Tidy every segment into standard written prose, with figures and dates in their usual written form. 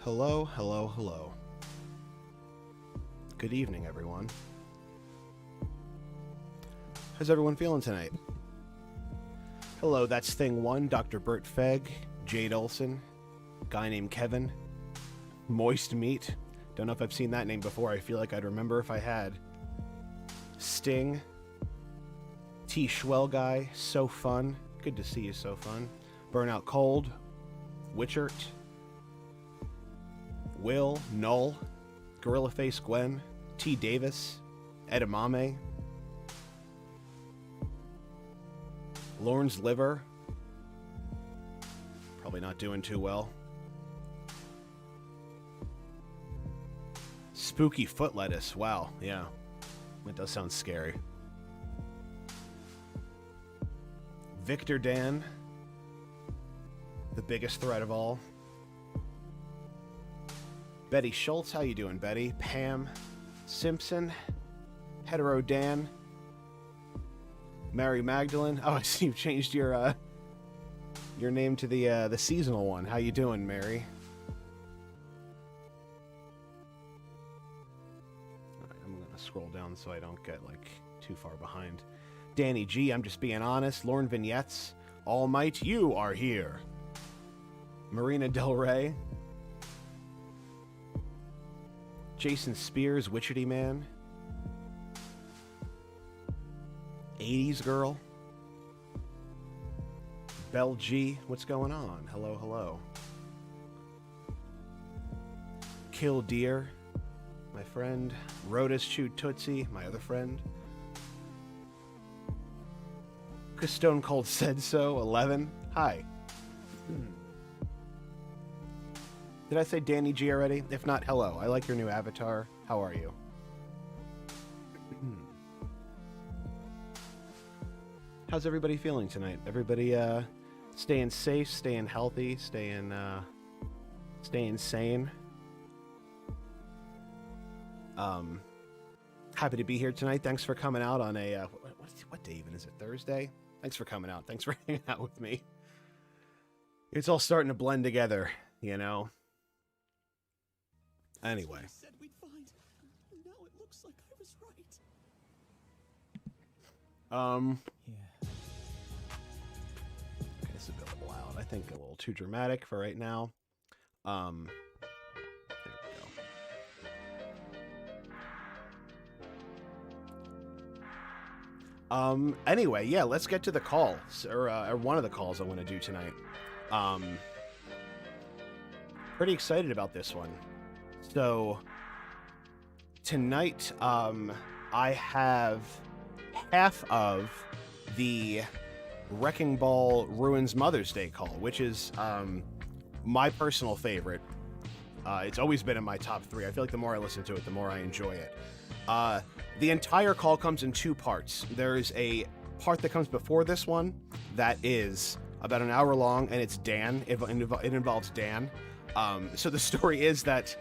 Hello, hello, hello. Good evening, everyone. How's everyone feeling tonight? Hello, that's Thing 1, Dr. Bert Fegg, Jade Olson, guy named Kevin, Moist Meat. Don't know if I've seen that name before. I feel like I'd remember if I had. Sting, T. Schwell Guy, So Fun. Good to see you, So Fun. Burnout Cold, Witchert, Will, Null, Gorilla Face Gwen, T. Davis, Edamame, Lorne's Liver, probably not doing too well. Spooky Foot Lettuce, wow, yeah, that does sound scary. Victor Dan, the biggest threat of all. Betty Schultz, how you doing, Betty? Pam Simpson, Hetero Dan, Mary Magdalene. Oh, I see you've changed your name to the seasonal one. How you doing, Mary? All right, I'm gonna scroll down so I don't get like too far behind. Danny G, I'm just being honest. Lauren Vignettes, All Might, you are here. Marina Del Rey, Jason Spears, Witchetty Man, 80s Girl, Bell G, what's going on? Hello, hello. Kill Deer, my friend. Rotus Chew Tootsie, my other friend. Stone Cold Said So, 11. Hi. Did I say Danny G already? If not, hello. I like your new avatar. How are you? How's everybody feeling tonight? Everybody staying safe, staying healthy, staying sane. Happy to be here tonight. Thanks for coming out on a what day even is it? Thursday? Thanks for coming out. Thanks for hanging out with me. It's all starting to blend together, you know. Anyway. Said we'd find. Now it looks like I was right. Yeah. Okay, this is a bit loud. I think a little too dramatic for right now. There we go. Anyway, yeah, let's get to the call, or one of the calls I want to do tonight. Pretty excited about this one. So, tonight, I have half of the Wrecking Ball Ruins Mother's Day call, which is my personal favorite. It's always been in my top 3. I feel like the more I listen to it, the more I enjoy it. The entire call comes in 2 parts. There's a part that comes before this one that is about an hour long, and it's Dan. It involves Dan. So the story is that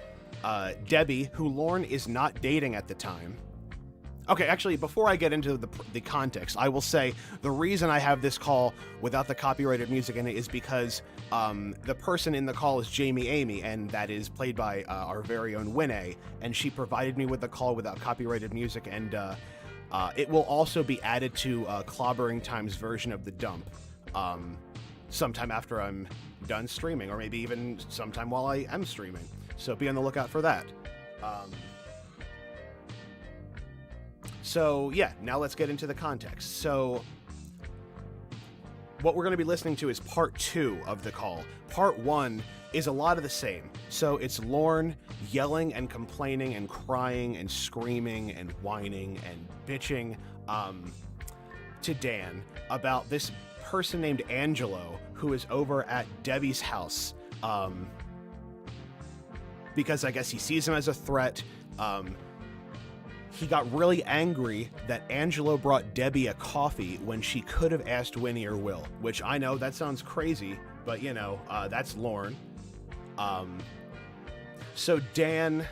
Debbie, who Lorne is not dating at the time. Okay, actually, before I get into the context, I will say the reason I have this call without the copyrighted music in it is because the person in the call is Jamie Amy, and that is played by our very own Winnie, and she provided me with the call without copyrighted music, and it will also be added to Clobbering Time's version of the dump sometime after I'm done streaming, or maybe even sometime while I am streaming. So be on the lookout for that. So yeah, now let's get into the context. So what we're going to be listening to is part 2 of the call. Part 1 is a lot of the same. So it's Lorne yelling and complaining and crying and screaming and whining and bitching to Dan about this person named Angelo who is over at Debbie's house. Because I guess he sees him as a threat. He got really angry that Angelo brought Debbie a coffee when she could have asked Winnie or Will, which I know that sounds crazy, but you know, that's Lorne. So Dan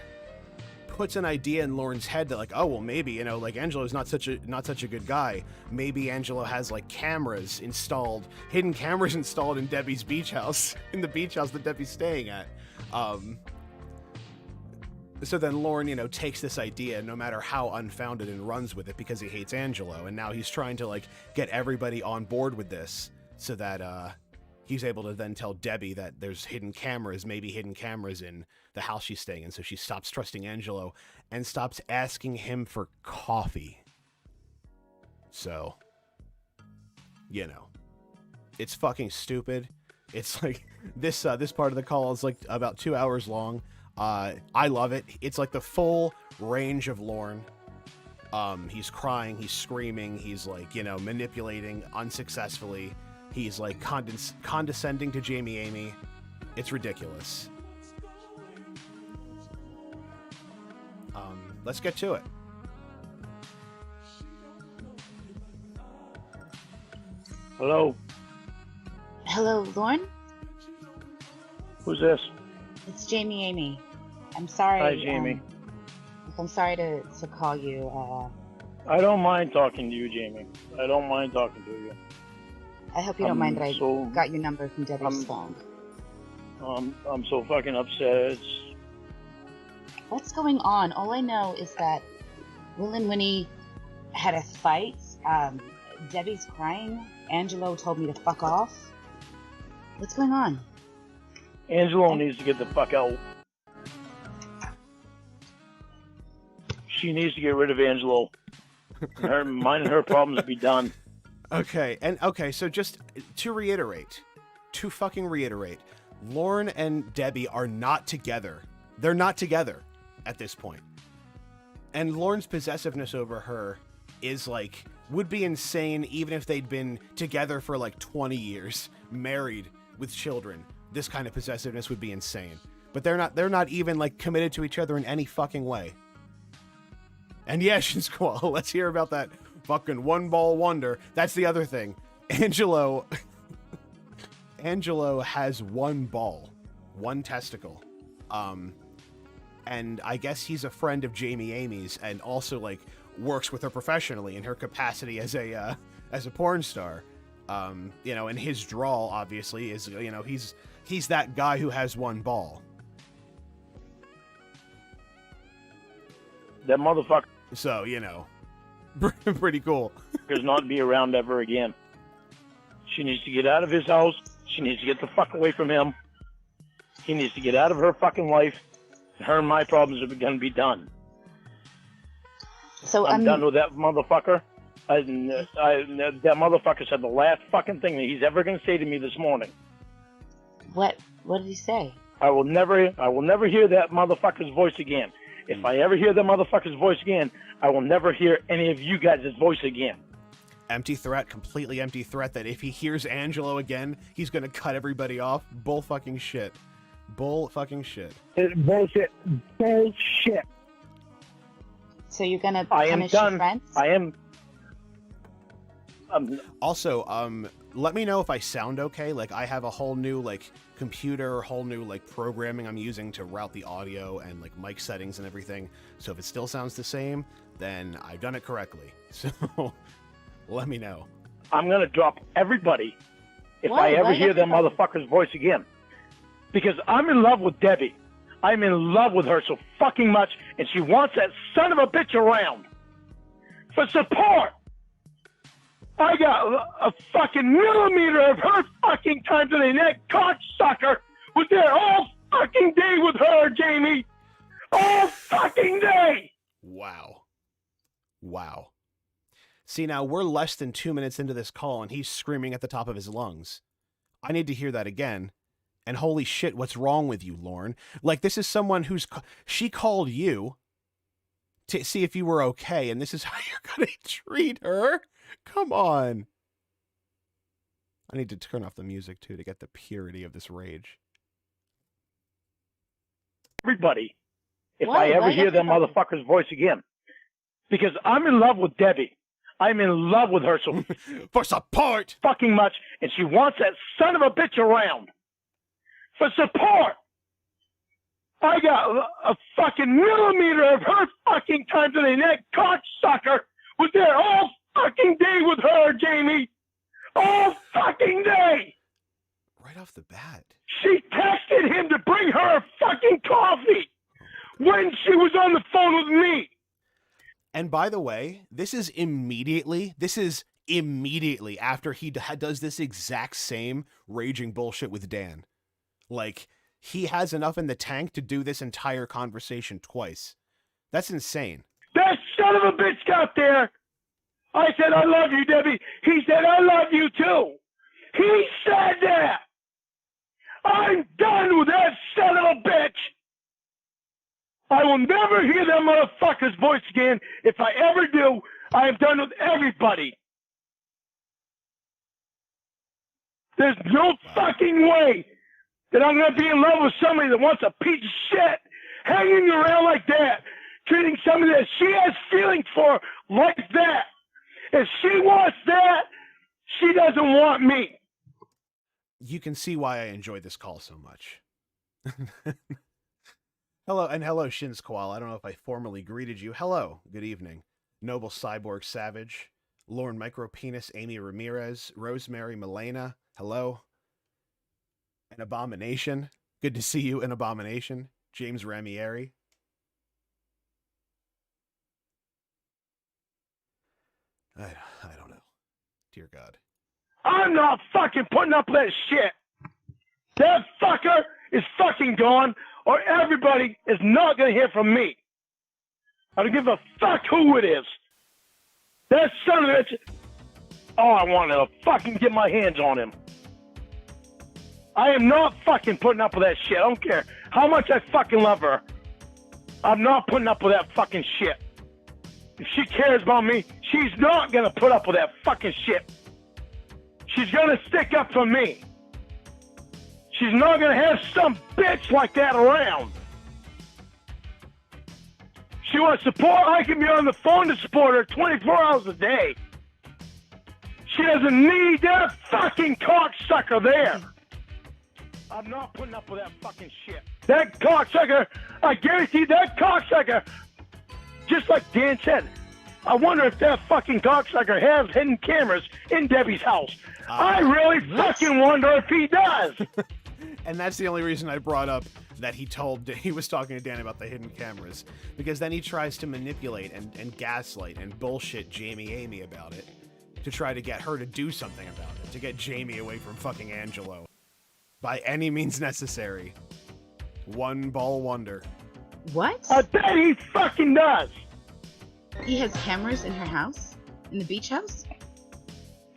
puts an idea in Lorne's head that like, oh, well, maybe, you know, like Angelo's not such a good guy. Maybe Angelo has like hidden cameras installed in Debbie's beach house, in the beach house that Debbie's staying at. So then Lorne, you know, takes this idea, no matter how unfounded, and runs with it because he hates Angelo. And now he's trying to, like, get everybody on board with this so that he's able to then tell Debbie that there's maybe hidden cameras in the house she's staying in. So she stops trusting Angelo and stops asking him for coffee. So, you know, it's fucking stupid. It's like this part of the call is like about 2 hours long. I love it. It's like the full range of Lorne. He's crying, he's screaming, he's like, you know, manipulating unsuccessfully. He's like condescending to Jamie Amy. It's ridiculous. Let's get to it. Hello? Hello, Lorne? Who's this? It's Jamie Amy. I'm sorry. Hi, Jamie. I'm sorry to call you. I don't mind talking to you, Jamie. I don't mind talking to you. I hope you don't mind that I so- got your number from Debbie's phone. I'm so fucking upset. What's going on? All I know is that Will and Winnie had a fight. Debbie's crying. Angelo told me to fuck off. What's going on? Angelo needs to get the fuck out. She needs to get rid of Angelo. Mine and her problems be done. Okay, so just to fucking reiterate, Lauren and Debbie are not together. They're not together at this point. And Lauren's possessiveness over her would be insane even if they'd been together for 20 years, married with children. This kind of possessiveness would be insane. But they're not even committed to each other in any fucking way. And yeah, Shinsuke, let's hear about that fucking one ball wonder. That's the other thing. Angelo has one ball, one testicle. And I guess he's a friend of Jamie Amy's and also works with her professionally in her capacity as a porn star. And his drawl obviously is, he's that guy who has one ball. That motherfucker So, pretty cool. does not be around ever again. She needs to get out of his house. She needs to get the fuck away from him. He needs to get out of her fucking life. Her and my problems are going to be done. So I'm done with that motherfucker. That motherfucker said the last fucking thing that he's ever going to say to me this morning. What did he say? I will never hear that motherfucker's voice again. If I ever hear that motherfucker's voice again, I will never hear any of you guys' voice again. Empty threat, completely empty threat that if he hears Angelo again, he's gonna cut everybody off. Bull fucking shit. Bull fucking shit. It's bullshit. Bullshit. So you're gonna punish your friends? I am. Also, let me know if I sound okay. I have a whole new computer, whole new programming I'm using to route the audio and mic settings and everything. So if it still sounds the same, then I've done it correctly. So let me know. I'm gonna drop everybody if Why? I ever Why hear that everybody? motherfucker's voice again. Because I'm in love with Debbie. I'm in love with her so fucking much, and she wants that son of a bitch around for support. I got a fucking millimeter of her fucking time today. And that cocksucker was there all fucking day with her, Jamie. All fucking day. Wow. See, now we're less than 2 minutes into this call and he's screaming at the top of his lungs. I need to hear that again. And holy shit, what's wrong with you, Lauren? This is someone she called you to see if you were okay, and this is how you're gonna treat her? Come on. I need to turn off the music too to get the purity of this rage. Everybody, if Why? I ever Why hear that everybody? motherfucker's voice again. Because I'm in love with Debbie. I'm in love with her so For support! fucking much, and she wants that son of a bitch around for support. I got a fucking millimeter of her fucking time today, and that cocksucker was there all fucking day with her, Jamie. All fucking day. Right off the bat. She texted him to bring her a fucking coffee when she was on the phone with me. And by the way, this is immediately after he does this exact same raging bullshit with Dan. He has enough in the tank to do this entire conversation twice. That's insane. That son of a bitch got there. I said, I love you, Debbie. He said, I love you too. He said that. I'm done with that son of a bitch. I will never hear that motherfucker's voice again. If I ever do, I am done with everybody. There's no fucking way that I'm going to be in love with somebody that wants a piece of shit hanging around like that, treating somebody that she has feelings for like that. If she wants that, she doesn't want me. You can see why I enjoy this call so much. Hello, and hello, Shin Squall. I don't know if I formally greeted you. Hello, good evening. Noble Cyborg Savage, Lorne Micropenis, Amy Ramirez, Rosemary Milena, hello. An Abomination, good to see you, An Abomination. James Ramieri. I don't know. Dear God. I'm not fucking putting up with that shit. That fucker is fucking gone, or everybody is not gonna hear from me. I don't give a fuck who it is. That son of a bitch. Oh, I want to fucking get my hands on him. I am not fucking putting up with that shit. I don't care how much I fucking love her. I'm not putting up with that fucking shit. If she cares about me, she's not gonna put up with that fucking shit. She's gonna stick up for me. She's not gonna have some bitch like that around. She wants support. I can be on the phone to support her 24 hours a day. She doesn't need that fucking cocksucker there. I'm not putting up with that fucking shit. That cocksucker, I guarantee that cocksucker, just like Dan said, I wonder if that fucking cocksucker has hidden cameras in Debbie's house. I really fucking wonder if he does. And that's the only reason I brought up that he was talking to Dan about the hidden cameras, because then he tries to manipulate and gaslight and bullshit Jamie Amy about it to try to get her to do something about it, to get Jamie away from fucking Angelo. By any means necessary. One ball wonder. What? I bet he fucking does. He has cameras in her house? In the beach house?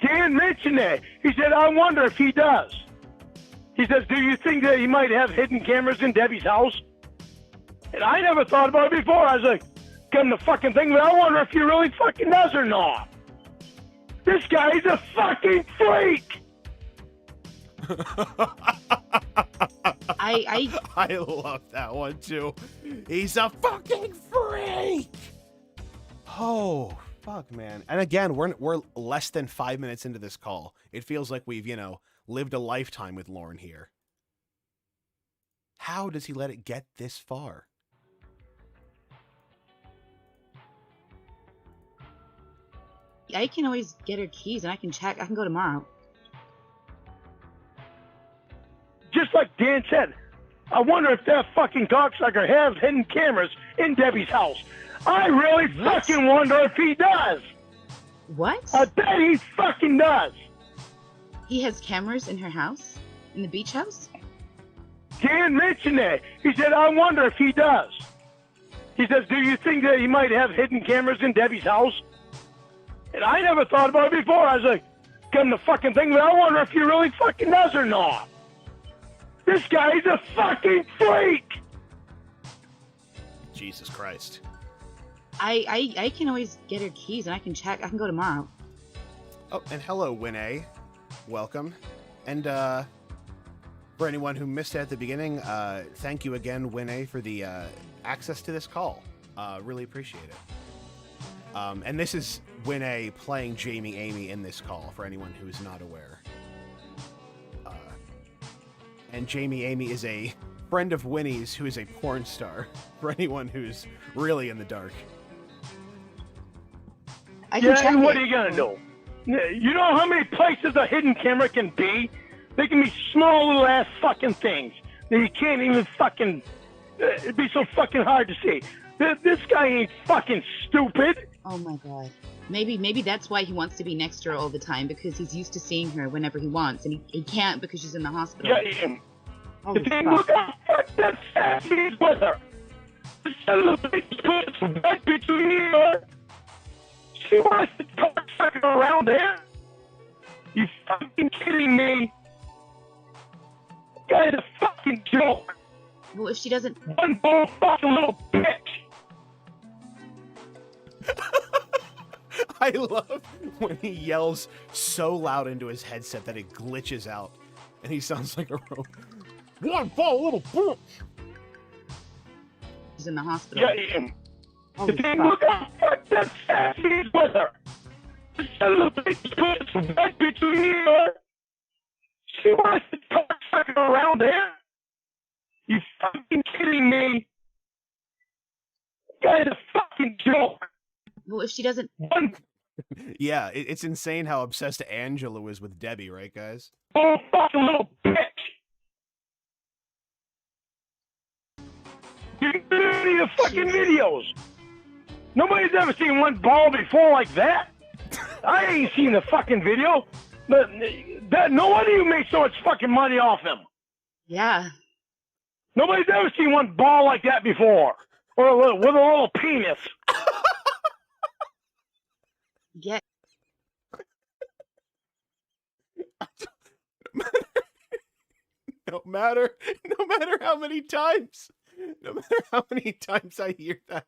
Dan mentioned that. He said, I wonder if he does. He says, do you think that he might have hidden cameras in Debbie's house? And I never thought about it before. I was like, come to fucking think, but I wonder if he really fucking does or not. This guy's a fucking freak. I love that one too. He's a fucking freak. Oh, fuck, man. And again, we're less than 5 minutes into this call. It feels like we've, lived a lifetime with Lorne here. How does he let it get this far? I can always get her keys and I can check. I can go tomorrow. Just like Dan said, I wonder if that fucking cocksucker has hidden cameras in Debbie's house. I really fucking wonder if he does. What? I bet he fucking does. He has cameras in her house? In the beach house? Dan mentioned that. He said, I wonder if he does. He says, do you think that he might have hidden cameras in Debbie's house? And I never thought about it before. I was like, come to fucking think, but I wonder if he really fucking does or not. This guy's a fucking freak. Jesus Christ. I can always get her keys and I can check. I can go tomorrow. Oh, and hello, Winnie. Welcome. And for anyone who missed it at the beginning, thank you again, Winnie, for the access to this call. Really appreciate it. And this is Winnie playing Jamie Amy in this call, for anyone who is not aware. And Jamie Amy is a friend of Winnie's who is a porn star, for anyone who's really in the dark. I can check and what it. are you going to do? You know how many places a hidden camera can be? They can be small little ass fucking things that you can't even fucking, it'd be so fucking hard to see. This guy ain't fucking stupid. Oh my god. Maybe that's why he wants to be next to her all the time, because he's used to seeing her whenever he wants, and he can't because she's in the hospital. Yeah, Holy the thing, fuck. look how fucked that ass is with her. This son of a bitch put some right between her. She wants to talk fucking around there. You fucking kidding me? That guy's a fucking joke. Well, if she doesn't... One bull fucking little bitch. I love when he yells so loud into his headset that it glitches out, and he sounds like a robot. One ball, little bitch. She's in the hospital. Yeah, Holy the thing, fuck. look how fucked that ass is with her. This son of a bitch put some right between her. She wants to talk fucking around there. You fucking kidding me? guy's a fucking joke. Well, if she doesn't, One Yeah, it's insane how obsessed Angela is with Debbie, right, guys? old fucking little bitch. You can see the fucking videos. Nobody's ever seen one ball before like that. I ain't seen the fucking video. But no wonder you make so much fucking money off him. yeah, Nobody's ever seen one ball like that before. Or with a little penis. yeah. No matter how many times I hear that,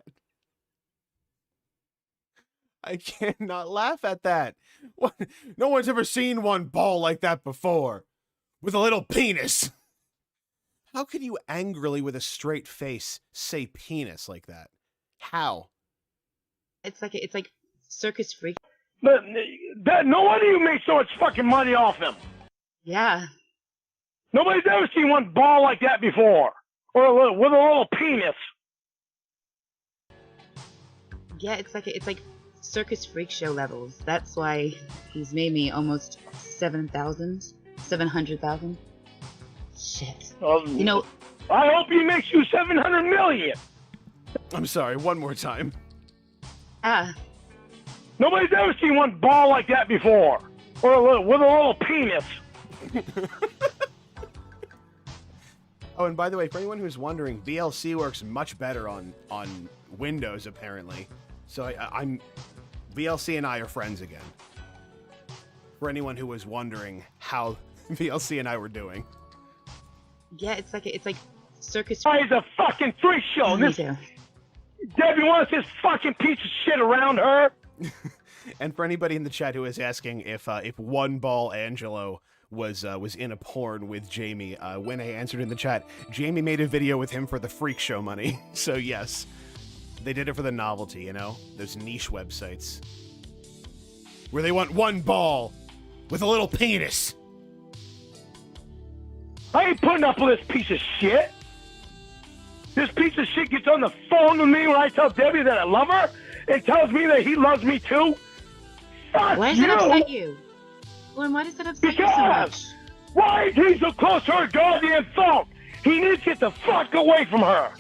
I cannot laugh at that. What? No one's ever seen one ball like that before, with a little penis. How can you angrily, with a straight face, say penis like that? How? It's like circus freak. But no wonder you make so much fucking money off him. Yeah, Nobody's ever seen one ball like that before. Or with a little penis. yeah. It's like circus freak show levels. That's why he's made me almost 700,000. Shit. You know, I hope he makes you 700 million. I'm sorry, one more time. Nobody's ever seen one ball like that before. Or with a little penis. Oh, and by the way, for anyone who's wondering, VLC works much better on Windows, apparently. So I'm VLC and I are friends again. For anyone who was wondering how VLC and I were doing. yeah. It's like circus. He's a fucking freak show. Me This too. Debbie wants this fucking piece of shit around her. And for anybody in the chat who is asking if One Ball Angelo was in a porn with Jamie, when I answered in the chat, Jamie made a video with him for the freak show money. So yes, they did it for the novelty, you know? Those niche websites where they want one ball with a little penis. I ain't putting up with this piece of shit. This piece of shit gets on the phone with me when I tell Debbie that I love her and tells me that he loves me too. Fuck Why does you. that upset you? Lauren, why does that upset you so much? Because why is he so close to her goddamn phone? He needs to get the fuck away from her.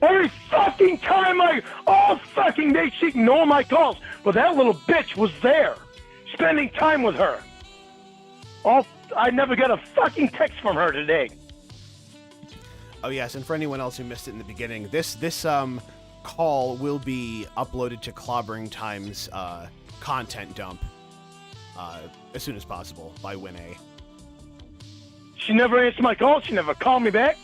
Every fucking time all fucking day she ignored my calls, but that little bitch was there, spending time with her. I never got a fucking text from her today. Oh yes, and for anyone else who missed it in the beginning, this call will be uploaded to Clobbering Time's content dump as soon as possible by WinA. She never answered my call. She never called me back.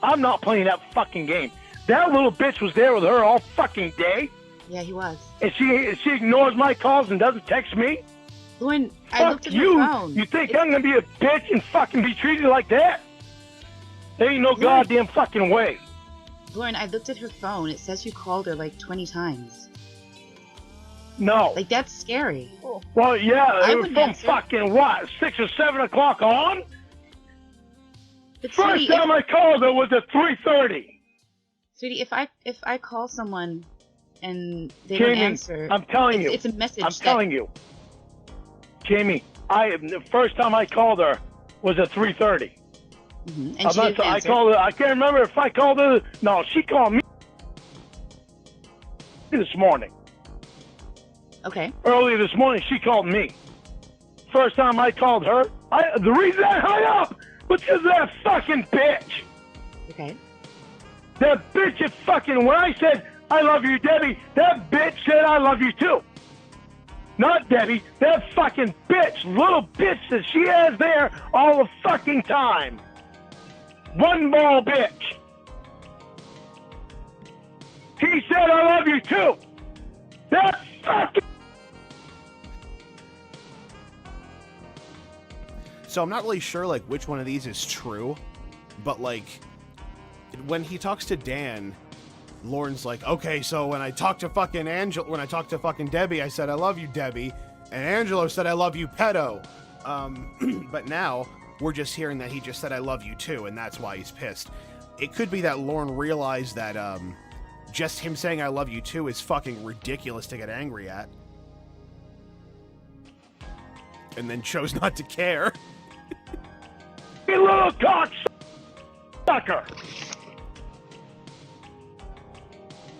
I'm not playing that fucking game. That little bitch was there with her all fucking day, Yeah, he was. and she ignores my calls and doesn't text me. Lauren, I Fuck looked at you. her phone. You think I'm gonna be a bitch and fucking be treated like that? There ain't no goddamn fucking way. Lauren, I looked at her phone. It says you called her like 20 times. No. Like, that's scary. Well, yeah, I it was wouldn't from answer. fucking what, 6 or 7 o'clock on? But First sweetie, time I called her was at 3:30. sweetie, if I call someone and they Jamie, don't answer, I'm telling you. it's a message. I'm telling you. Jamie, the first time I called her was at 3:30. And she didn't I answer. called her. I can't remember if I called her. No, she called me this morning. Okay. Earlier this morning, she called me. First time I called her, the reason I hung up was because of that fucking bitch. Okay. That bitch at fucking, when I said, I love you, Debbie, that bitch said, I love you too. Not Debbie, that fucking bitch, little bitch that she has there all the fucking time. One ball bitch. He said, I love you too. That fucking. So I'm not really sure like which one of these is true, but like when he talks to Dan, Lauren's like, okay, so when I talked to fucking Debbie, I said I love you, Debbie, and Angelo said I love you, pedo. But now we're just hearing that he just said I love you too, and that's why he's pissed. it could be that Lauren realized that just him saying I love you too is fucking ridiculous to get angry at. And then chose not to care. You little cocksucker!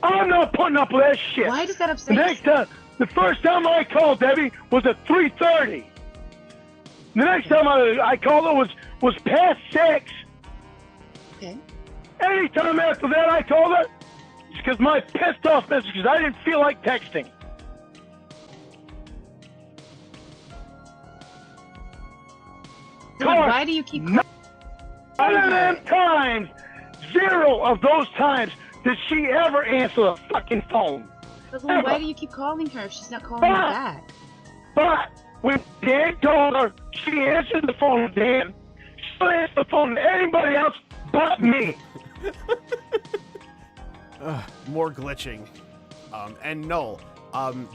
I'm not putting up with that shit. Why does that upset you? Next time, the first time I called Debbie was at 3:30. The next time I called her was past 6. Okay. Any time after that I called her, it's because my pissed off messages. I didn't feel like texting. Why do you keep calling Other her? than times, 0 of those times did she ever answer the fucking phone. But Lauren, why do you keep calling her if she's not calling you back? But when Dan told her she answered the phone to Dan, she'll answer the phone to anybody else but me. More glitching. And Noel,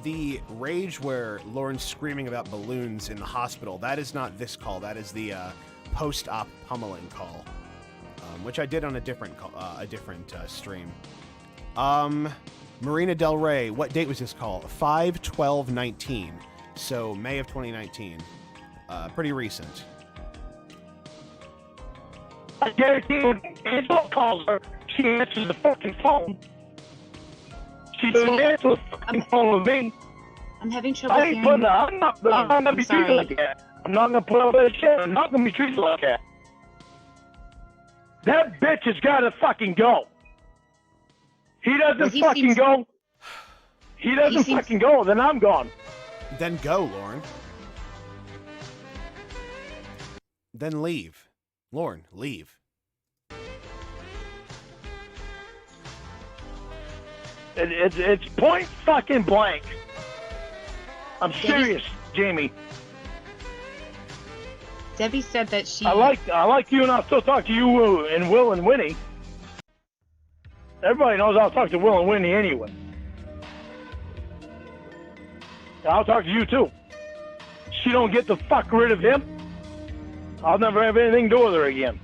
the rage where Lauren's screaming about balloons in the hospital, that is not this call. That is the post-op pummeling call, which I did on a different call, stream. Marina Del Rey, what date was this call? 5/12/19. So May of 2019. Pretty recent. I guarantee when Angela calls her, she answers the fucking phone. She doesn't answer the fucking phone with me. I'm having trouble I ain't hearing. putting I'm not gonna be treated sorry. like that. I'm not gonna put up with that shit. I'm not gonna be treated like that. That bitch has gotta fucking go. He doesn't Well, he fucking seems- go. He doesn't seems- fucking go, then I'm gone. Then go, Lauren. Then leave. Lauren, leave. It's point fucking blank. I'm serious, Jamie. Debbie said that she. I like you, and I'll still talk to you and Will and Winnie. Everybody knows I'll talk to Will and Winnie anyway. I'll talk to you too. She don't get the fuck rid of him, I'll never have anything to do with her again.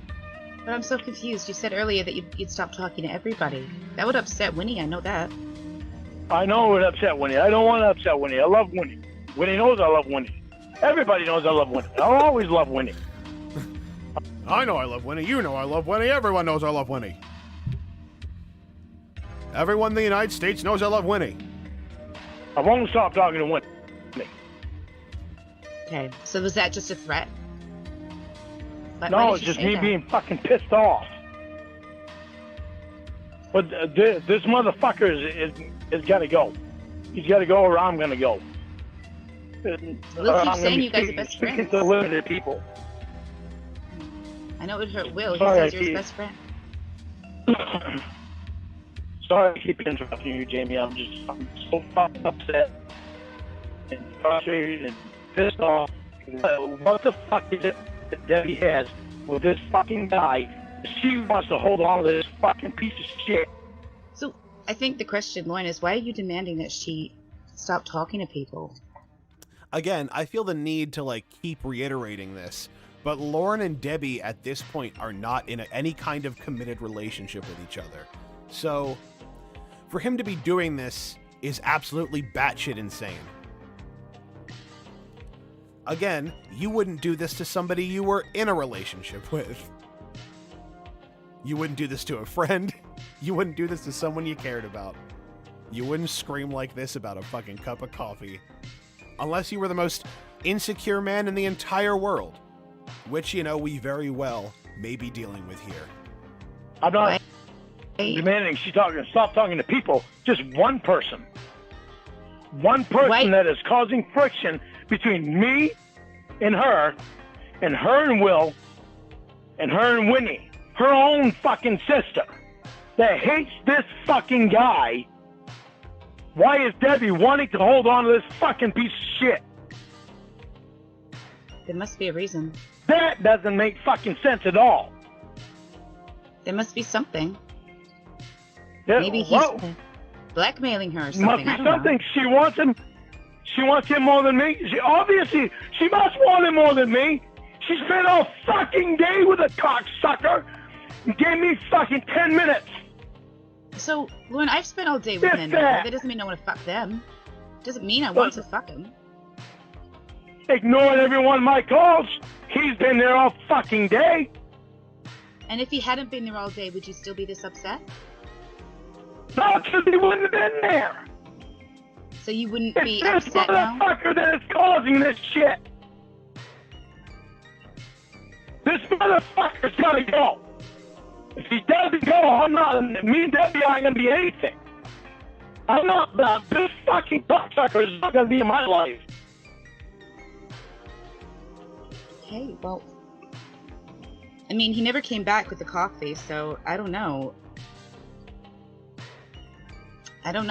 But I'm so confused. You said earlier that you'd stop talking to everybody. That would upset Winnie. I know that. I know it would upset Winnie. I don't want to upset Winnie. I love Winnie. Winnie knows I love Winnie. Everybody knows I love Winnie. I'll always love Winnie. I know I love Winnie. You know I love Winnie. Everyone knows I love Winnie. Everyone in the United States knows I love Winnie. I won't stop talking to Winnie. Okay. So was that just a threat? Why No, did it's you just say me that? being fucking pissed off. But this motherfucker is got to go. He's got to go, or I'm gonna go. Will keeps saying you guys are best speaking friends. to limited people. I know it would hurt Will. He Sorry, says you're his Keith. best friend. Sorry to keep interrupting you, Jamie. I'm so fucking upset and frustrated and pissed off. What the fuck is it that Debbie has with this fucking guy? She wants to hold on to this fucking piece of shit. So I think the question, Lauren, is why are you demanding that she stop talking to people? Again, I feel the need to keep reiterating this, but Lauren and Debbie at this point are not in any kind of committed relationship with each other. So for him to be doing this is absolutely batshit insane. Again, you wouldn't do this to somebody you were in a relationship with. You wouldn't do this to a friend. You wouldn't do this to someone you cared about. You wouldn't scream like this about a fucking cup of coffee. Unless you were the most insecure man in the entire world. Which, we very well may be dealing with here. I'm not Hey, demanding she stop talking to people. Just one person. One person Why- that is causing friction between me and her and Will, and her and Winnie, her own fucking sister, that hates this fucking guy. Why is Debbie wanting to hold on to this fucking piece of shit? there must be a reason. That doesn't make fucking sense at all. There must be something. That- Maybe he's well, blackmailing her or must something. be I don't know. something. She wants him. She wants him more than me. Obviously, she must want him more than me. She spent a fucking day with a cocksucker, Give me fucking 10 minutes. So, Lauren, I've spent all day with That's men. that. That doesn't mean I want to fuck them. Doesn't mean I want to fuck them. Ignoring every one of my calls. He's been there all fucking day. And if he hadn't been there all day, would you still be this upset? No, because he wouldn't have been there. So you wouldn't It's be this upset now? motherfucker that is causing this shit. This motherfucker's gotta go. If he doesn't go, me and Debbie aren't gonna be anything. I'm not, this fucking cocksucker is not gonna be in my life. Okay, well, I mean, he never came back with the coffee, so I don't know. I don't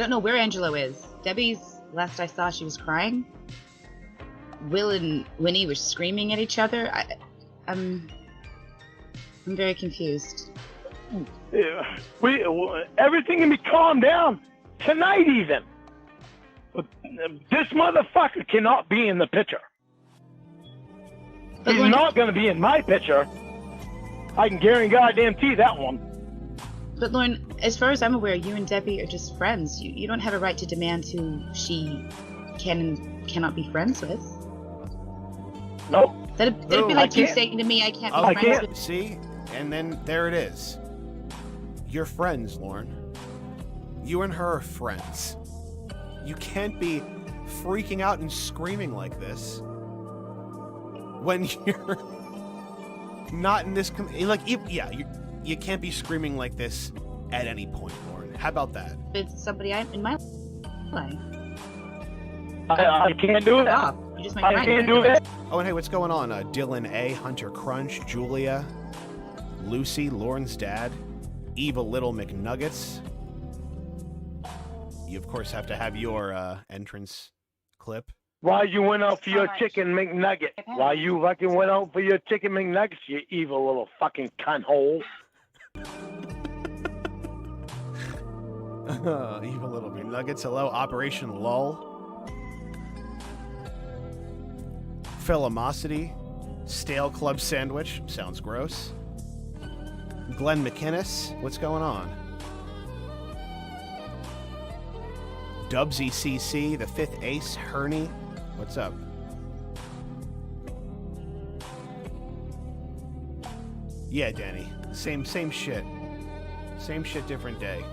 know where Angelo is. Debbie's, last I saw, she was crying. Will and Winnie were screaming at each other. I'm very confused. Everything can be calmed down tonight even. But this motherfucker cannot be in the picture. But He's Lauren, not going to be in my picture. I can guarantee that one. But Lauren, as far as I'm aware, you and Debbie are just friends. You don't have a right to demand who she can and cannot be friends with. Nope. That'd No, be I like you can't. saying to me, I can't be Oh, friends can't. with. see? And then there it is. You're friends, Lauren. You and her are friends. You can't be freaking out and screaming like this when you're not in this. You can't be screaming like this at any point, Lauren. How about that? With somebody in my life. I can't do it. Stop. You're just my I friend. can't do it. Oh, and hey, what's going on? Dylan A, Hunter Crunch, Julia, Lucy, Lauren's dad, Evil Little McNuggets. You, of course, have to have your entrance clip. Why you went out for your Alright. chicken McNugget? Why you fucking went out for your chicken McNuggets, you evil little fucking cunt hole? Evil Little McNuggets. Hello, Operation Lull. Philomosity. Stale Club Sandwich. Sounds gross. Glenn McInnes. What's going on? Dubsy CC, the fifth ace, Herney. What's up? Yeah, Danny. Same shit. Same shit, different day.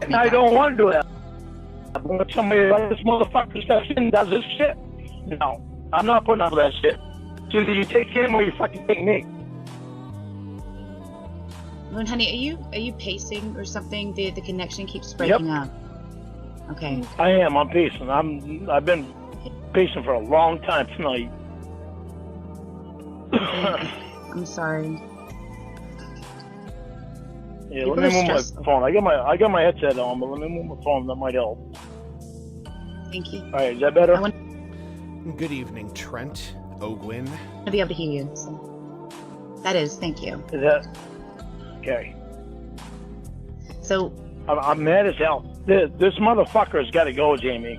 And I don't want to do that. But somebody like this motherfucker steps in and does this shit. No, I'm not putting up with that shit. It's either you take him or you fucking take me. Moon, honey, are you pacing or something? The connection keeps breaking up. Okay. I am. I'm pacing. I've been pacing for a long time tonight. I'm sorry. Yeah, People let me are move my stressful. phone. I got my headset on, but let me move my phone. That might help. Thank you. All right, is that better? I want Good evening, Trent Ogwin. to be able to hear you. So. That is, thank you. Is that okay? So, I'm mad as hell. This motherfucker's got to go, Jamie.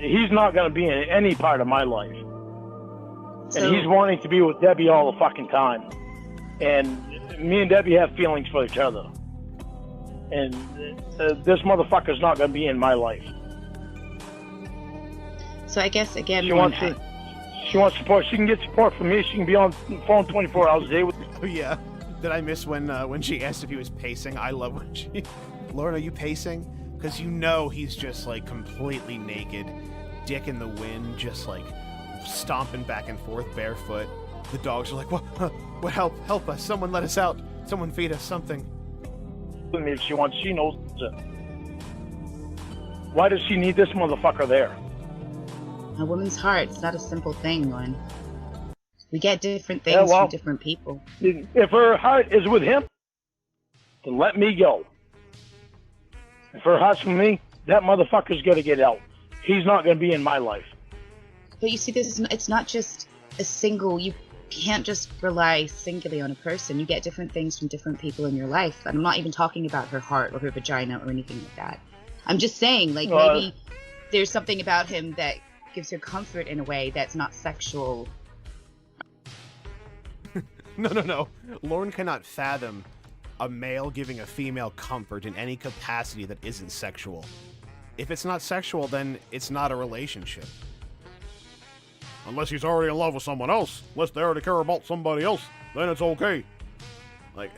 He's not going to be in any part of my life. so And he's wanting to be with Debbie all the fucking time. And me and Debbie have feelings for each other. And this motherfucker's not going to be in my life. so I guess again, She Lauren, wants support. She can get support from me. She can be on the phone 24 hours a day with me. Oh yeah. Did I miss when she asked if he was pacing? I love when she. Lauren, are you pacing? Because you know he's just like completely naked, dick in the wind, just like stomping back and forth barefoot. The dogs are like, what? Help us! Someone let us out! Someone feed us something! with me if she wants. She knows it. Why does she need this motherfucker there? a woman's heart is not a simple thing, Lauren. We get different things Yeah, well- from different people. If her heart is with him, then let me go. If her heart's with me, that motherfucker's gonna get out. He's not gonna be in my life. But you see, it's not just a single. You can't just rely singularly on a person. You get different things from different people in your life. And I'm not even talking about her heart or her vagina or anything like that. I'm just saying, like, maybe there's something about him that gives her comfort in a way that's not sexual. No. Lauren cannot fathom a male giving a female comfort in any capacity that isn't sexual. If it's not sexual, then it's not a relationship. Unless he's already in love with someone else. Unless they already care about somebody else, then it's okay. Like,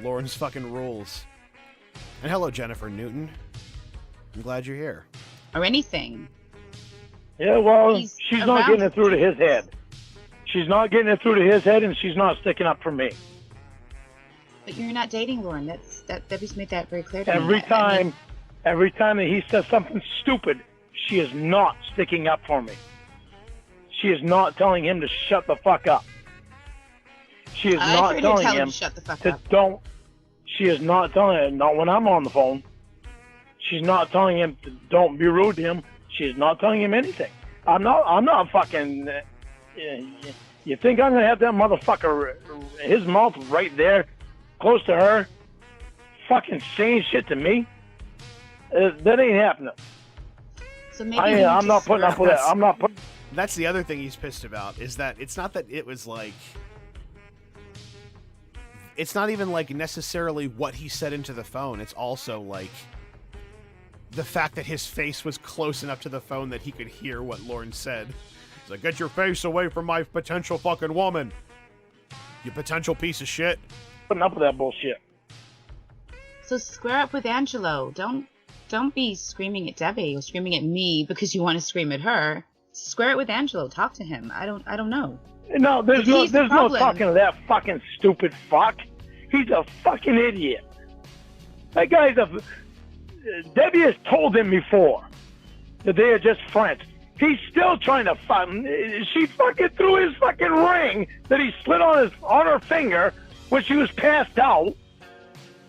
Lauren's fucking rules. And hello, Jennifer Newton. I'm glad you're here. Or anything. Yeah, well, He's she's not around getting it through to his head. She's not getting it through to his head, and she's not sticking up for me. But you're not dating Lauren. Debbie's made that very clear to me. Every time that he says something stupid, she is not sticking up for me. She is not telling him to shut the fuck up. She is I've not heard her telling tell him to shut the fuck to up. don't. She is not telling him, not when I'm on the phone. She's not telling him to don't be rude to him. She is not telling him anything. I'm not fucking. You think I'm gonna have that motherfucker, his mouth right there, close to her, fucking saying shit to me? That ain't happening. So maybe I'm not putting up with that. I'm not putting. That's the other thing he's pissed about, is that it's not that it was like... It's not even like necessarily what he said into the phone. It's also like the fact that his face was close enough to the phone that he could hear what Lauren said. He's like, get your face away from my potential fucking woman, you potential piece of shit. Putting up with that bullshit. So square up with Angelo. Don't be screaming at Debbie or screaming at me because you want to scream at her. Square it with Angelo. Talk to him. I don't know. No, there's no talking to that fucking stupid fuck. He's a fucking idiot. That guy's a. Debbie has told him before that they are just friends. He's still trying to fuck. She fucking threw his fucking ring that he slid on her finger when she was passed out.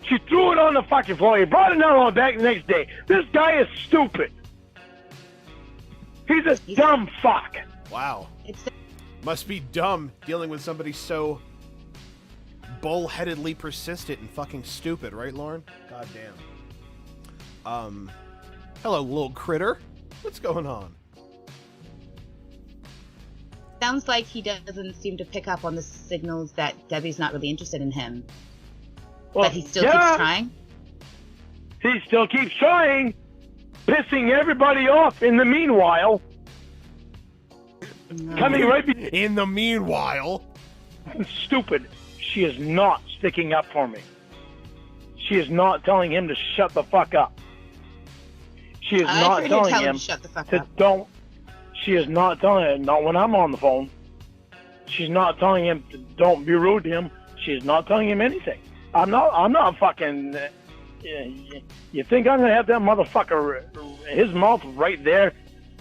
She threw it on the fucking floor. He brought it down on back the next day. This guy is stupid. He's a dumb fuck. Wow. Must be dumb dealing with somebody so bullheadedly persistent and fucking stupid, right, Lauren? God damn. Hello, little critter. What's going on? Sounds like he doesn't seem to pick up on the signals that Debbie's not really interested in him. Well, but he still keeps trying? He still keeps trying, pissing everybody off in the meanwhile. No. Coming right In the meanwhile. Stupid. She is not sticking up for me. She is not telling him to shut the fuck up. She is not telling him to shut the fuck to up. don't. She is not telling him, not when I'm on the phone. She's not telling him to don't be rude to him. She's not telling him anything. I'm not fucking. You think I'm gonna have that motherfucker, his mouth right there,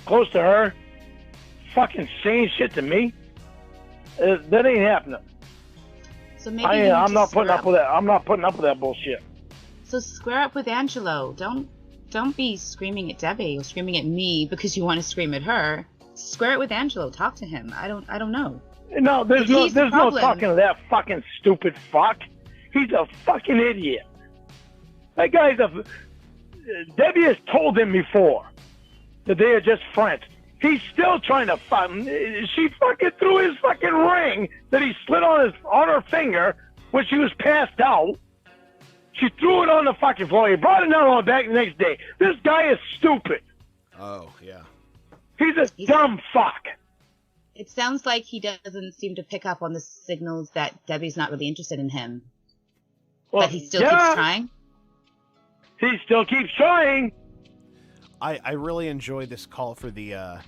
close to her, fucking saying shit to me? That ain't happening. So maybe I'm not putting up with that. I'm not putting up with that bullshit. So square up with Angelo. Don't be screaming at Debbie or screaming at me because you want to scream at her. Square it with Angelo. Talk to him. I don't know. No, there's no talking to that fucking stupid fuck. He's a fucking idiot. That guy's a. Debbie has told him before that they are just friends. He's still trying to fuck. She fucking threw his fucking ring that he slid on her finger when she was passed out. She threw it on the fucking floor. He brought it down on back the next day. This guy is stupid. Oh, yeah. He's a dumb fuck. It sounds like he doesn't seem to pick up on the signals that Debbie's not really interested in him. Well, but he still keeps trying? He still keeps trying. I really enjoy this call for the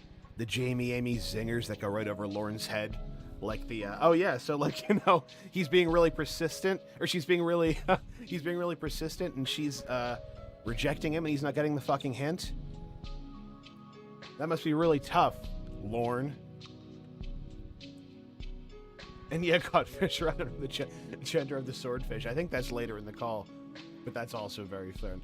Jamie Amy zingers that go right over Lauren's head. Like the, oh yeah, so like, you know, he's being really persistent, or she's being really, he's being really persistent, and she's rejecting him, and he's not getting the fucking hint. That must be really tough, Lauren. And yeah, caught fish. I don't know the gender of the swordfish. I think that's later in the call, but that's also very funny.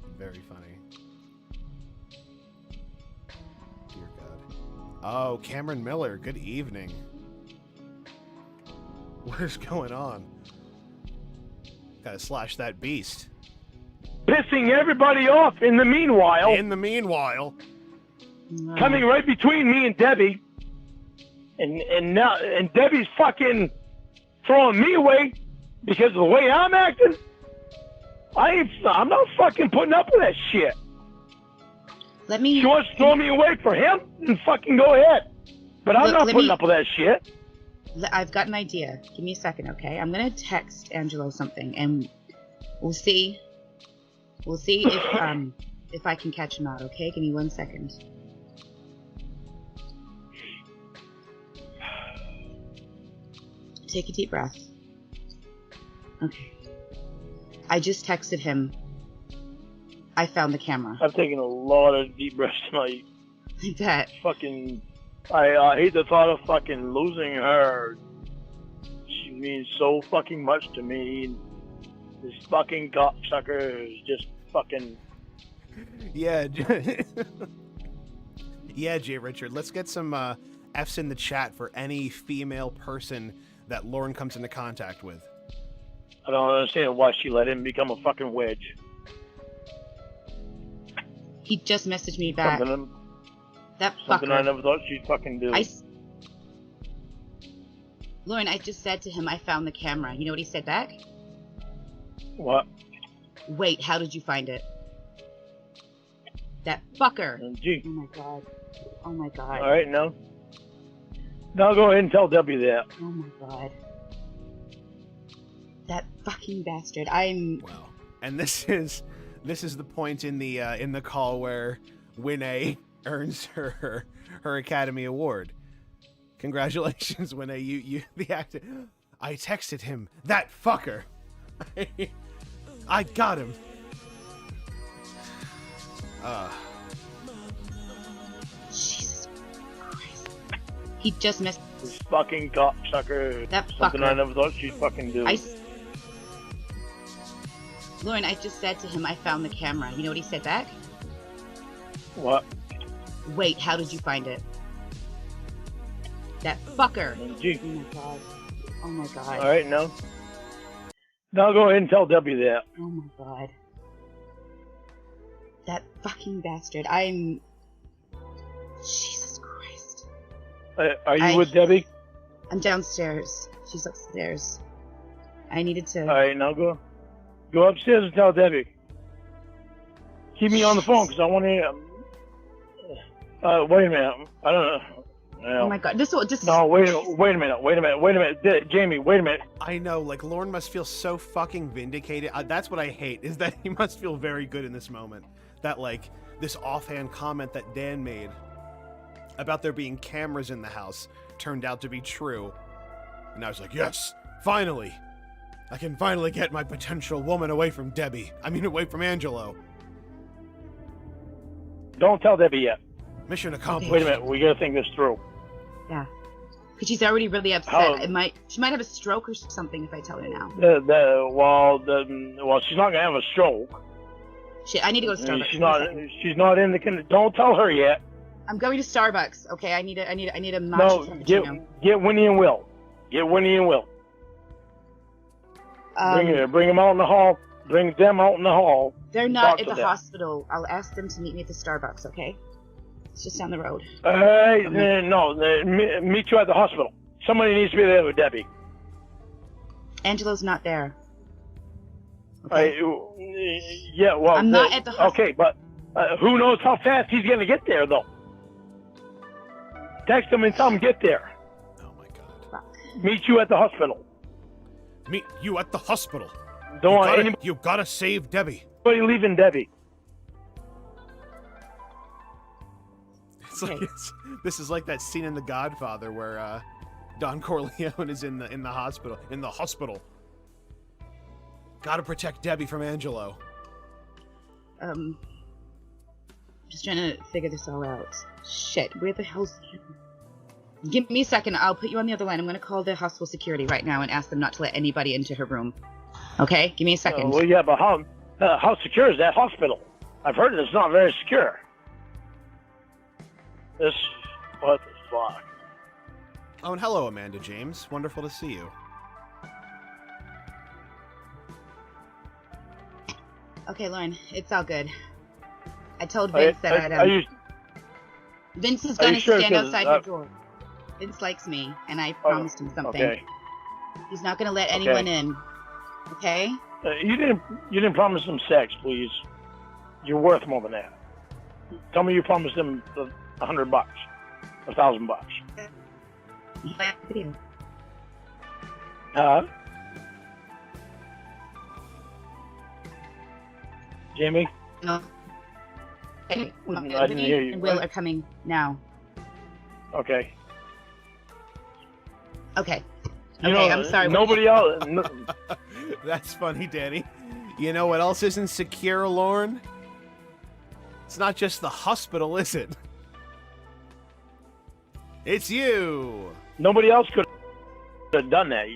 Dear God. Oh, Cameron Miller. Good evening. What is going on? Gotta slash that beast. Pissing everybody off in the meanwhile. In the meanwhile. coming right between me and Debbie, and now Debbie's fucking throwing me away because of the way I'm acting. I'm not fucking putting up with that shit. She wants to throw me away for him, and fucking go ahead. But I'm not putting up with that shit. I've got an idea. Give me a second, okay? I'm gonna text Angelo something, and we'll see. We'll see if I can catch him out. Okay? Give me 1 second. Take a deep breath. Okay. I just texted him. I found the camera. I've taken a lot of deep breaths tonight. I bet. Fucking, I hate the thought of fucking losing her. She means so fucking much to me. This fucking cocksucker is just fucking... Yeah. Yeah, J. Richard. Let's get some F's in the chat for any female person that Lauren comes into contact with. I don't understand why she let him become a fucking wedge. He just messaged me back. That Something fucker. I never thought she'd fucking do. Lauren, I just said to him, I found the camera. You know what he said back? What? Wait, how did you find it? That fucker. Gee. Oh my god. Oh my god. Alright, now go ahead and tell Debbie that. Oh my god. That fucking bastard. I'm... Wow. And this is the point in the call where Winnie earns her Academy Award. Congratulations, Winnie. You the actor. I texted him. That fucker. I got him. Jesus Christ. He just messed... This fucking cocksucker. That fucker. Something I never thought she'd fucking do. Lauren, I just said to him, I found the camera. You know what he said back? What? Wait, how did you find it? That fucker. Gee. Oh my god. Oh my god. Alright, now go ahead and tell Debbie that. Oh my god. That fucking bastard. I'm... Jesus Christ. Are you with Debbie? I'm downstairs. She's upstairs. I needed to... Alright, now go upstairs and tell Debbie. Keep me on the phone, because I want to... wait a minute. I don't know. Oh my god. No, wait a minute. Jamie, wait a minute. I know, like, Lauren must feel so fucking vindicated. That's what I hate, is that he must feel very good in this moment. That, like, this offhand comment that Dan made about there being cameras in the house turned out to be true. And I was like, yes, finally. I can finally get my potential woman away from Debbie. I mean, away from Angelo. Don't tell Debbie yet. Mission accomplished. Wait a minute, we gotta think this through. Yeah. Because she's already really upset. She might have a stroke or something if I tell her now. Well, she's not gonna have a stroke. Shit, I need to go to Starbucks. She's not in the. Don't tell her yet. I'm going to Starbucks. Okay, I need a matcha frappuccino. Get Winnie and Will. Get Winnie and Will. Bring them out in the hall. Bring them out in the hall. They're not at the hospital. I'll ask them to meet me at the Starbucks. Okay. It's just down the road. Meet you at the hospital. Somebody needs to be there with Debbie. Angelo's not there. Okay. Yeah, well... I'm not at the hospital. Okay, but who knows how fast he's going to get there, though. Text him and tell him get there. Oh, my God. Fuck. Meet you at the hospital. Meet you at the hospital. You gotta save Debbie. Anybody leaving Debbie. This is like that scene in The Godfather where Don Corleone is in the hospital. In the hospital. Gotta protect Debbie from Angelo. Just trying to figure this all out. Shit, where the hell's... Give me a second, I'll put you on the other line. I'm gonna call the hospital security right now and ask them not to let anybody into her room. Okay? Give me a second. Well, yeah, but how secure is that hospital? I've heard it's not very secure. What the fuck? Oh, and hello, Amanda James. Wonderful to see you. Okay, Lauren, it's all good. I told Vince that I'd... Vince is Are going you to sure? stand 'Cause, outside your door. Vince likes me, and I promised him something. Okay. He's not going to let anyone in. Okay? You didn't promise him sex, please. You're worth more than that. Tell me you promised him $100, $1,000. He liked the video. Huh? Jamie? No. Hey, I didn't hear you. and Will are coming now. Okay. Okay. You Okay, know, I'm sorry. Nobody else. That's funny, Danny. You know what else isn't secure, Lauren? It's not just the hospital, is it? It's you. Nobody else could have done that.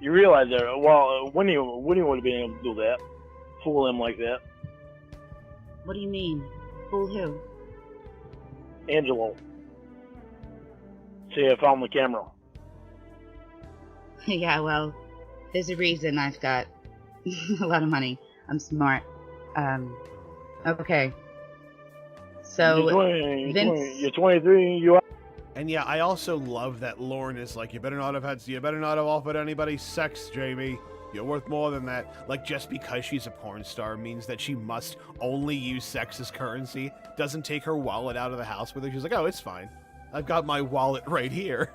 You realize that? Well, Winnie would have been able to do that. Fool him like that. What do you mean? Fool who? Angelo. See, I found the camera. Yeah, well, there's a reason I've got a lot of money. I'm smart. Okay. So, You're 23. You are. And yeah, I also love that Lauren is like, you better not have offered anybody sex, Jamie. You're worth more than that. Like, just because she's a porn star means that she must only use sex as currency. Doesn't take her wallet out of the house with her. She's like, oh, it's fine. I've got my wallet right here.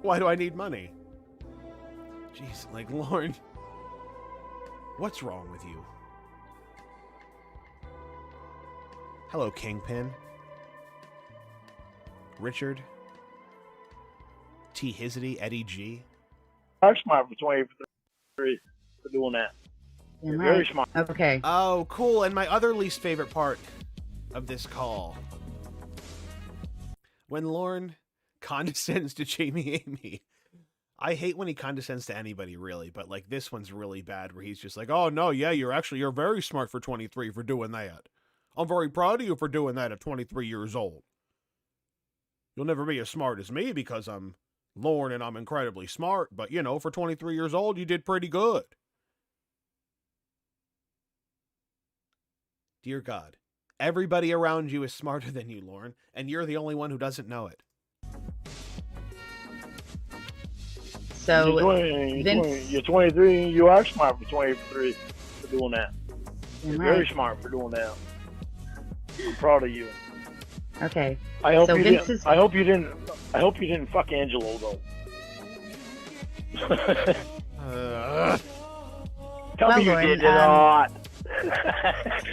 Why do I need money? Jeez, like, Lauren, what's wrong with you? Hello, Kingpin. Richard. T. Hizity, Eddie G. I'm smart for 23 for doing that. You're very smart. Okay. Oh, cool. And my other least favorite part of this call. When Lauren condescends to Jamie Amy. I hate when he condescends to anybody, really, but like this one's really bad where he's just like, oh, no, yeah, you're very smart for 23 for doing that. I'm very proud of you for doing that at 23 years old. You'll never be as smart as me because I'm Lauren and I'm incredibly smart, but, you know, for 23 years old, you did pretty good. Dear God, everybody around you is smarter than you, Lauren, and you're the only one who doesn't know it. So, you're 23. You are smart for 23 for doing that. You're very smart for doing that. I'm proud of you. Okay. I hope so you Vince didn't. is... I hope you didn't fuck Angelo though. Tell Well, me you Lauren, did not.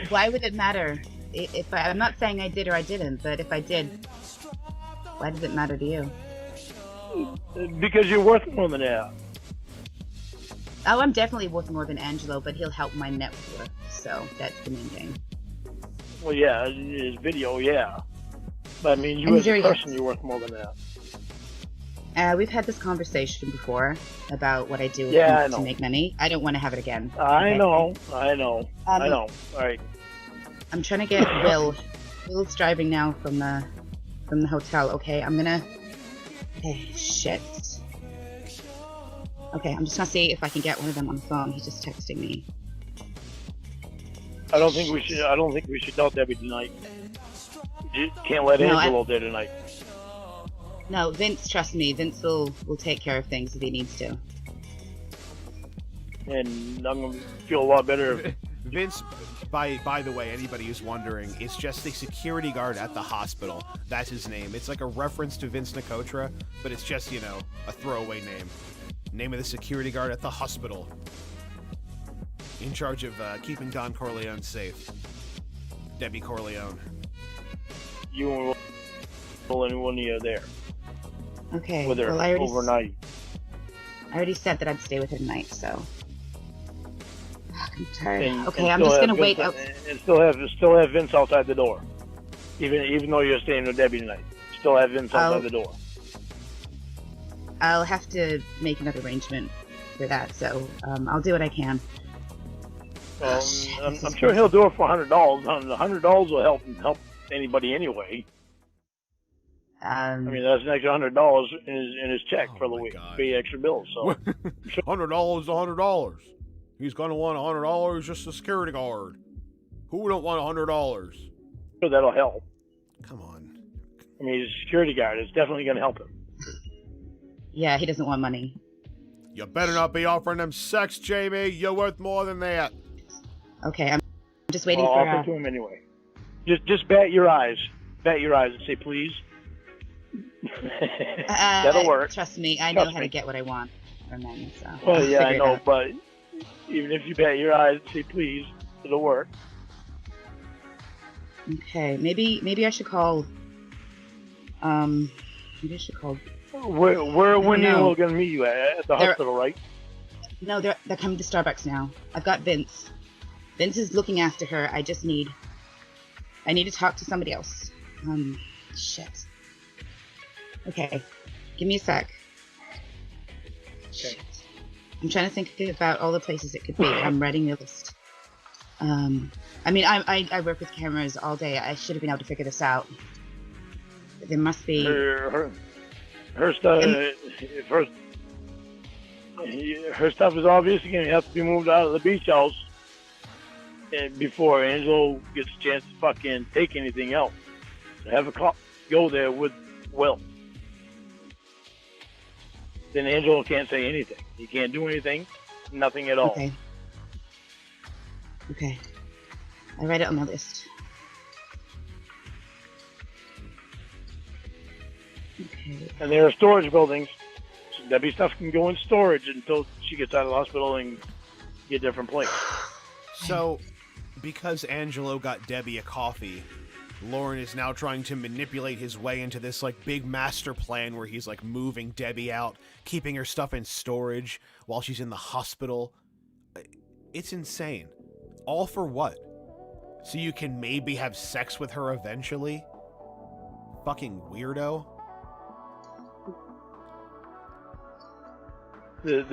Why would it matter? I'm not saying I did or I didn't, but if I did, why does it matter to you? Because you're worth more than that. Oh, I'm definitely worth more than Angelo, but he'll help my net worth, so that's the main thing. Well, yeah, his video, yeah. But I mean, you as a person, you're worth more than that. We've had this conversation before about what I do to make money. I don't want to have it again. I know. All right. I'm trying to get Will. Will's driving now from the hotel. Okay, I'm gonna. Okay, shit. Okay, I'm just gonna see if I can get one of them on the phone. He's just texting me. I don't think we should tell Debbie tonight. You can't let Angelo there tonight. No, Vince, trust me. Vince will take care of things if he needs to. And I'm gonna feel a lot better. Vince, by the way, anybody who's wondering, it's just the security guard at the hospital. That's his name. It's like a reference to Vince Nicotra, but it's just, you know, a throwaway name. Name of the security guard at the hospital. In charge of keeping Don Corleone safe. Debbie Corleone. You and when you're there. Okay. With her overnight. I already said that I'd stay with her tonight, so. I'm tired. And I'm just gonna wait out. And still have Vince outside the door, even though you're staying with Debbie tonight. Still have Vince outside the door. I'll have to make another arrangement for that, so I'll do what I can. I'm sure he'll do it for $100. $100 will help anybody anyway. I mean, that's an extra $100 in his check for the week. Pay extra bills. So $100 is $100. He's gonna want $100 just a security guard. Who don't want $100? that'll help. Come on. I mean, he's a security guard. It's definitely going to help him. Yeah, he doesn't want money. You better not be offering them sex, Jamie. You're worth more than that. Okay, I'm just waiting I'll for. offer to him anyway. Just bat your eyes. Bat your eyes and say please. That'll work. Trust me, I know how to get what I want from men. So. Well, I'll yeah, I figure it know, out. but even if you bat your eyes and say please, it'll work. Okay, maybe I should call. Maybe I should call. Where are Winnie and know. Will going to meet you at the hospital, right? No, they're coming to Starbucks now. I've got Vince. Vince is looking after her. I need to talk to somebody else. Shit. Okay, give me a sec. Shit. I'm trying to think about all the places it could be. I'm writing the list. I mean, I work with cameras all day. I should have been able to figure this out. But there must be. Her stuff. Her stuff is obviously going to have to be moved out of the beach house before Angelo gets a chance to fucking take anything else. Have a cop go there with Will. Then Angelo can't say anything. He can't do anything. Nothing at all. Okay. I write it on my list. Okay. And there are storage buildings. So Debbie's stuff can go in storage until she gets out of the hospital and get a different place. So, because Angelo got Debbie a coffee, Lauren is now trying to manipulate his way into this, like, big master plan where he's, like, moving Debbie out, keeping her stuff in storage while she's in the hospital. It's insane. All for what? So you can maybe have sex with her eventually? Fucking weirdo. This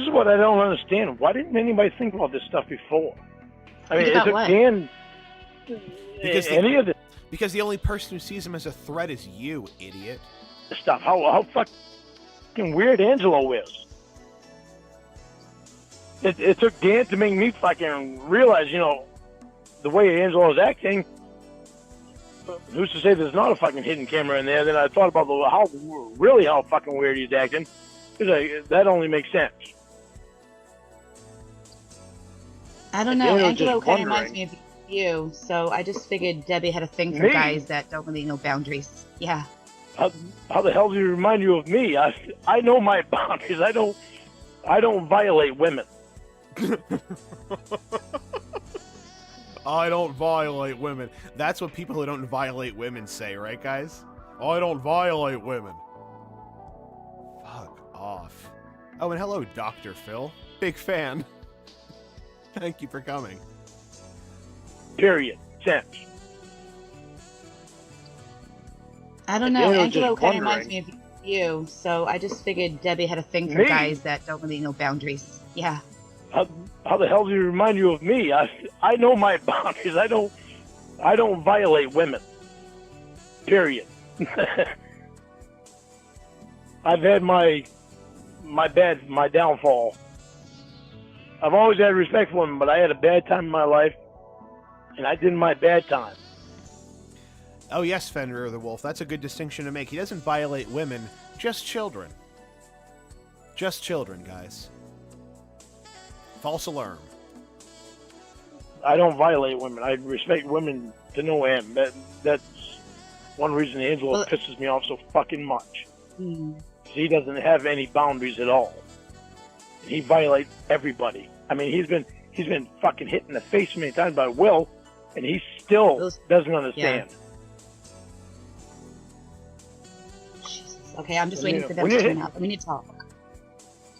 is what I don't understand. Why didn't anybody think about this stuff before? I mean, it took Dan... Because the only person who sees him as a threat is you, idiot. Stuff. How fucking weird Angelo is. It took Dan to make me fucking realize, the way Angelo's acting. Who's to say there's not a fucking hidden camera in there? Then I thought about how fucking weird he's acting. That only makes sense. I don't know. Angelo kind of reminds me of you, so I just figured Debbie had a thing for guys that don't really know boundaries. Yeah. How the hell do you remind you of me? I know my boundaries. I don't violate women. I don't violate women. That's what people who don't violate women say, right, guys? I don't violate women. Fuck off. Oh, and hello, Dr. Phil. Big fan. Thank you for coming. Period. Sense. I don't know. Angelo kind of reminds me of you, so I just figured Debbie had a thing for guys that don't really know boundaries. Yeah. How the hell do you remind you of me? I know my boundaries. I don't violate women. Period. I've had my downfall. I've always had respect for women, but I had a bad time in my life, and I did my bad time. Oh yes, Fenrir the Wolf. That's a good distinction to make. He doesn't violate women, just children. Just children, guys. False alarm. I don't violate women. I respect women to no end. That's one reason Angelo pisses me off so fucking much. He doesn't have any boundaries at all. He violates everybody. I mean, he's been fucking hit in the face many times by Will, and he still doesn't understand. Yeah. Jesus. Okay, I'm just waiting for them to turn up. We need to talk.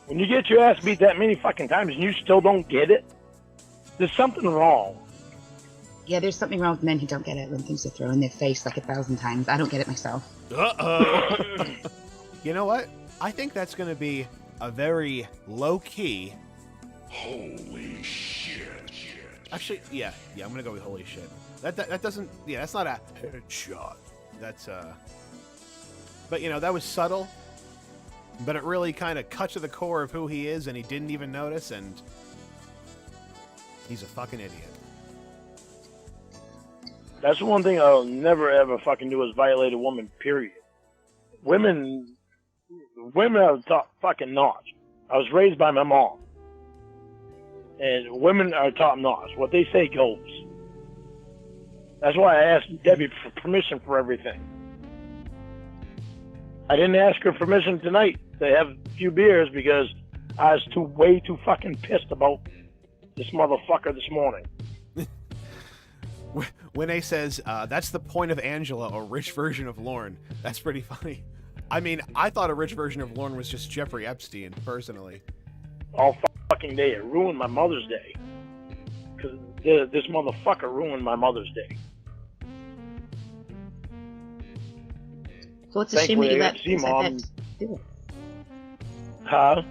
When you get your ass beat that many fucking times and you still don't get it, there's something wrong. Yeah, there's something wrong with men who don't get it when things are thrown in their face like 1,000 times. I don't get it myself. Uh-oh. You know what? I think that's going to be a very low-key... Holy shit. Actually, yeah, I'm going to go with holy shit. That doesn't... Yeah, that's not a headshot. That's, But, that was subtle. But it really kind of cut to the core of who he is, and he didn't even notice, and... He's a fucking idiot. That's the one thing I'll never ever fucking do is violate a woman, period. Women are top fucking notch. I was raised by my mom. And women are top notch. What they say goes. That's why I asked Debbie for permission for everything. I didn't ask her permission tonight to have a few beers because I was way too fucking pissed about this motherfucker this morning. Winnie says, that's the point of Angela, a rich version of Lorne. That's pretty funny. I mean, I thought a rich version of Lorne was just Jeffrey Epstein, personally. All fucking day. It ruined my Mother's Day. Because this motherfucker ruined my Mother's Day. So it's a shame that you let Mom. that do it. Huh?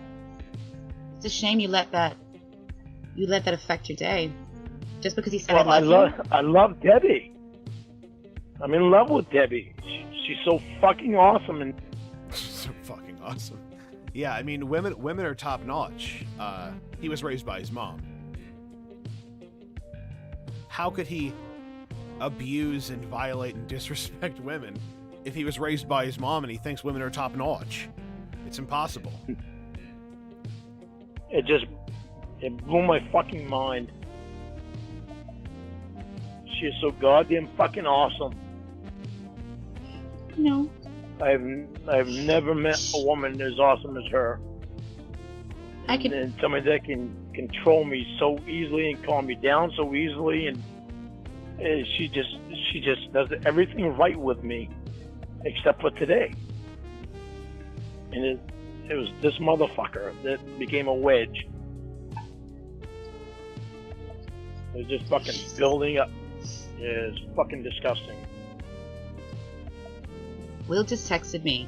It's a shame you let that affect your day. Just because he said Well, I love you. I love Debbie. I'm in love with Debbie. She's so fucking awesome and So fucking awesome. Yeah, I mean, women are top notch. He was raised by his mom. How could he abuse and violate and disrespect women if he was raised by his mom and he thinks women are top notch? It's impossible. it blew my fucking mind. She is so goddamn fucking awesome. No. I've never met a woman as awesome as her. And somebody that can control me so easily and calm me down so easily, and she just does everything right with me, except for today. And it was this motherfucker that became a wedge. It was just fucking building up. It's fucking disgusting. Will just texted me.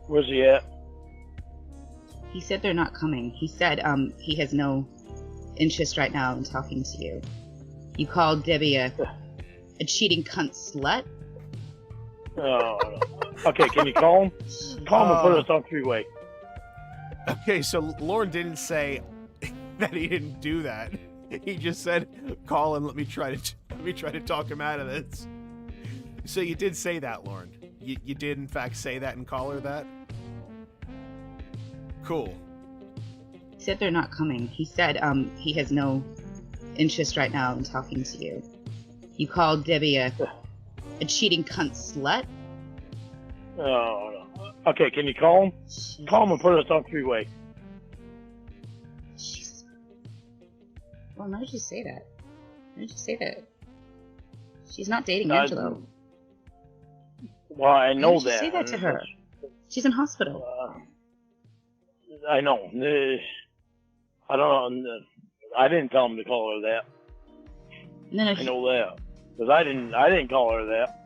Where's he at? He said they're not coming. He said he has no interest right now in talking to you. You called Debbie a cheating cunt slut? Oh, no. Okay, can you call him? Call him and put us on three-way. Okay, so Lauren didn't say that he didn't do that. He just said, "Call and let me try to talk him out of this." So you did say that, Lauren. You did in fact say that and call her that. Cool. He said they're not coming. He said he has no interest right now in talking to you. You called Debbie a cheating cunt slut? Oh, no. Okay, can you call him? Jeez. Call him and put us on three-way. Jeez. Well, why did you say that? Why did you say that? She's not dating Angelo. Well, I know Why did you that. say that to her? She's in hospital. I know. I don't know. I didn't tell him to call her that. No, I know that. Because I didn't call her that.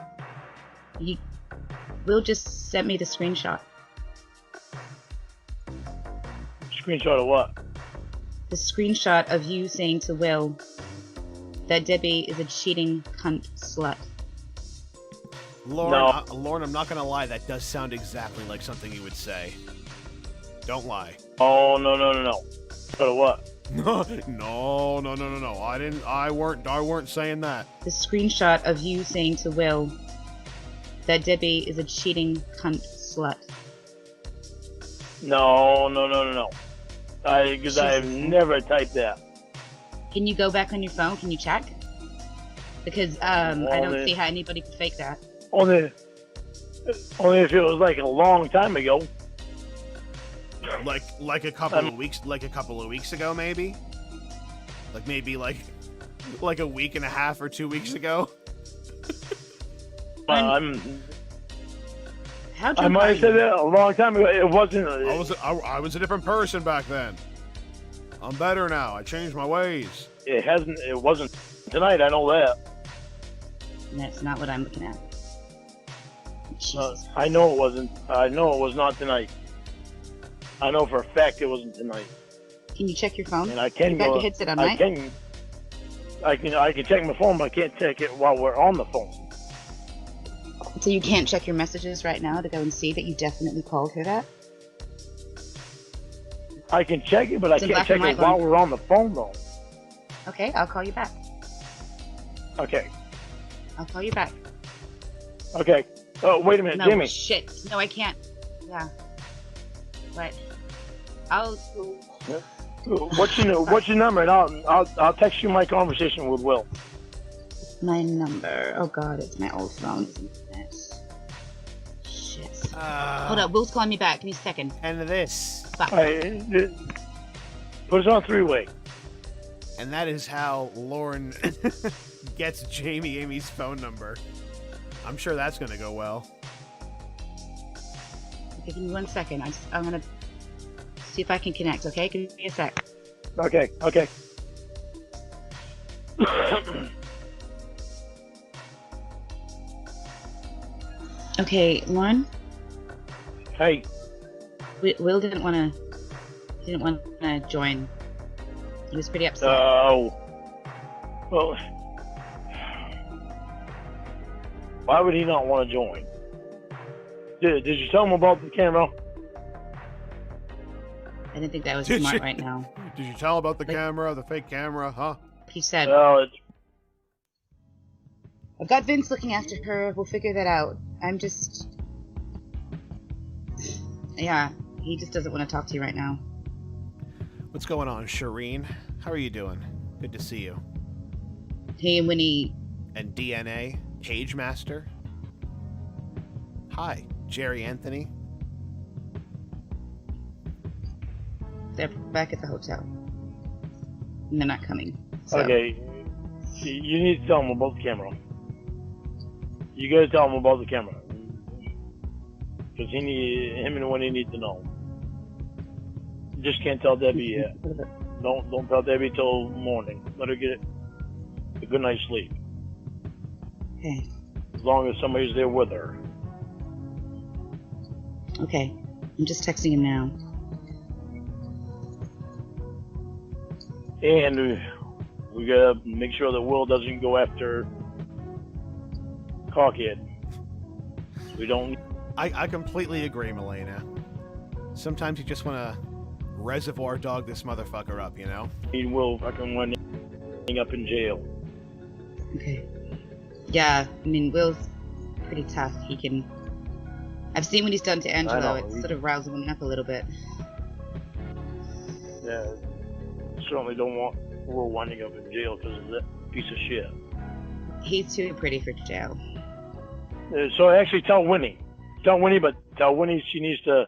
Will just sent me the screenshot. Screenshot of what? The screenshot of you saying to Will that Debbie is a cheating cunt slut. Lauren, Lauren, I'm not gonna lie, that does sound exactly like something you would say. Don't lie. Oh, no. So what? No. I weren't saying that. The screenshot of you saying to Will that Debbie is a cheating cunt slut. No. Because I've never typed that. Can you go back on your phone? Can you check? Because I don't see how anybody could fake that. Only if it was like a long time ago. Like a couple of weeks ago, maybe. Like a week and a half or 2 weeks ago. How I might have said that a long time ago. It wasn't. I was a different person back then. I'm better now. I changed my ways. It wasn't tonight. I know that. And that's not what I'm looking at. Jesus. I know it wasn't. I know it was not tonight. I know for a fact it wasn't tonight. Can you check your phone? And I can you got your headset on, right? I can check my phone, but I can't check it while we're on the phone. So you can't check your messages right now to go and see that you definitely called her that? I can check it, but I It's a can't black check and it white while one. we're on the phone, though. Okay, I'll call you back. Okay. I'll call you back. Okay. Oh, wait a minute, No, Jimmy. shit. No, I can't. Yeah. What? I'll. What's your number? And I'll text you my conversation with Will. My number. Oh god, it's my old phone, isn't it? Shit. Hold up, Will's calling me back. Give me a second. And this. Fuck. Put us on three-way. And that is how Lauren gets Jamie Amy's phone number. I'm sure that's gonna go well. Okay, give me 1 second. I'm gonna see if I can connect, okay? Give me a sec. Okay. Okay, Lauren? Hey. Will didn't want to join. He was pretty upset. Oh. Well. Why would he not want to join? Did you tell him about the camera? I didn't think that was Did smart you- right now. Did you tell about the camera, the fake camera, huh? He said, Well, I've got Vince looking after her. We'll figure that out. I'm just... Yeah, he just doesn't want to talk to you right now. What's going on, Shireen? How are you doing? Good to see you. Hey, and Winnie... And DNA, Cage Master. Hi, Jerry Anthony. They're back at the hotel. And they're not coming. So. okay. You need to tell him about the camera. You gotta tell him about the camera. Because him and Winnie need to know. Just can't tell Debbie yet. Don't tell Debbie till morning. Let her get a good night's sleep. Okay. As long as somebody's there with her. Okay. I'm just texting him now. And we gotta make sure that Will doesn't go after Cockhead. We don't. I completely agree, Milena. Sometimes you just want to reservoir dog this motherfucker up, you know? need Will fucking winding up in jail. Okay. Yeah, I mean, Will's pretty tough. He can... I've seen what he's done to Angelo. know. It's sort of rousing him up a little bit. Yeah, certainly don't want Will winding up in jail because of that piece of shit. He's too pretty for jail. So actually tell Winnie. Tell Winnie, but tell Winnie she needs to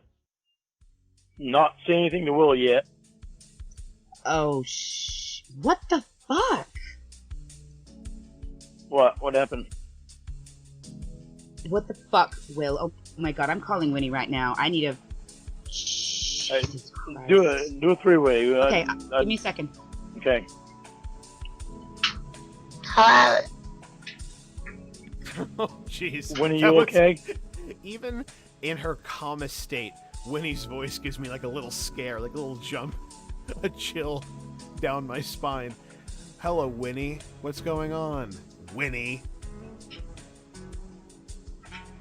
not say anything to Will yet. Oh, what the fuck? What happened? What the fuck, Will? Oh my god, I'm calling Winnie right now. I need a... Jesus Christ. Do a three-way. Okay, give me a second. Okay. Hello. Oh, jeez. Winnie, That you was- okay? Even in her calmest state, Winnie's voice gives me like a little scare, like a little jump, a chill down my spine. Hello, Winnie. What's going on? Winnie.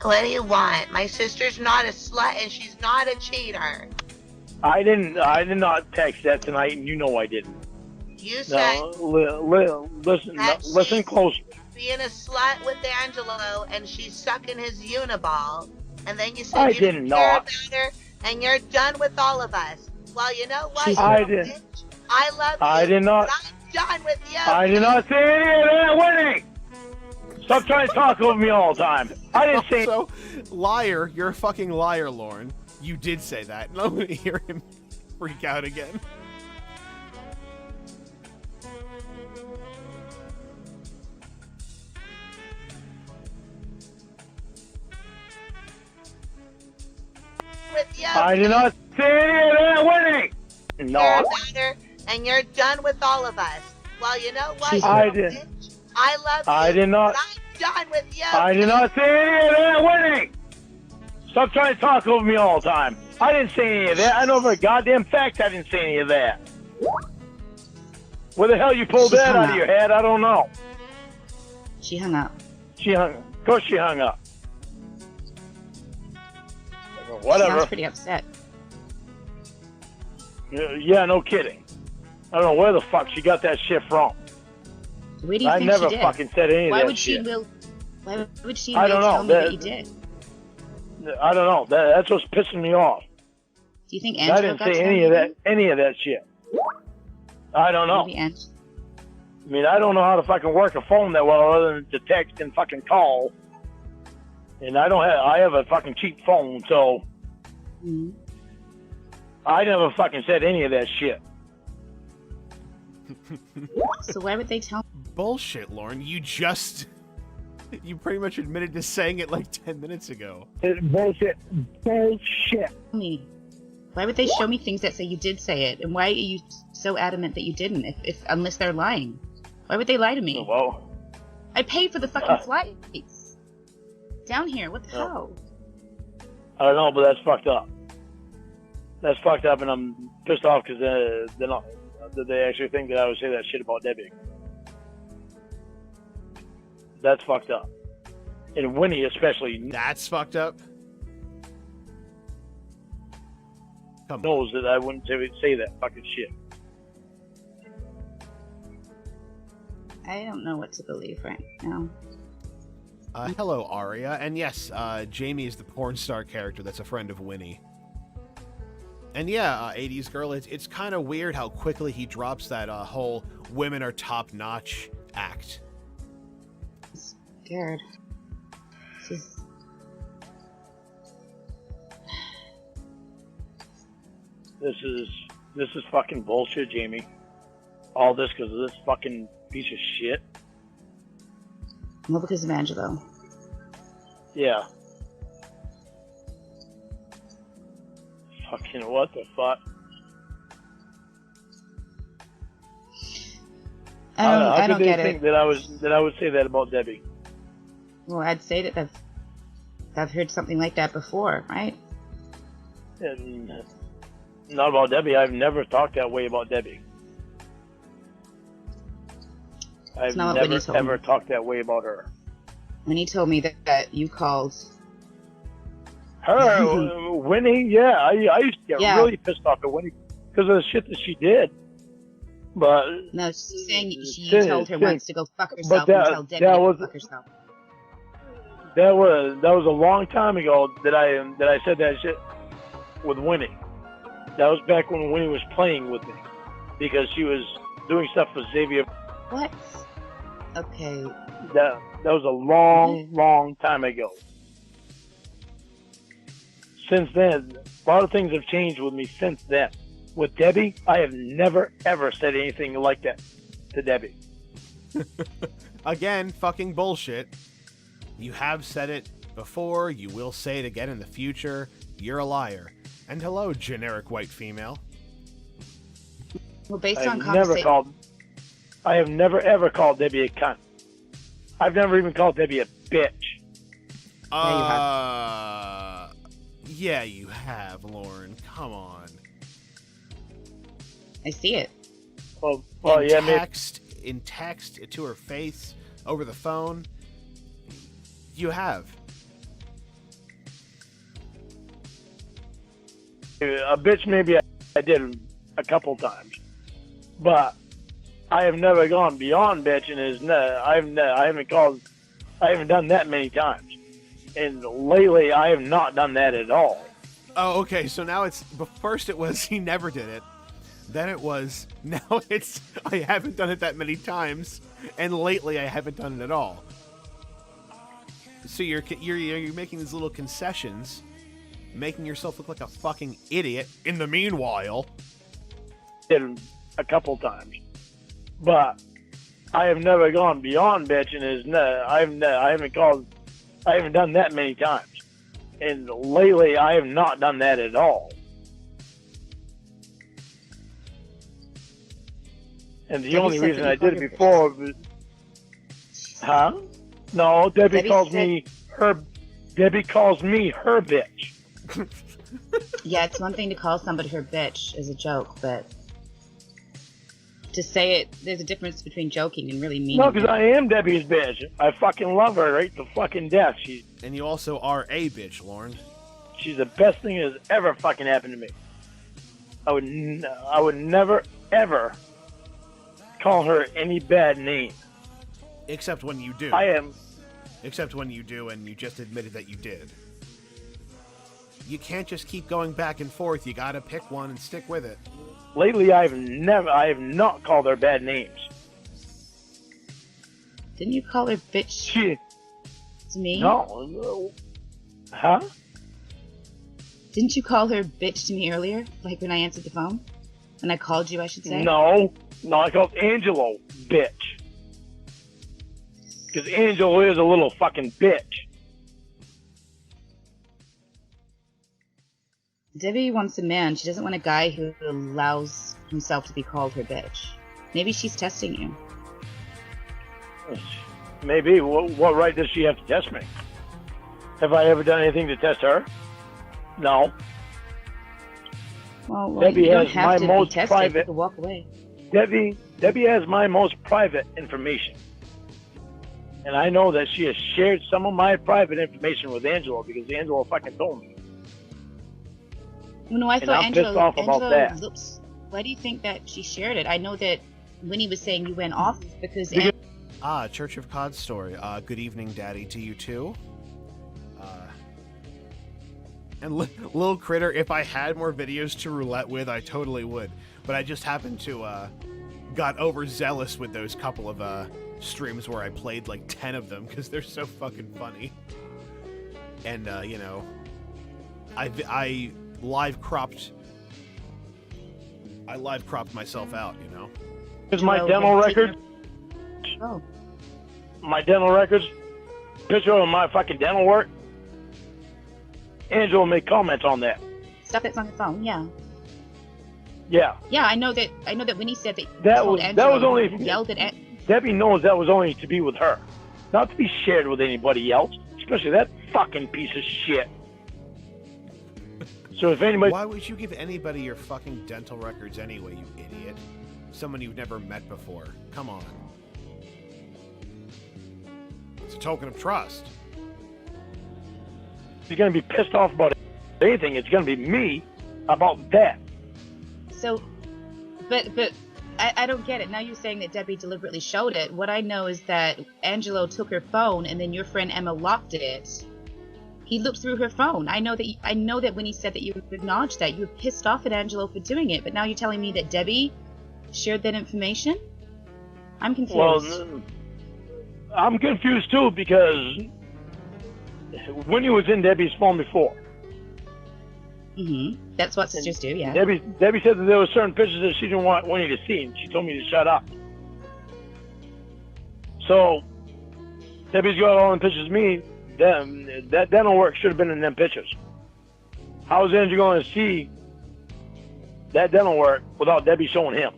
What do you want? My sister's not a slut and she's not a cheater. I did not text that tonight, and you know I didn't. You said Listen that listen she's close. being a slut with Angelo and she's sucking his uniball. And then you said I you did didn't care not. about her and you're done with all of us. Well, you know what? She's- you I little did- bitch? I love you. I did not. But I'm done with you. I did not say any of that, Winnie! Stop trying to talk over me all the time. I didn't say... So, liar. You're a fucking liar, Lauren. You did say that. And I'm going to hear him freak out again. with you. I did not say any of that, Winnie! Care No, about her and you're done with all of us. Well, you know what? She's- you I little did. bitch? I love you. I did not. But I'm done with you. I did not say any of that, Winnie! Stop trying to talk over me all the time. I didn't say any of that. I know for a goddamn fact I didn't say any of that. Where the hell you pulled She's that hung out of up. your head? I don't know. She hung up. Of course she hung up. Sounds Whatever. pretty upset. Yeah, no kidding. I don't know where the fuck she got that shit from. Where do you I think never she did? fucking said any of Why that would shit. Why would she I don't know. tell me that you did? I don't know. That's what's pissing me off. Do you think I Angelo didn't got say to any know of that. maybe? Any of that shit. I don't know. Maybe I mean, I don't know how to fucking work a phone that well other than to text and fucking call. And I have a fucking cheap phone, so Mhm. I never fucking said any of that shit. So why would they tell Bullshit, Lauren. You pretty much admitted to saying it like 10 minutes ago. It's bullshit. Bullshit. me? Why would they show me things that say you did say it? And why are you so adamant that you didn't? If unless they're lying, why would they lie to me? Well, I paid for the fucking flights down here. What the hell? I don't know, but that's fucked up. That's fucked up, and I'm pissed off because they're not. They actually think that I would say that shit about Debbie. That's fucked up. And Winnie especially That's fucked up. Come on. knows that I wouldn't say that fucking shit. I don't know what to believe right now. Hello, Aria. And yes, Jamie is the porn star character that's a friend of Winnie. And yeah, 80s girl, it's kind of weird how quickly he drops that whole women are top-notch act. Scared. This is This is fucking bullshit, Jamie. All this because of this fucking piece of shit. well because of Angelo. Yeah. Fucking what the fuck? I don't could get they think it. that I would say that about Debbie? Well, I'd say that I've heard something like that before, right? And not about Debbie. I've never talked that way about Debbie. I've not what Winnie never told ever me. talked that way about her. When he told me that you called. Her, Winnie, yeah, I used to get Yeah. really pissed off at Winnie because of the shit that she did. But No, she's saying you Since- told her since- once to go fuck herself that- and tell Debbie that to was- go fuck herself. that was a long time ago that I said that shit with Winnie. That was back when Winnie was playing with me because she was doing stuff with Xavier. What? Okay. That was a long time ago. Since then, a lot of things have changed with me since then. With Debbie, I have never ever said anything like that to Debbie. Again, fucking bullshit. You have said it before, you will say it again in the future. You're a liar. And hello, generic white female. Well, based I on have never conversation. I have never ever called Debbie a cunt. I've never even called Debbie a bitch. Yeah, you have, Lauren. Come on. I see it. Well, in yeah, maybe. text to her face, over the phone. You have. A bitch, maybe I did a couple times, but I have never gone beyond bitching. I haven't done that many times, and lately I have not done that at all. Oh, okay. So now but first it was he never did it. Then it was now it's I haven't done it that many times, and lately I haven't done it at all. So you're making these little concessions, making yourself look like a fucking idiot. In the meanwhile, Did a couple times, but I have never gone beyond bitching. I haven't done that many times, and lately I have not done that at all. And the Debbie only said reason that I you did called it her before was, huh? No, Debbie Debbie calls said- me her. Debbie calls me her bitch. Yeah, it's one thing to call somebody her bitch as a joke, but to say it, there's a difference between joking and really meaning No, because it. I am Debbie's bitch. I fucking love her right to fucking death. and you also are a bitch, Lauren. She's the best thing that has ever fucking happened to me. I would never ever call her any bad name. Except when you do. I am. Except when you do and you just admitted that you did. You can't just keep going back and forth. You gotta pick one and stick with it. Lately, I have not called her bad names. Didn't you call her bitch She, to me? no. Huh? Didn't you call her bitch to me earlier? Like when I answered the phone? When I called you, I should say? No, I called Angelo bitch. Because Angelo is a little fucking bitch. Debbie wants a man. She doesn't want a guy who allows himself to be called her bitch. Maybe she's testing you. Maybe. What right does she have to test me? Have I ever done anything to test her? No. Well, Debbie you don't has have my to most be tested. private- You can walk away. Debbie has my most private information. And I know that she has shared some of my private information with Angelo because Angelo fucking told me. Well, no, I And thought I'm pissed off about Angelo that. looks... Why do you think that she shared it? I know that Winnie was saying you went off because... Church of Cod story. Good evening, Daddy, to you too. And Little Critter, if I had more videos to roulette with, I totally would. But I just happened to, got overzealous with those couple of, streams where I played like 10 of them because they're so fucking funny. And, you know, I live cropped myself out, you know. Here's my dental record. Oh. My dental records. Picture of my fucking dental work. Angelo made comments on that. Stuff that's on the phone, yeah. Yeah. Yeah, I know that Winnie said that That told was Angelo only yelled at Debbie knows that was only to be with her, not to be shared with anybody else, especially that fucking piece of shit. So if anybody, Why would you give anybody your fucking dental records anyway, you idiot? Someone you've never met before. Come on. It's a token of trust. if you're gonna be pissed off about anything, it's gonna be me about that. So, but I don't get it. Now you're saying that Debbie deliberately showed it. What I know is that Angelo took her phone and then your friend Emma locked it. He looked through her phone. I know that when he said that you acknowledged that, you were pissed off at Angelo for doing it. But now you're telling me that Debbie shared that information? I'm confused. Well, I'm confused too because Winnie was in Debbie's phone before. Mm-hmm. That's what sisters do, yeah. Debbie said that there were certain pictures that she didn't want Winnie to see, and she told me to shut up. So, Debbie's got all the pictures of me. That dental work should have been in them pictures. How is Andrew going to see that dental work without Debbie showing him?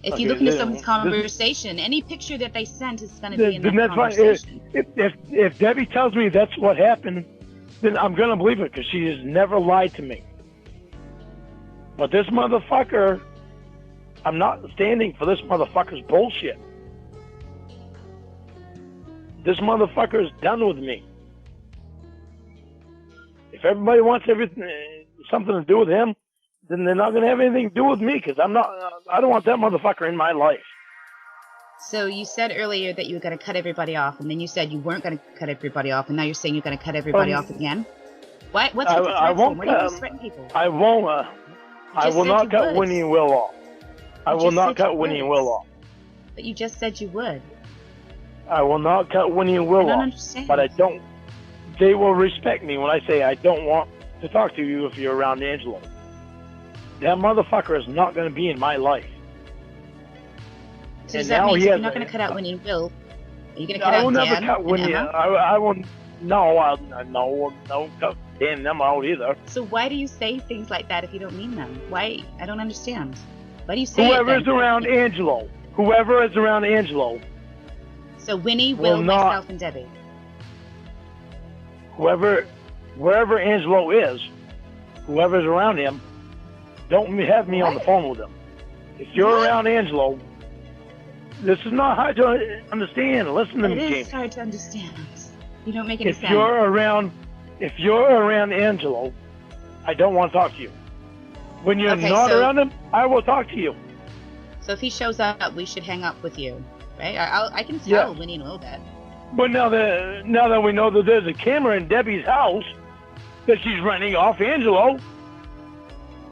If you look into someone's conversation, any picture that they sent is going to be in Then that that's fine. conversation. If Debbie tells me that's what happened, then I'm going to believe it because she has never lied to me. But this motherfucker, I'm not standing for this motherfucker's bullshit. This motherfucker is done with me. If everybody wants something to do with him, then they're not going to have anything to do with me because I don't want that motherfucker in my life. So you said earlier that you were going to cut everybody off, and then you said you weren't going to cut everybody off, and now you're saying you're going to cut everybody off again? What's with the threat for? Why do you always threaten people? I won't. I will not cut Winnie and Will off. I will not cut Winnie and Will off. But you just said you would. I will not cut Winnie and Will off. I don't understand. But I don't. They will respect me when I say I don't want to talk to you if you're around Angelo. That motherfucker is not going to be in my life. So does that mean you're not going to cut out Winnie and Will? Are you going to cut out Dan? I will never cut Winnie. Emma? I will. No, no, cut Dan and them out either. So why do you say things like that if you don't mean them? Why? I don't understand. Why do you say Whoever it is around Angelo. Whoever is around Angelo. So Winnie, Will, myself, and Debbie. Wherever Angelo is, whoever's around him, don't have me on the phone with him. If you're around Angelo, this is not hard to understand. Listen to me, Jamie. It is hard to understand. You don't make any sense. If you're around Angelo, I don't want to talk to you. When you're not around him, I will talk to you. So if he shows up, we should hang up with you. right? I can tell Yeah. Winnie a little bit. But now that we know that there's a camera in Debbie's house that she's renting off Angelo,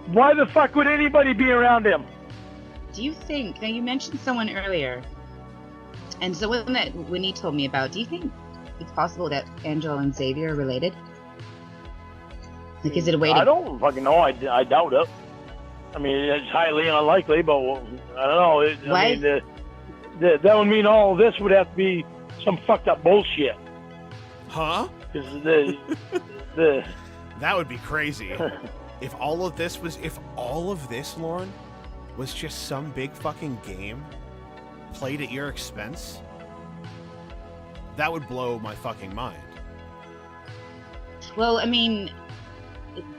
why the fuck would anybody be around him? Do you think, now you mentioned someone earlier, and someone that Winnie told me about, do you think it's possible that Angelo and Xavier are related? Like, is it a way to... I don't fucking know. I doubt it. I mean, it's highly unlikely, but I don't know. Why? I mean, that would mean all of this would have to be some fucked up bullshit. Huh? 'Cause the That would be crazy. If all of this, Lauren, was just some big fucking game played at your expense, that would blow my fucking mind. Well, I mean,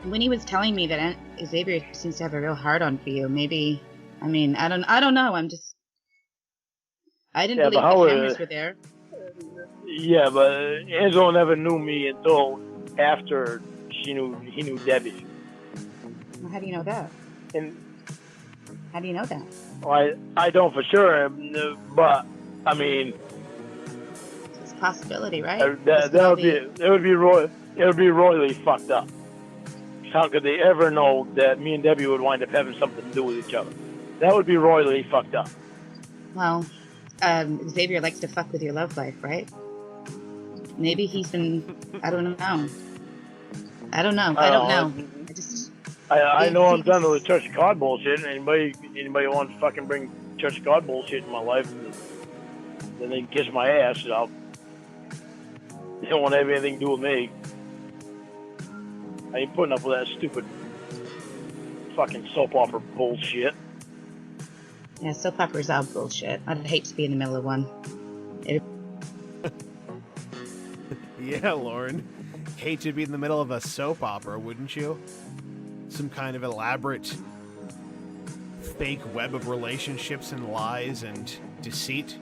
Winnie was telling me that Xavier seems to have a real hard-on for you. Maybe, I mean, I don't know. I didn't believe the cameras were there. Yeah, but Angelo never knew me until after he knew Debbie. Well, how do you know that? And How do you know that? I don't for sure, but I mean, It's a possibility, right? it would be royally fucked up. How could they ever know that me and Debbie would wind up having something to do with each other? That would be royally fucked up. Well, Xavier likes to fuck with your love life, right? Maybe he's been... I don't know. I don't know. I know I'm done with the Church of God bullshit. Anybody wants to fucking bring Church of God bullshit in my life, then they can kiss my ass. They don't want to have anything to do with me. I ain't putting up with that stupid fucking soap opera bullshit. Yeah, soap operas are bullshit. I'd hate to be in the middle of one. Yeah, Lauren. Hate to be in the middle of a soap opera, wouldn't you? Some kind of elaborate fake web of relationships and lies and deceit.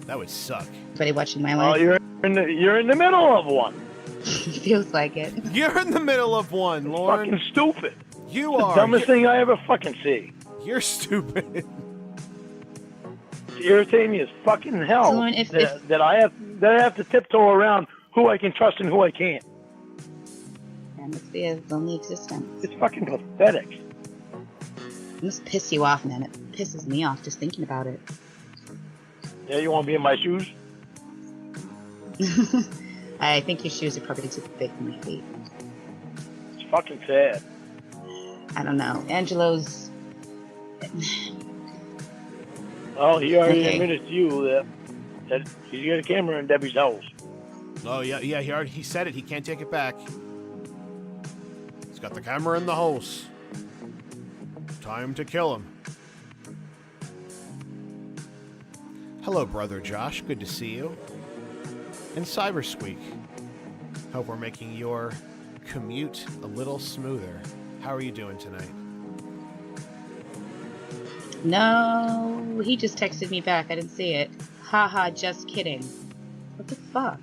That would suck. Anybody watching my Oh, life? you're in the middle of one. Feels like it. You're in the middle of one, Lauren. Fucking stupid. You The are. dumbest thing I ever fucking see. You're stupid. It's irritating as fucking hell So, Lauren, if- that I have to tiptoe around who I can trust and who I can't. That must be a lonely existence. It's fucking pathetic. It must piss you off, man. It pisses me off just thinking about it. Yeah, you want to be in my shoes? I think your shoes are probably too big for my feet. It's fucking sad. I don't know. Angelo's... Well, he already Okay. admitted to you that he's got a camera in Debbie's house. Oh yeah. He said it. He can't take it back. He's got the camera in the house. Time to kill him. Hello, brother Josh. Good to see you. And Cybersqueak. Hope we're making your commute a little smoother. How are you doing tonight? No, he just texted me back. I didn't see it. Haha, just kidding. What the fuck?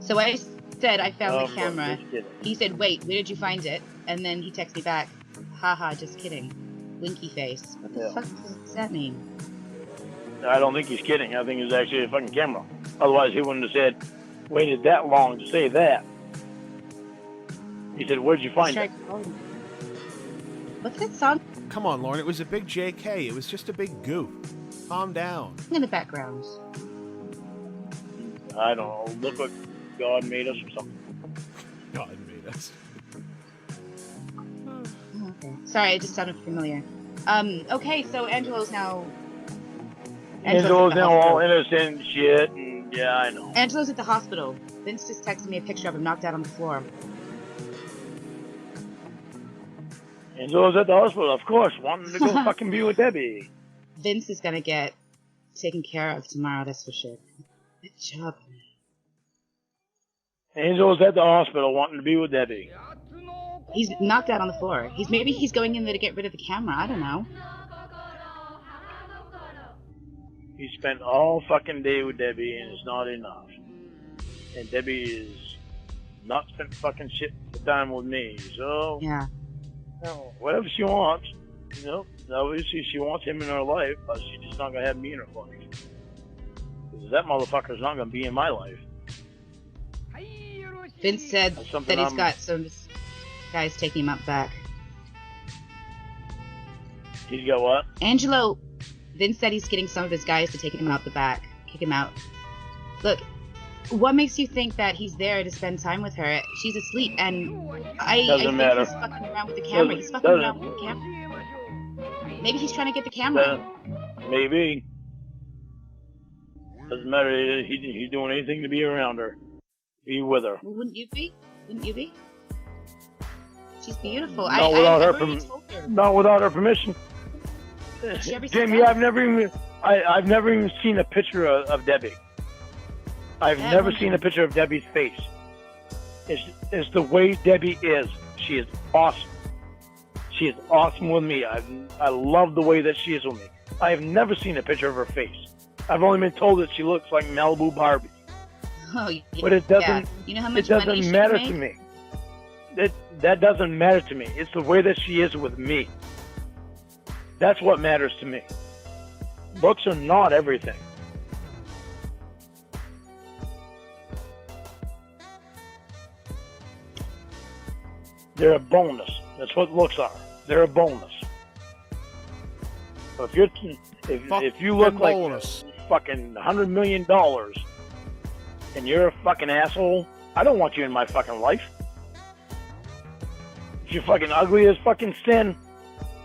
So I said I found the camera. Just kidding. He said, wait, where did you find it? And then he texted me back. Haha, just kidding. Winky face. What the Yeah. fuck does that mean? I don't think he's kidding. I think it's actually a fucking camera. Otherwise, he wouldn't have said, waited that long to say that. He said, where'd you find it? What's that song Come on, Lauren. It was a big JK. It was just a big goof. Calm down. in the background? I don't know. Look what God made us or something. God made us. Oh, okay. Sorry, it just sounded familiar. Okay, so Angelo's now... Angelo's at the now all hospital. innocent and shit, and yeah, I know. Angelo's at the hospital. Vince just texted me a picture of him knocked out on the floor. Angelo's at the hospital, of course, wanting to go fucking be with Debbie. Vince is gonna get taken care of tomorrow, that's for sure. Good job. Angelo's at the hospital wanting to be with Debbie. He's knocked out on the floor. Maybe he's going in there to get rid of the camera. I don't know. He spent all fucking day with Debbie, and it's not enough. And Debbie is not spent fucking shit time with me, so Yeah. you know, whatever she wants. You know, obviously she wants him in her life, but she's just not gonna have me in her life. Because that motherfucker's not gonna be in my life. Vince said That's that something he's I'm- got some guys taking him out back. He's got what? Angelo, Vince said he's getting some of his guys to take him out the back, kick him out. Look, what makes you think that he's there to spend time with her? She's asleep, and I Doesn't think matter. he's fucking around with the camera. He's fucking around with the camera. Maybe he's trying to get the camera. Maybe. Doesn't matter. He's doing anything to be around her. Be with her. Well, wouldn't you be? Wouldn't you be? She's beautiful. Not without her I've already permission. told her. Not without her permission. She ever said Jamie, that? I've never even seen a picture of Debbie. I've Yeah, never well, seen a picture of Debbie's face. It's the way Debbie is. She is awesome. She is awesome with me. I love the way that she is with me. I have never seen a picture of her face. I've only been told that she looks like Malibu Barbie. Oh, yeah. But it doesn't. Yeah. You know how much It money doesn't she matter made? to me. That doesn't matter to me. It's the way that she is with me. That's what matters to me. Looks are not everything. They're a bonus. That's what looks are. They're a bonus. So if you look like bonus. fucking $100 million and you're a fucking asshole, I don't want you in my fucking life. If you're fucking ugly as fucking sin,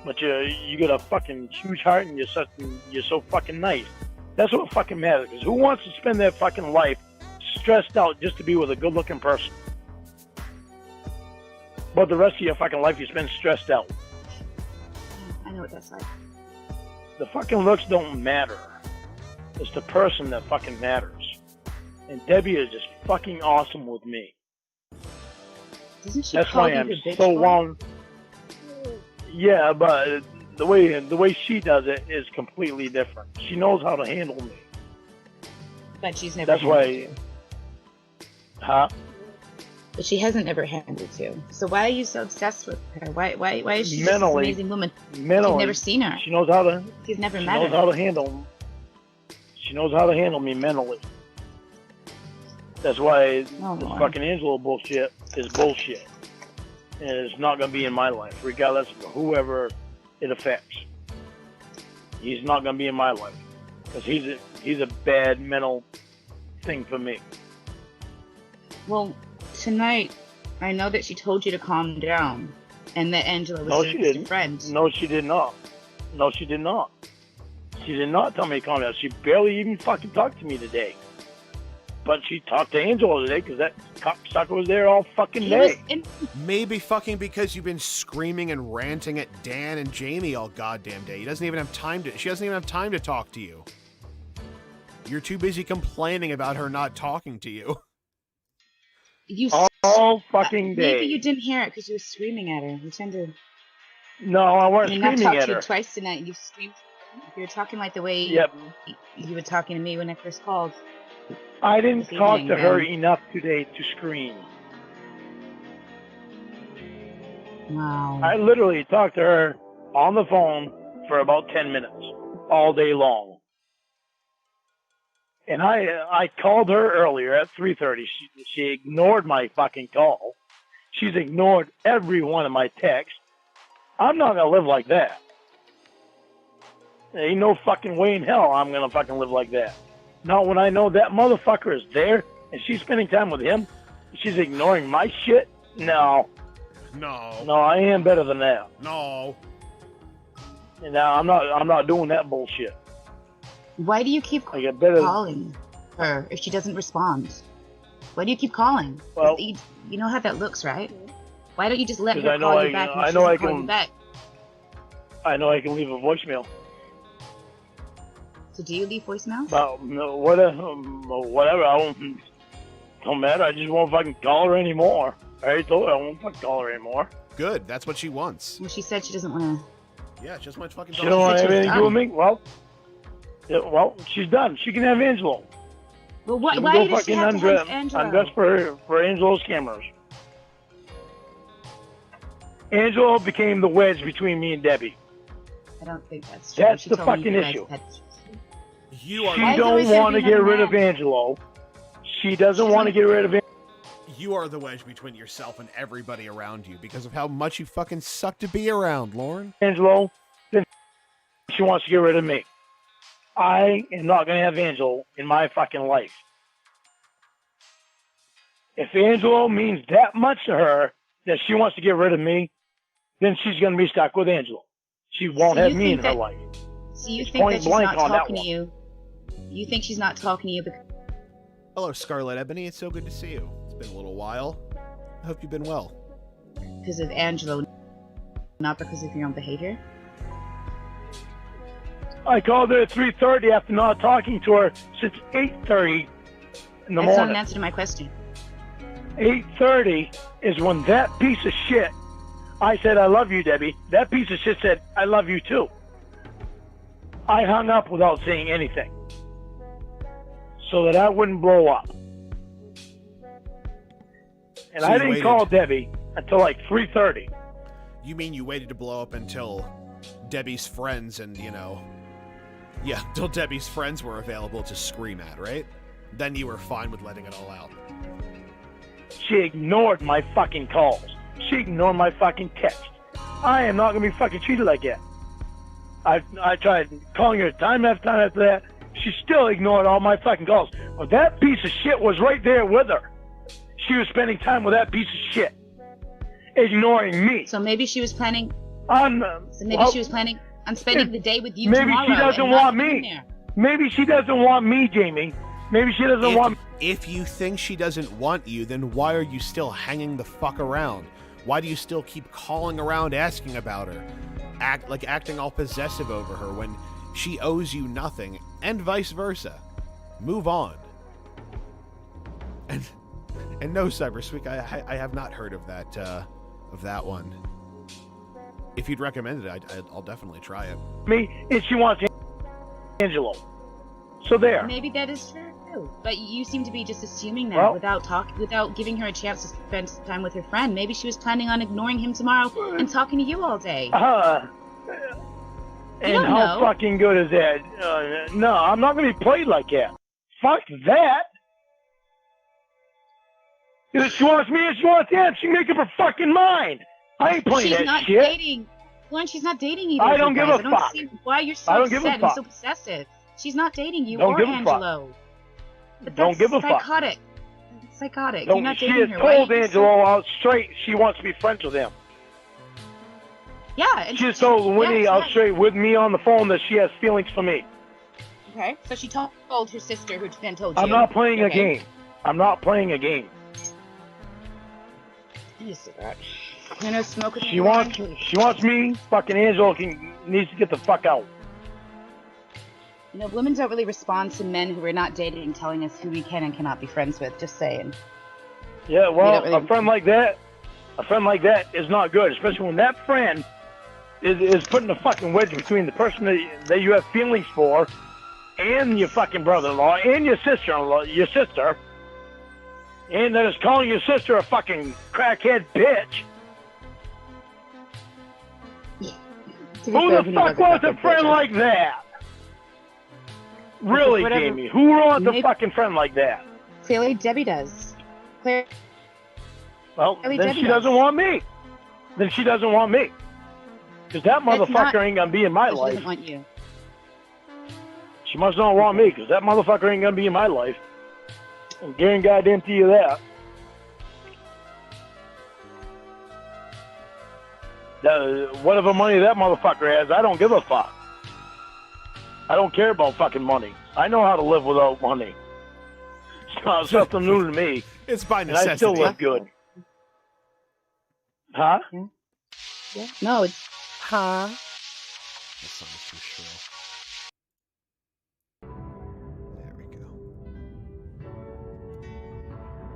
but you got a fucking huge heart and you're so fucking nice. That's what fucking matters. Because who wants to spend their fucking life stressed out just to be with a good-looking person? But the rest of your fucking life you spend stressed out. I know what that's like. The fucking looks don't matter. It's the person that fucking matters. And Debbie is just fucking awesome with me. Doesn't she That's call why you I'm the bitch so boy? wound. Yeah, but the way she does it is completely different. She knows how to handle me. But she's never That's handled why. you. Huh? But she hasn't ever handled you. So why are you so obsessed with her? Why is she just this Mentally. amazing woman? Mentally, You've never seen her. she knows how to. You've never She met knows her. how to handle. She knows how to handle me mentally. That's why Oh, this Lord. fucking Angelo bullshit is bullshit, and it's not gonna be in my life, regardless of whoever it affects. He's not gonna be in my life because he's a bad mental thing for me. Well, tonight, I know that she told you to calm down, and that Angela was No, just she a didn't. friend. No, she did not. No, she did not. She did not tell me to calm down. She barely even fucking talked to me today. But she talked to Angelo today because that cocksucker was there all fucking He was day. in, Maybe fucking because you've been screaming and ranting at Dan and Jamie all goddamn day. He doesn't even have time to. She doesn't even have time to talk to you. You're too busy complaining about her not talking to you. you All fucking day. Maybe you didn't hear it because you were screaming at her. You tend to. No, I I wasn't mean, I've screaming talked at to you her. twice tonight, and you screamed. You were talking like the way Yep. you were talking to me when I first called. I didn't This talk evening, to her then. enough today to scream. Wow. I literally talked to her on the phone for about 10 minutes all day long. And I called her earlier at 3:30. She ignored my fucking call. She's ignored every one of my texts. I'm not going to live like that. There ain't no fucking way in hell I'm going to fucking live like that. Not when I know that motherfucker is there and she's spending time with him. She's ignoring my shit. No, No. I am better than that. No. And now I'm not doing that bullshit. Why do you keep I get better. calling her if she doesn't respond? Why do you keep calling? Well- you know how that looks, right? Why don't you just let 'Cause her I know call I- you back when I she know I doesn't call can- you back? I know I can leave a voicemail. So do you leave voicemails? But no, whatever. I don't matter. I just won't fucking call her anymore. I already told her I won't fucking call her anymore. Good. That's what she wants. Well, she said she doesn't want Yeah, just much fucking She don't want said she was anything to do with done. me. Well, she's done. She can have Angelo. to. Well, She can why go does she fucking have to undress, have Angelo? undress for Angelo's cameras. Angelo became the wedge between me and Debbie. I don't think that's true. That's She the told me fucking you guys issue. had- You are She Why is it don't always gonna want to be get another rid of man? Angelo. She doesn't want to get rid of Angelo. you are the wedge between yourself and everybody around you because of how much you fucking suck to be around, Lauren. Angelo, then she wants to get rid of me. I am not going to have Angelo in my fucking life. If Angelo means that much to her that she wants to get rid of me, then she's going to be stuck with Angelo. She won't So have you me in think her that- life. So you It's think point that she's blank not on that talking to one. you? You think she's not talking to you because Hello, Scarlet Ebony. It's so good to see you. It's been a little while. I hope you've been well. of Angelo, not because of your own behavior? I called her at 3:30 after not talking to her since 8:30 in the That's not morning. an answer to my question. 8:30 is when that piece of shit, I said, I love you, Debbie. That piece of shit said, I love you too. I hung up without saying anything so that I wouldn't blow up. And So I you didn't waited. call Debbie until like 3:30. You mean you waited to blow up until Debbie's friends and, yeah, till Debbie's friends were available to scream at, right? Then you were fine with letting it all out. She ignored my fucking calls. She ignored my fucking text. I am not going to be fucking treated like that. I tried calling her time after that. She still ignored all my fucking calls. But that piece of shit was right there with her. She was spending time with that piece of shit. Ignoring me. So maybe she was planning. So She was planning on spending the day with you maybe tomorrow. she doesn't and not want being me. there. Maybe she doesn't want me, Jamie. Maybe she doesn't want me. If you think she doesn't want you, then why are you still hanging the fuck around? Why do you still keep calling around asking about her? Acting all possessive over her when she owes you nothing, and vice versa. Move on. And no, Cybersweek, I have not heard of that one. If you'd recommend it, I'll definitely try it. Me, and she wants Angelo. So there. Maybe that is true, but you seem to be just assuming that Well- without giving her a chance to spend some time with her friend. Maybe she was planning on ignoring him tomorrow and talking to you all day. And don't how know. fucking good is that? No, I'm not going to be played like that. Fuck that. If she wants me and she wants him, she make up her fucking mind. I ain't playing She's that not shit. dating. Lauren, she's not dating either. I of don't you give guys. a I don't fuck. see why you're so I don't give a upset and fuck. so possessive. She's not dating you Don't or give a fuck. Angelo. But Don't that's give a fuck. psychotic. It's psychotic. You're Don't, not she dating has her. Why told are you Angelo out straight she wants to be friends with him. Yeah, and She has told Winnie out straight with me on the phone that she has feelings for me. Okay, so she told her sister, who then told you. I'm not playing a Okay. game. I'm not playing a game. You cigarette. You know, smoke with me, She Lauren? wants me. Fucking Angelo needs to get the fuck out. You know, women don't really respond to men who we're not dating telling us who we can and cannot be friends with. Just saying. Yeah, well, don't really- a friend like that is not good, especially when that friend is putting a fucking wedge between the person that you have feelings for and your fucking brother-in-law and your sister-in-law, your sister, and that is calling your sister a fucking crackhead bitch. To be Who fair, the he fuck was wants a fucking friend bitch. like that? Really, whatever- Jamie? Who wants a maybe- fucking friend like that? Clearly, Debbie does. Clear. Well, Really, then Debbie she does. doesn't want me. Then she doesn't want me. Because that That's motherfucker not- ain't gonna be in my She life. doesn't want you. She must not want me, because that motherfucker ain't gonna be in my life. I'm guaranteed goddamn to you that. Whatever money that motherfucker has, I don't give a fuck. I don't care about fucking money. I know how to live without money. It's not something new to me, It's by and I still necessity. live good. Huh? Yeah. No, it's Huh? That song is too shrill. There we go.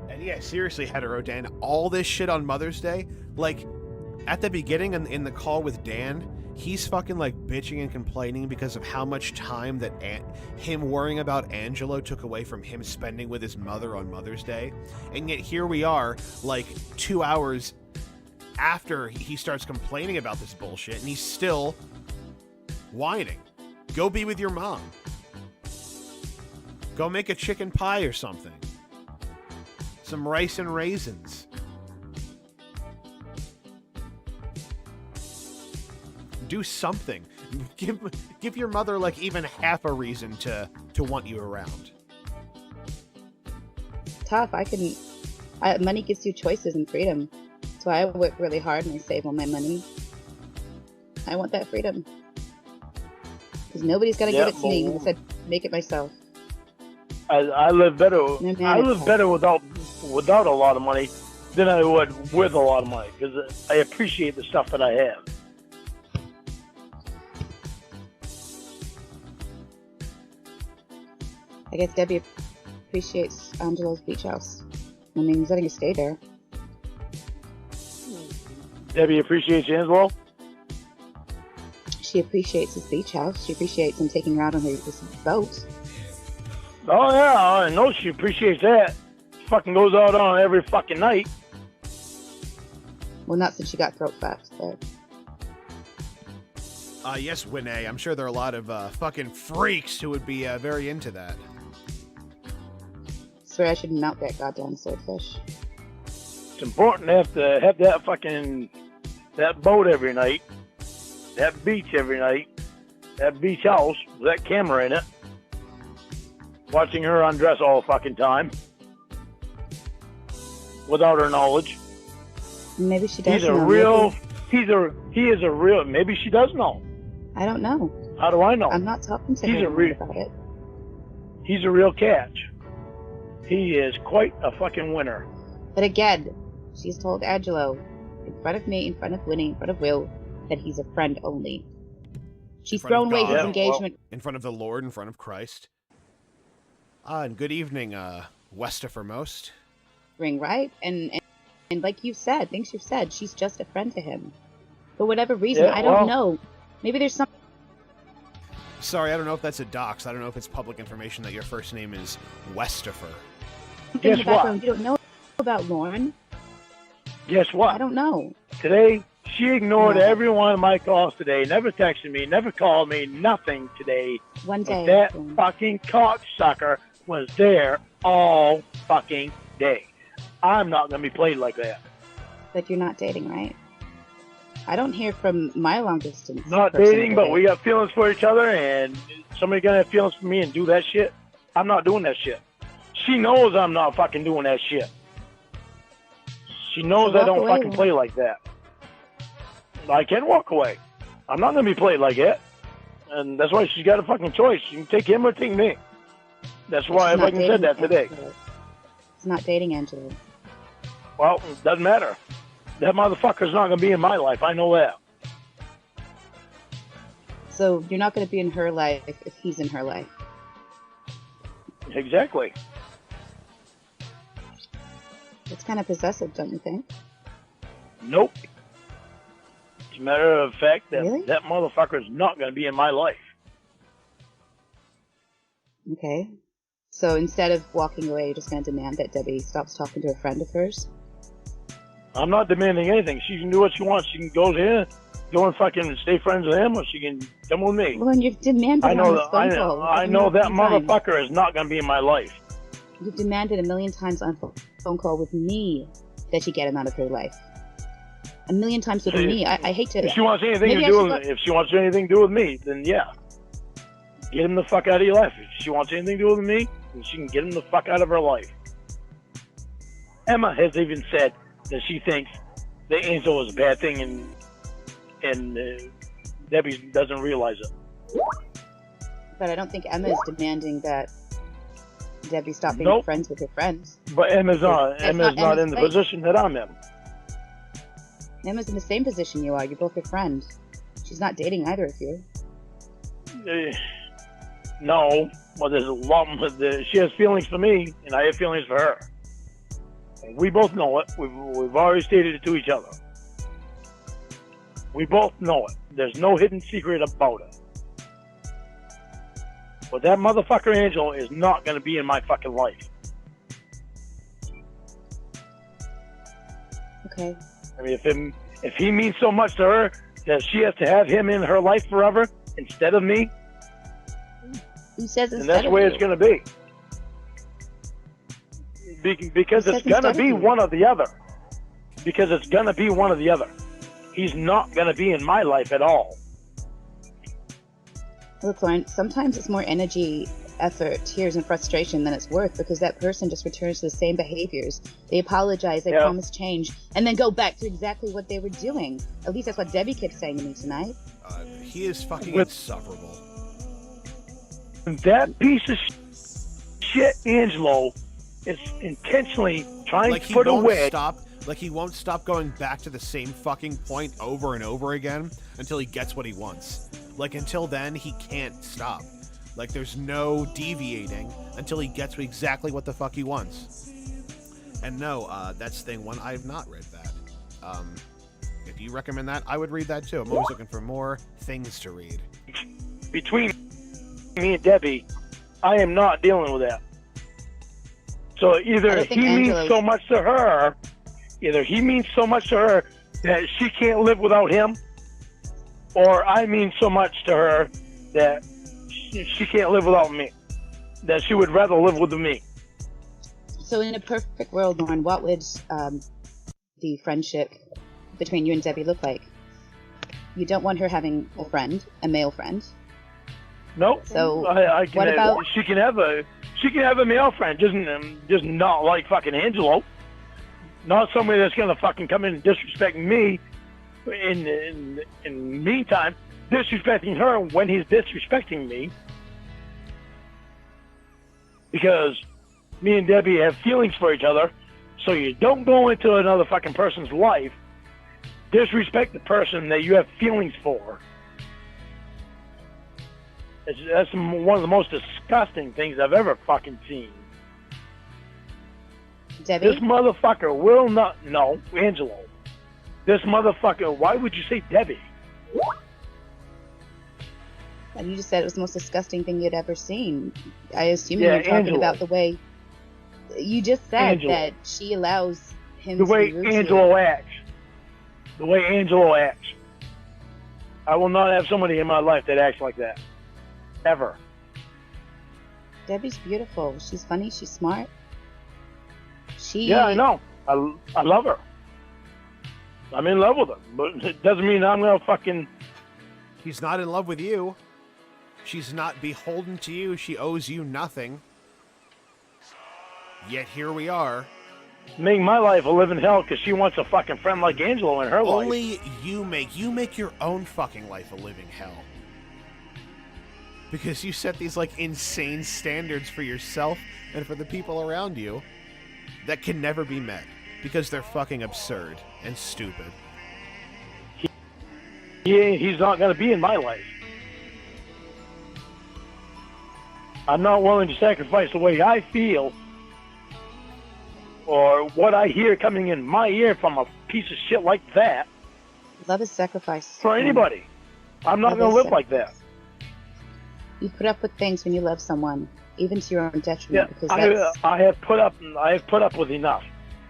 And yeah, seriously, Hetero Dan, all this shit on Mother's Day, like, at the beginning in the call with Dan, he's fucking like bitching and complaining because of how much time that him worrying about Angelo took away from him spending with his mother on Mother's Day. And yet here we are, like 2 hours after he starts complaining about this bullshit, and he's still whining. Go be with your mom. Go make a chicken pie or something. Some rice and raisins. Do something. Give your mother like even half a reason to want you around. Tough. Money gives you choices and freedom. So I work really hard and I save all my money. I want that freedom. Because nobody's gonna give it to me. I said, make it myself. I live better. I live better without a lot of money than I would with a lot of money, because I appreciate the stuff that I have. I guess Debbie appreciates Angelo's beach house. I mean, he's letting you stay there. Debbie appreciates Angelo? She appreciates his beach house. She appreciates him taking her out on his boat. Oh, yeah, I know she appreciates that. Fucking goes out on every fucking night. Well, not since she got throat fucked, but... Yes, Winnie. I'm sure there are a lot of fucking freaks who would be very into that. Swear I shouldn't mount that goddamn swordfish. It's important to have that fucking... that boat every night. That beach every night. That beach house with that camera in it. Watching her undress all the fucking time. Without her knowledge. Maybe she does He is a real, maybe she does know. I don't know. How do I know? I'm not talking to her about it. He's a real catch. He is quite a fucking winner. But again, she's told Angelo, in front of me, in front of Winnie, in front of Will, that he's a friend only. She's thrown away his engagement. In front of the Lord, in front of Christ. And good evening, Westifer Most. Ring, right? And like you said, things you've said, she's just a friend to him. For whatever reason, I don't know. Maybe there's something... Sorry, I don't know if that's a dox. I don't know if it's public information that your first name is Westifer. Guess what? You don't know about Lauren? Guess what? I don't know. Today, she ignored every one of my calls today. Never texted me, never called me, nothing today. One day. That fucking cocksucker was there all fucking day. I'm not going to be played like that. But you're not dating, right? I don't hear from my long distance. Not dating, but we got feelings for each other, and somebody going to have feelings for me and do that shit? I'm not doing that shit. She knows I'm not fucking doing that shit. She knows I don't fucking play like that. I can walk away. I'm not going to be played like that. And that's why she's got a fucking choice. She can take him or take me. That's why I fucking said that today. It's not dating Angelo. Well, it doesn't matter. That motherfucker's not going to be in my life. I know that. So you're not going to be in her life if he's in her life. Exactly. It's kind of possessive, don't you think? Nope. It's a matter of fact that Really? that motherfucker's not going to be in my life. Okay. So instead of walking away, you're just going to demand that Debbie stops talking to a friend of hers? I'm not demanding anything. She can do what she wants. She can go here, go and fucking stay friends with him, or she can come with me. Well, and you've demanded I know on that. this phone call. I know that motherfucker is not going to be in my life. You've demanded a million times on phone call with me that you get him out of her life. A million times with me. I hate to. If she wants anything to do with, if she wants anything to do with me, then yeah, get him the fuck out of your life. If she wants anything to do with me, then she can get him the fuck out of her life. Emma has even said that she thinks that Angel is a bad thing, and Debbie doesn't realize it. But I don't think Emma is demanding that Debbie stop being friends with her friends. But Emma's not in the position that I'm in. Emma's in the same position you are. You're both her friend. She's not dating either of you. No. Well, there's a lot. She has feelings for me, and I have feelings for her. And we both know it. We've already stated it to each other. We both know it. There's no hidden secret about it. But that motherfucker Angel is not going to be in my fucking life. Okay. I mean, if he means so much to her that she has to have him in her life forever, instead of me, Who says then instead that's of where you? it's going to be. Because Who it's says going to instead of be you? one or the other. Because it's going to be one or the other. He's not going to be in my life at all. Look, Lauren, sometimes it's more energy, effort, tears, and frustration than it's worth because that person just returns to the same behaviors. They apologize, they Yeah. promise change, and then go back to exactly what they were doing. At least that's what Debbie kept saying to me tonight. He is fucking With- insufferable. That piece of shit, Angelo, is intentionally trying Like to he put a won't wedge. stop. Like he won't stop going back to the same fucking point over and over again until he gets what he wants. Like until then, he can't stop. Like there's no deviating until he gets exactly what the fuck he wants. And no, that's thing one. I have not read that. If you recommend that, I would read that too. I'm always looking for more things to read. Between me and Debbie, I am not dealing with that. So I either don't he think means Angelo's- so much to her, that she can't live without him, or I mean so much to her that she can't live without me. That she would rather live with me. So in a perfect world, Lauren, what would the friendship between you and Debbie look like? You don't want her having a friend, a male friend. No. So, I can what have, about- she can have a male friend, just not like fucking Angelo. Not somebody that's gonna fucking come in and disrespect me. In the meantime, disrespecting her when he's disrespecting me. Because me and Debbie have feelings for each other, so you don't go into another fucking person's life, disrespect the person that you have feelings for. That's one of the most disgusting things I've ever fucking seen. Debbie? This motherfucker will not... No, Angelo. This motherfucker... Why would you say Debbie? And you just said it was the most disgusting thing you'd ever seen. I assume Yeah, you were talking Angelo. about the way... You just said Angelo. that she allows him The to way be rude to Angelo acts. The way Angelo acts. I will not have somebody in my life that acts like that. Ever. Debbie's beautiful. She's funny. She's smart. Yeah, I know. I love her. I'm in love with her. But it doesn't mean I'm going to fucking... He's not in love with you. She's not beholden to you. She owes you nothing. Yet here we are. make my life a living hell because she wants a fucking friend like Angelo in her life. Only you make your own fucking life a living hell. Because you set these like insane standards for yourself and for the people around you that can never be met because they're fucking absurd and stupid. He's not going to be in my life. I'm not willing to sacrifice the way I feel or what I hear coming in my ear from a piece of shit like that Love is sacrifice. for anybody. I'm not Love going to is live like that. sacrifice. You put up with things when you love someone, even to your own detriment. Yeah, Because that's, I have put up with enough.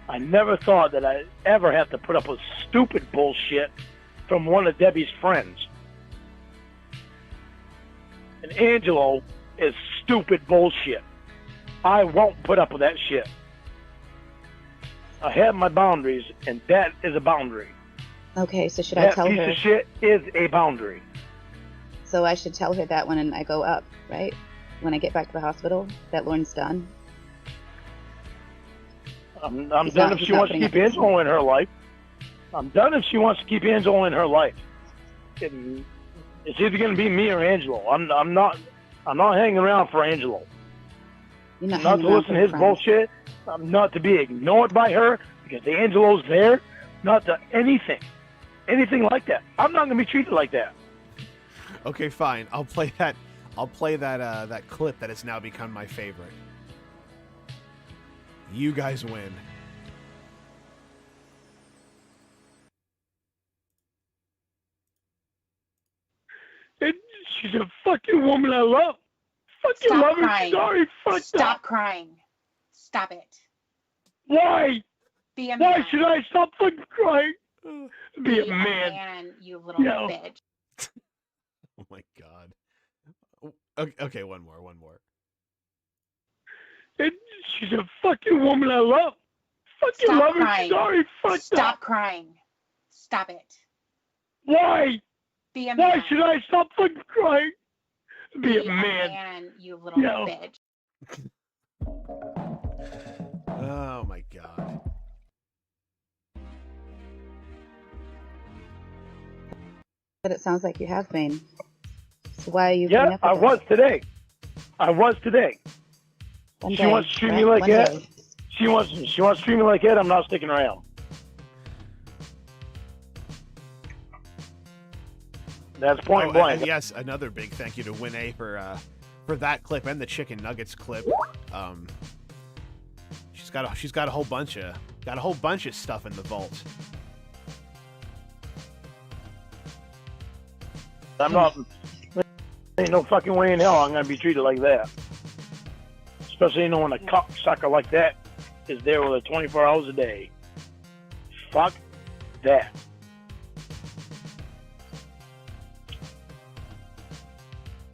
I never thought that I'd ever have to put up with stupid bullshit from one of Debbie's friends. And Angelo is stupid bullshit. I won't put up with that shit. I have my boundaries, and that is a boundary. okay, so should I That tell piece her? of shit is a boundary. So I should tell her that when I go up, right? When I get back to the hospital, that Lauren's done. I'm He's done not- if he's she not wants to putting keep up with Angelo in her life. I'm done if she wants to keep Angelo in her life. It's either going to be me or Angelo. I'm not hanging around for Angelo. You're not, Not hanging to around listen for to his friends. bullshit. I'm not to be ignored by her because the Angelo's there. Not to anything like that. I'm not going to be treated like that. Okay, fine. I'll play that that clip that has now become my favorite. You guys win. And she's a fucking woman I love. Fucking Stop love her. crying. She's already fucked Stop up. crying. Stop it. Why? Be a Why man. should I stop fucking crying? Be Be a man. you little No. bitch. Oh my god. Okay, one more. And she's a fucking woman I love. Fucking Stop love her. crying. Sorry, fuck Stop that. crying. Stop it. Why? Be a Why man. should I stop fucking crying? Be a Be man. you little No. bitch. Oh my god. But it sounds like you have been. So why are you putting Yeah, up with I it? was today. I was today. One She day, wants to treat me right? like One that. day. She wants to treat me like that. I'm not sticking around. That's point blank. And yes, another big thank you to Winnie for that clip and the chicken nuggets clip. She's got a whole bunch of stuff in the vault. I'm not. Ain't no fucking way in hell I'm gonna be treated like that. Especially when a cocksucker like that is there with her 24 hours a day. Fuck that.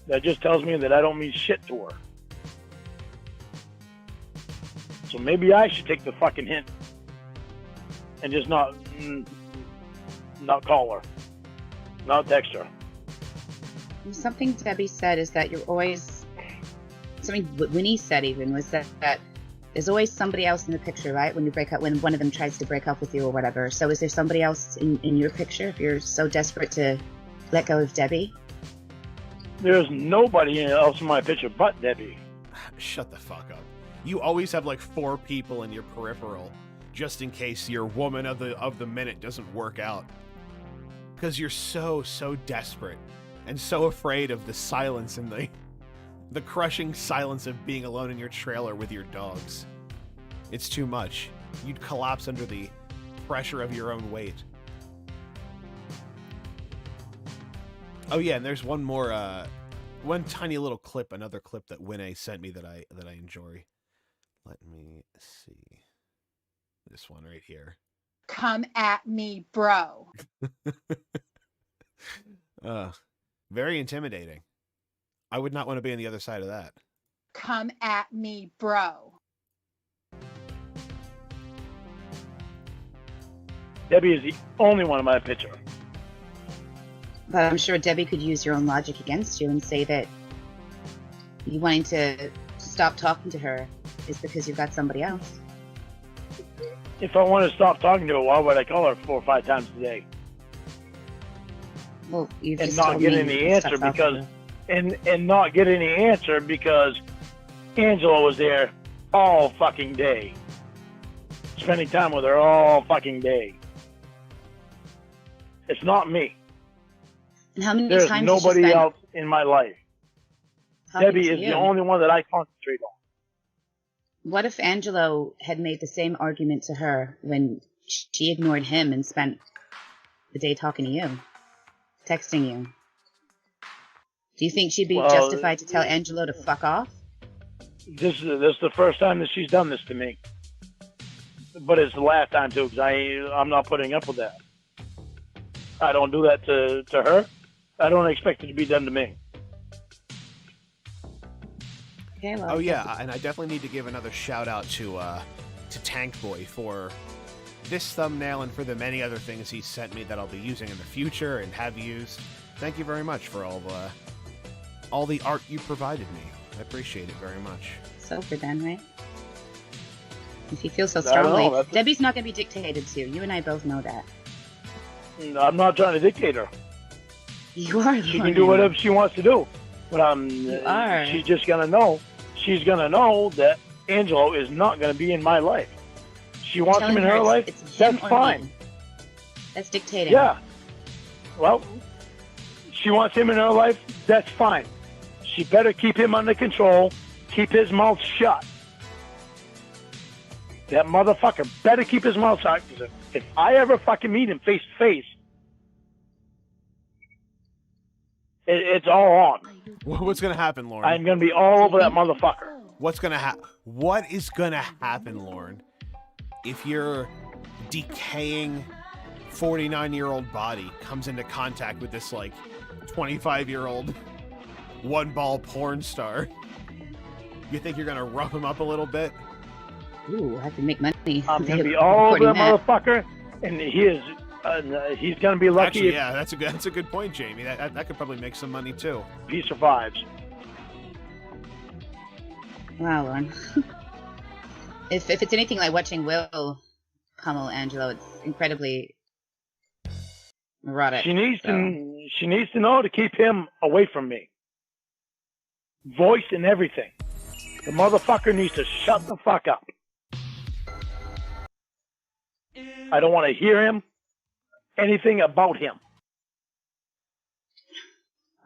That just tells me that I don't mean shit to her. So maybe I should take the fucking hint and just not call her, not text her. Something Debbie said is that you're always, something Winnie said even was that there's always somebody else in the picture, right? When you break up, when one of them tries to break up with you or whatever. So is there somebody else in your picture if you're so desperate to let go of Debbie? There's nobody else in my picture but Debbie. Shut the fuck up. You always have like 4 people in your peripheral, just in case your woman of the minute doesn't work out. Because you're so desperate and so afraid of the silence and the crushing silence of being alone in your trailer with your dogs. It's too much. You'd collapse under the pressure of your own weight. Oh yeah, and there's one more, one tiny little clip, another clip that Winnie sent me that I enjoy. Let me see. This one right here. Come at me, bro. Very intimidating. I would not want to be on the other side of that. Come at me, bro. Debbie is the only one in my picture. But I'm sure Debbie could use your own logic against you and say that you wanting to stop talking to her is because you've got somebody else. If I want to stop talking to her, why would I call her 4 or 5 times a day? Well, you've And just not told get me any you answer stopped talking because to her. and not get any answer because Angela was there all fucking day. Spending time with her all fucking day. It's not me. And how many There's times did you nobody spend else in my life. talking Debbie to is you? the only one that I concentrate on. What if Angelo had made the same argument to her when she ignored him and spent the day talking to you, texting you? Do you think she'd be Well, justified to tell Angelo to fuck off? This is the first time that she's done this to me. But it's the last time too, because I'm not putting up with that. I don't do that to her. I don't expect it to be done to me. Okay, well, Oh yeah, and I definitely need to give another shout out to Tank Boy for this thumbnail and for the many other things he sent me that I'll be using in the future and have used. Thank you very much for all the art you provided me. I appreciate it very much. it's over then, right? If you feel so I don't know, strongly, that's- Debbie's not going to be dictated to. You and I both know that. I'm not trying to dictate her. You are. She can do whatever she wants to do. But are. she's just gonna know. She's gonna know that Angelo is not gonna be in my life. She wants him in her life. It's him That's or fine. me. That's dictating. Yeah. Well, she wants him in her life. That's fine. She better keep him under control. Keep his mouth shut. That motherfucker better keep his mouth shut. 'Cause if I ever fucking meet him face to face, it's all on. What's gonna happen, Lauren? I'm gonna be all over that motherfucker. What is gonna happen, Lauren, if your decaying 49-year-old body comes into contact with this like 25-year-old one-ball porn star. You think you're gonna rough him up a little bit? Ooh, I have to make money. I'm gonna be all over that motherfucker, and he's gonna be lucky Actually, yeah, that's a good point, Jamie. That could probably make some money too. if he survives. Wow, Lauren. if it's anything like watching Will pummel Angelo, it's incredibly erotic. She needs to know to keep him away from me. Voice and everything. The motherfucker needs to shut the fuck up. I don't want to hear him, anything about him.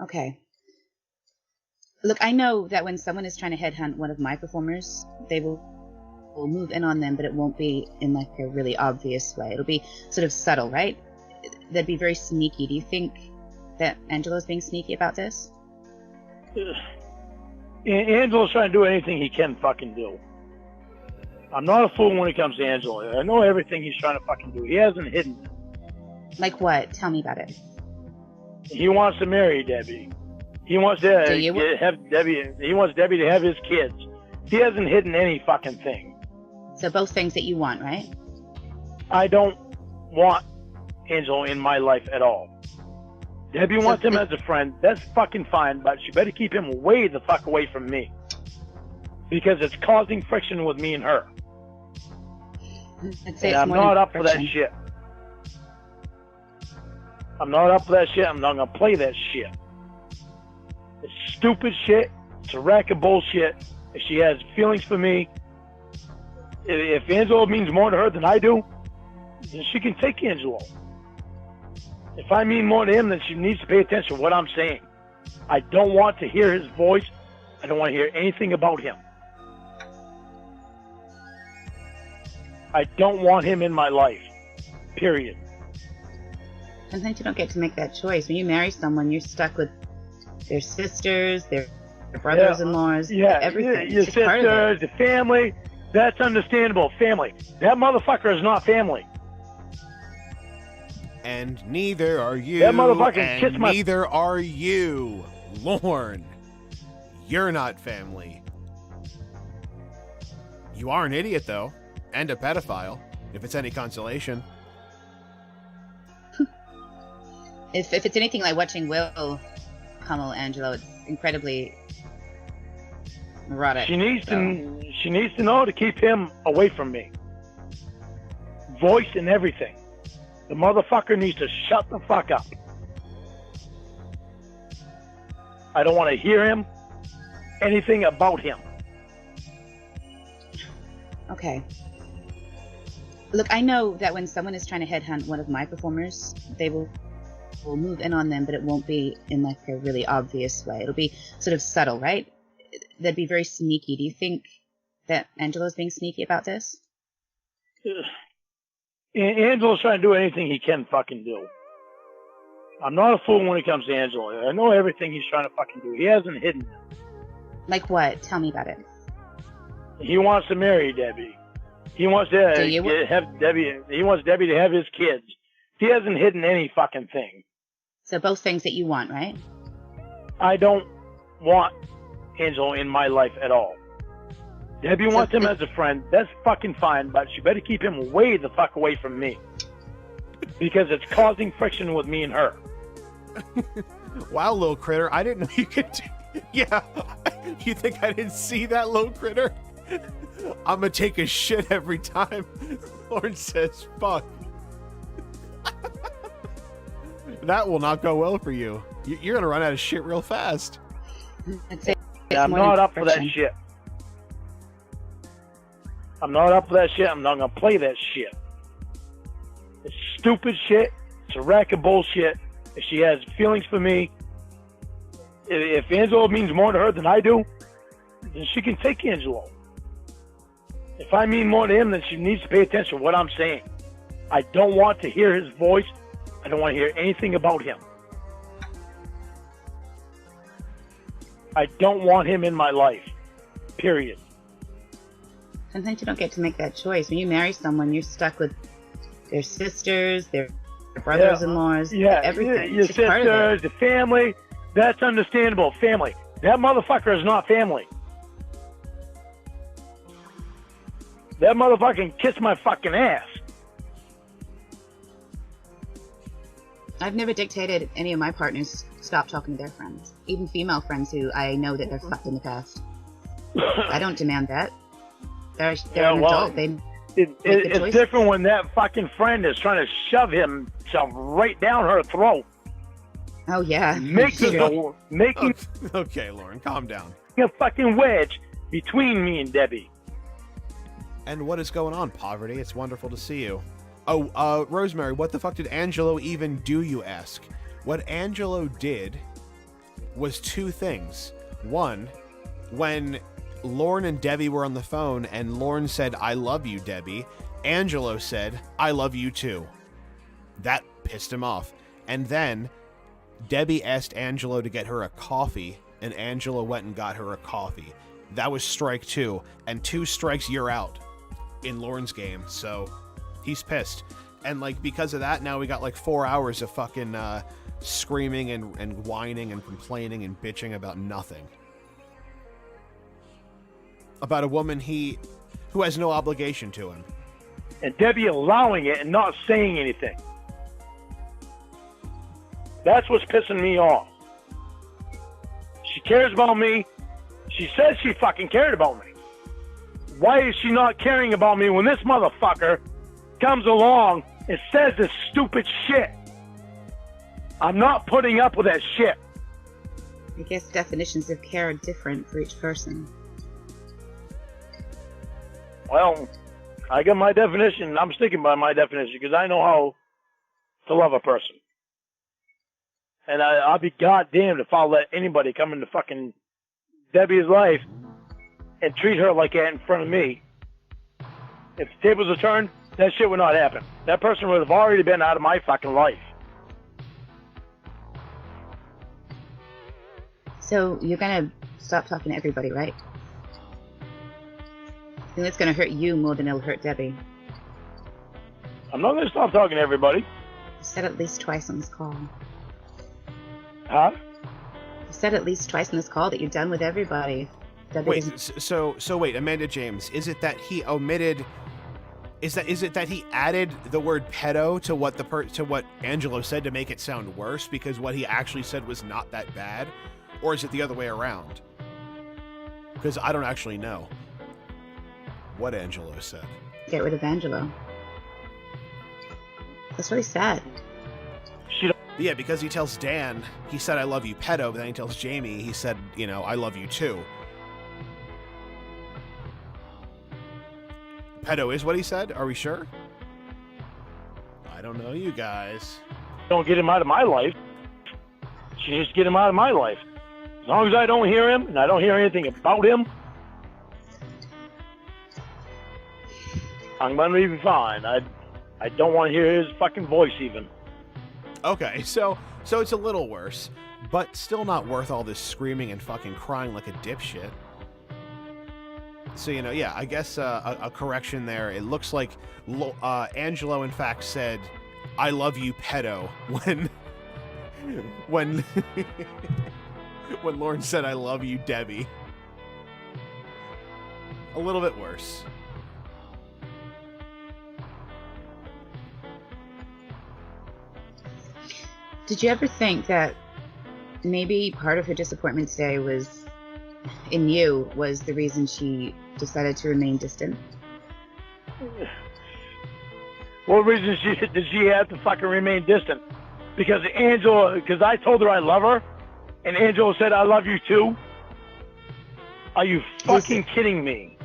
Okay. Look, I know that when someone is trying to headhunt one of my performers, they will move in on them, but it won't be in like a really obvious way. It'll be sort of subtle, right? They'd be very sneaky. Do you think that Angelo's being sneaky about this? Angelo's trying to do anything he can fucking do. I'm not a fool when it comes to Angelo. I know everything he's trying to fucking do. He hasn't hidden it. Like what? Tell me about it. He wants to marry Debbie. He wants to have Debbie. He wants Debbie to have his kids. He hasn't hidden any fucking thing. So both things that you want, right? I don't want Angelo in my life at all. Debbie wants him as a friend. That's fucking fine, but she better keep him way the fuck away from me. Because it's causing friction with me and her. I'd say and I'm not up for that shit. I'm not up for that shit. I'm not gonna play that shit. It's stupid shit. It's a rack of bullshit. If she has feelings for me, if Angelo means more to her than I do, then she can take Angelo. If I mean more to him, then she needs to pay attention to what I'm saying. I don't want to hear his voice. I don't want to hear anything about him. I don't want him in my life. Period. Sometimes you don't get to make that choice. When you marry someone, you're stuck with their sisters, their brothers-in-laws, everything. Your sisters, the family. That's understandable. Family. That motherfucker is not family. And neither are you. That motherfucker can kiss my... Neither are you, Lorne. You're not family. You are an idiot, though, and a pedophile, if it's any consolation. If it's anything like watching Will pummel Angelo, it's incredibly erotic. She needs to know to keep him away from me. Voice and everything. The motherfucker needs to shut the fuck up. I don't want to hear him, anything about him. Okay. Look, I know that when someone is trying to headhunt one of my performers, they will move in on them, but it won't be in like a really obvious way. It'll be sort of subtle, right? They'd be very sneaky. Do you think that Angelo's being sneaky about this? Angelo's trying to do anything he can fucking do. I'm not a fool when it comes to Angelo. I know everything he's trying to fucking do. He hasn't hidden it. Like what? Tell me about it. He wants to marry Debbie. He wants to have Debbie. He wants Debbie to have his kids. He hasn't hidden any fucking thing. So both things that you want, right? I don't want Angelo in my life at all. Debbie wants him as a friend. That's fucking fine, but she better keep him way the fuck away from me. Because it's causing friction with me and her. Wow, little critter. I didn't know you could do... Yeah. You think I didn't see that, little critter? I'm gonna take a shit every time Lauren says fuck. That will not go well for you. You're gonna run out of shit real fast. I'm not up for that shit. I'm not up for that shit. I'm not gonna play that shit. It's stupid shit. It's a rack of bullshit. If she has feelings for me, if Angelo means more to her than I do, then she can take Angelo. If I mean more to him, then she needs to pay attention to what I'm saying. I don't want to hear his voice. I don't want to hear anything about him. I don't want him in my life. Period. Sometimes you don't get to make that choice. When you marry someone, you're stuck with their sisters, their brothers-in-laws, everything. Your It's just part of sisters, it. the family. That's understandable. Family. That motherfucker is not family. That motherfucker can kiss my fucking ass. I've never dictated any of my partners stop talking to their friends, even female friends who I know that they're fucked in the past. I don't demand that. They're an adult. They It's different when that fucking friend is trying to shove himself right down her throat. Oh yeah. Making Okay, Lauren, calm down. a fucking wedge between me and Debbie. And what is going on, Poverty? It's wonderful to see you. Oh, Rosemary, what the fuck did Angelo even do, you ask? What Angelo did was two things. One, when Lauren and Debbie were on the phone and Lauren said, "I love you, Debbie," Angelo said, "I love you too." That pissed him off. And then Debbie asked Angelo to get her a coffee, and Angelo went and got her a coffee. That was strike two, and 2 strikes, you're out in Lauren's game, so he's pissed. And, like, because of that, now we got, like, 4 hours of fucking screaming and whining and complaining and bitching about nothing. About a woman who has no obligation to him. And Debbie allowing it and not saying anything. That's what's pissing me off. She cares about me. She says she fucking cared about me. Why is she not caring about me when this motherfucker comes along and says this stupid shit? I'm not putting up with that shit. I guess definitions of care are different for each person. Well, I got my definition. I'm sticking by my definition because I know how to love a person. And I'll be goddamned if I'll let anybody come into fucking Debbie's life and treat her like that in front of me. If the tables are turned, that shit would not happen. That person would have already been out of my fucking life. So you're gonna stop talking to everybody, right? I think it's gonna hurt you more than it'll hurt Debbie. I'm not going to stop talking to everybody. You said at least twice on this call. Huh? You said at least twice on this call that you're done with everybody. Debbie Wait, doesn't- so wait, Amanda James, is it that he omitted? Is it that he added the word pedo to what to what Angelo said to make it sound worse because what he actually said was not that bad, or is it the other way around? Because I don't actually know what Angelo said. Get rid of Angelo. That's really sad. Yeah, because he tells Dan, he said, "I love you, pedo," but then he tells Jamie, he said, you know, "I love you too." Pedo is what he said? Are we sure? I don't know, you guys. Don't get him out of my life. She just get him out of my life. As long as I don't hear him and I don't hear anything about him, I'm gonna be fine. I don't want to hear his fucking voice even. Okay, so it's a little worse, but still not worth all this screaming and fucking crying like a dipshit. So, you know, yeah, I guess a correction there. It looks like Angelo, in fact, said, "I love you, pedo," when when Lauren said, "I love you, Debbie." A little bit worse. Did you ever think that maybe part of her disappointment today was in you was the reason she decided to remain distant? What reason did she have to fucking remain distant? Because I told her I love her, and Angelo said I love you too? Are you fucking kidding me?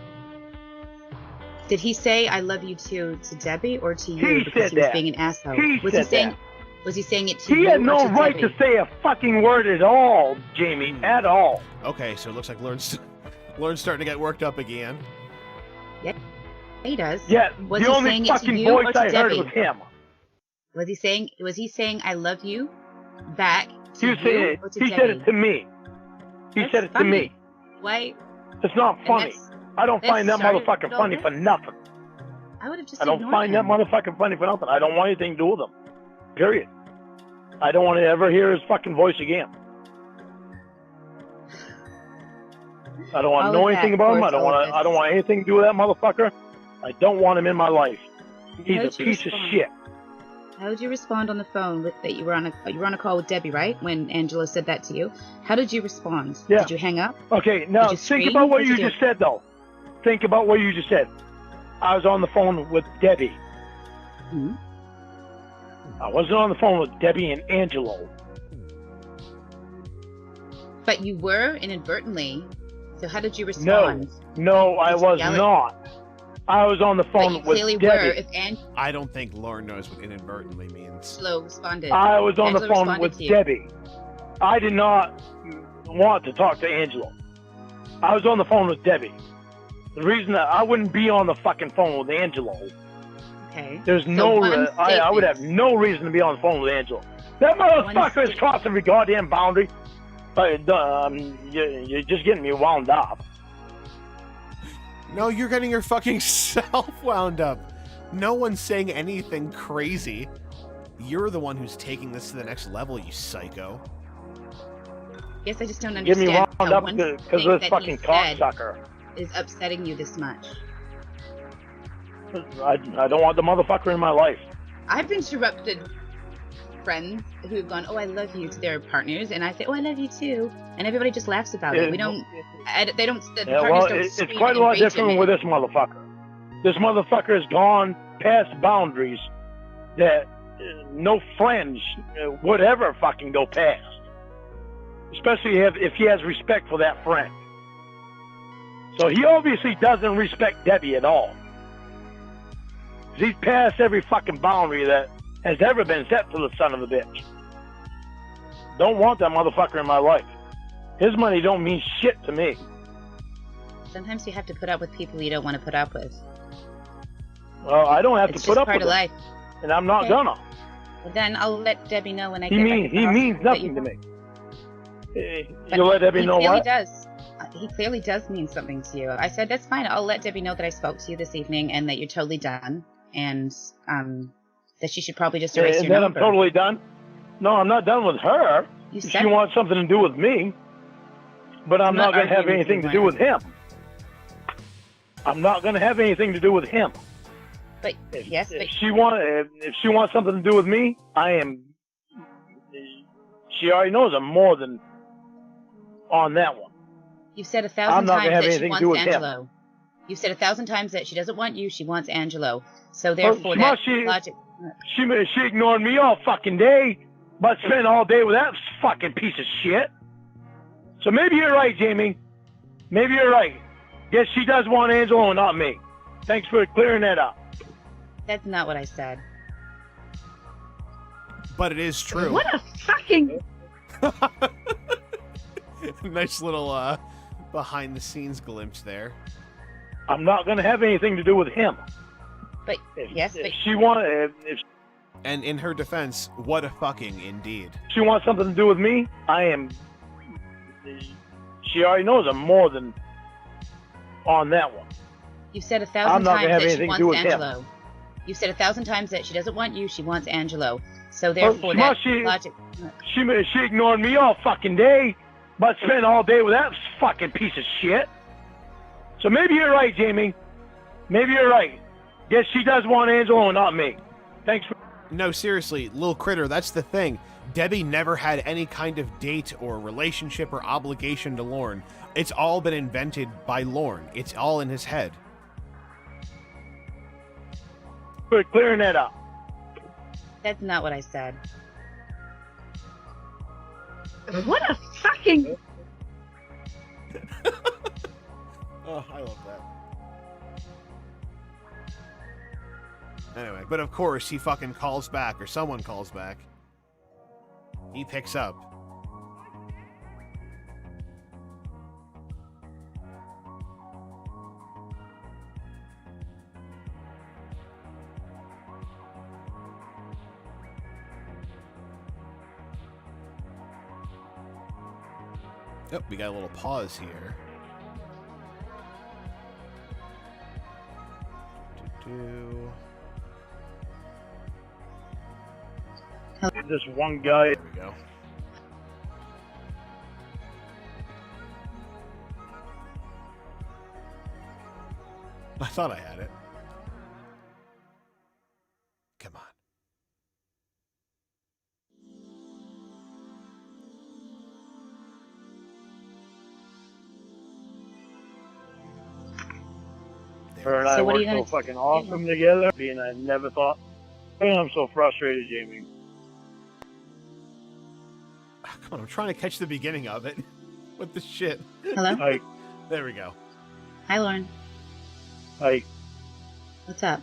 Did he say "I love you" to Debbie or to you He because said he was that. being an asshole? He Was said he saying that. Was he saying it to He you had or no to right Debbie? to say a fucking word at all, Jamie. At all. Okay, so it looks like Lauren's starting to get worked up again. Yeah, he does. Yeah, Was the he only saying it to fucking you or voice to I heard Debbie? was him. Was he saying "I love you" back to He you said it. or to He Debbie? said it to me. He That's said it to funny. me. Why? It's not And funny. I don't that find that started motherfucker it all funny this? for nothing. I would have just I don't ignored find him. that motherfucker funny for nothing. I don't want anything to do with him. Period. I don't want to ever hear his fucking voice again. I don't want to know anything about him. I don't want anything to do with that motherfucker. I don't want him in my life. He's a piece of shit. How did you respond on the phone that you were on a call with Debbie, right? When Angela said that to you, how did you respond? Yeah. Did you hang up? Okay, now Did you think scream? about what What'd you you do? just said, though. Think about what you just said. I was on the phone with Debbie. Hmm? I wasn't on the phone with Debbie and Angelo. But you were inadvertently. So how did you respond? No, I Did you was yell at- not. I was on the But phone you with clearly Debbie. were. If Angelo I don't think Lauren knows what inadvertently means. responded. I was on the Angela phone responded with to you. Debbie. I did not want to talk to Angelo. I was on the phone with Debbie. The reason that I wouldn't be on the fucking phone with Angelo, Okay. there's So no, one I would have statement. no reason to be on the phone with Angelo. That motherfucker is statement. crossing the goddamn boundary. But you're just getting me wound up. No, you're getting your fucking self wound up. No one's saying anything crazy. You're the one who's taking this to the next level, you psycho. Guess I just don't Get me understand wound how up one because thing of that this he fucking said cocksucker. is upsetting you this much. I don't want the motherfucker in my life. I've interrupted friends who have gone, "Oh, I love you" to their partners, and I say, "Oh, I love you too," and everybody just laughs about it. We don't. They don't. The Yeah, partners well, don't it's scream quite a and lot rage at different me. with this motherfucker. This motherfucker has gone past boundaries that no friends would ever fucking go past. Especially if he has respect for that friend. So he obviously doesn't respect Debbie at all. He's passed every fucking boundary that has ever been set for the son of a bitch. Don't want that motherfucker in my life. His money don't mean shit to me. Sometimes you have to put up with people you don't want to put up with. Well, I don't have It's to just put up part with of him, life. and I'm not Okay. gonna. Well, then I'll let Debbie know when I He get back. means to the hospital that nothing you- to me. But You let Debbie he know clearly what? does. He clearly does mean something to you. I said that's fine. I'll let Debbie know that I spoke to you this evening and that you're totally done, and that she should probably just erase And your then number. I'm totally done. No, I'm not done with her. You She said wants something to do with me, but I'm not going to have arguing with anything you, to do with Brian. him. I'm not going to have anything to do with him. But yes, but If she wants something to do with me, I am. She already knows I'm more than on that one. you've said I'm 1,000 not gonna times have that she anything to wants do with him. Angelo. You've said 1,000 times that she doesn't want you. She wants Angelo. So Well, therefore, that she- logic. She ignored me all fucking day, but spent all day with that fucking piece of shit. So maybe you're right, Jamie. Maybe you're right. Guess she does want Angelo and not me. Thanks for clearing that up. That's not what I said. But it is true. What a fucking. Nice little behind the scenes glimpse there. I'm not going to have anything to do with him. But yes, but If And in her defense, what a fucking indeed. she wants something to do with me, I am. She already knows I'm more than on that one. you've said I'm 1,000 not gonna times have that she anything to do wants with him. Angelo. You've said 1,000 times that she doesn't want you. She wants Angelo. So therefore, Well, that she- logic. She ignored me all fucking day, but spent all day with that fucking piece of shit. So maybe you're right, Jamie. Maybe you're right. Guess she does want Angelo and not me. Thanks for. No, seriously, Lil Critter, that's the thing. Debbie never had any kind of date or relationship or obligation to Lorne. It's all been invented by Lorne. It's all in his head. for clearing that up. That's not what I said. What a fucking. Oh, I love that. Anyway, but of course, he fucking calls back, or someone calls back. He picks up. Yep, we got a little pause here. This one guy. There we go. I thought I had it. Come on. Her and I So what are worked you so gonna fucking awesome together, and I never thought. Man, I'm so frustrated, Jamie. Come on, I'm trying to catch the beginning of it. What the shit? Hello? Like, There we go. Hi, Lauren. like, What's up?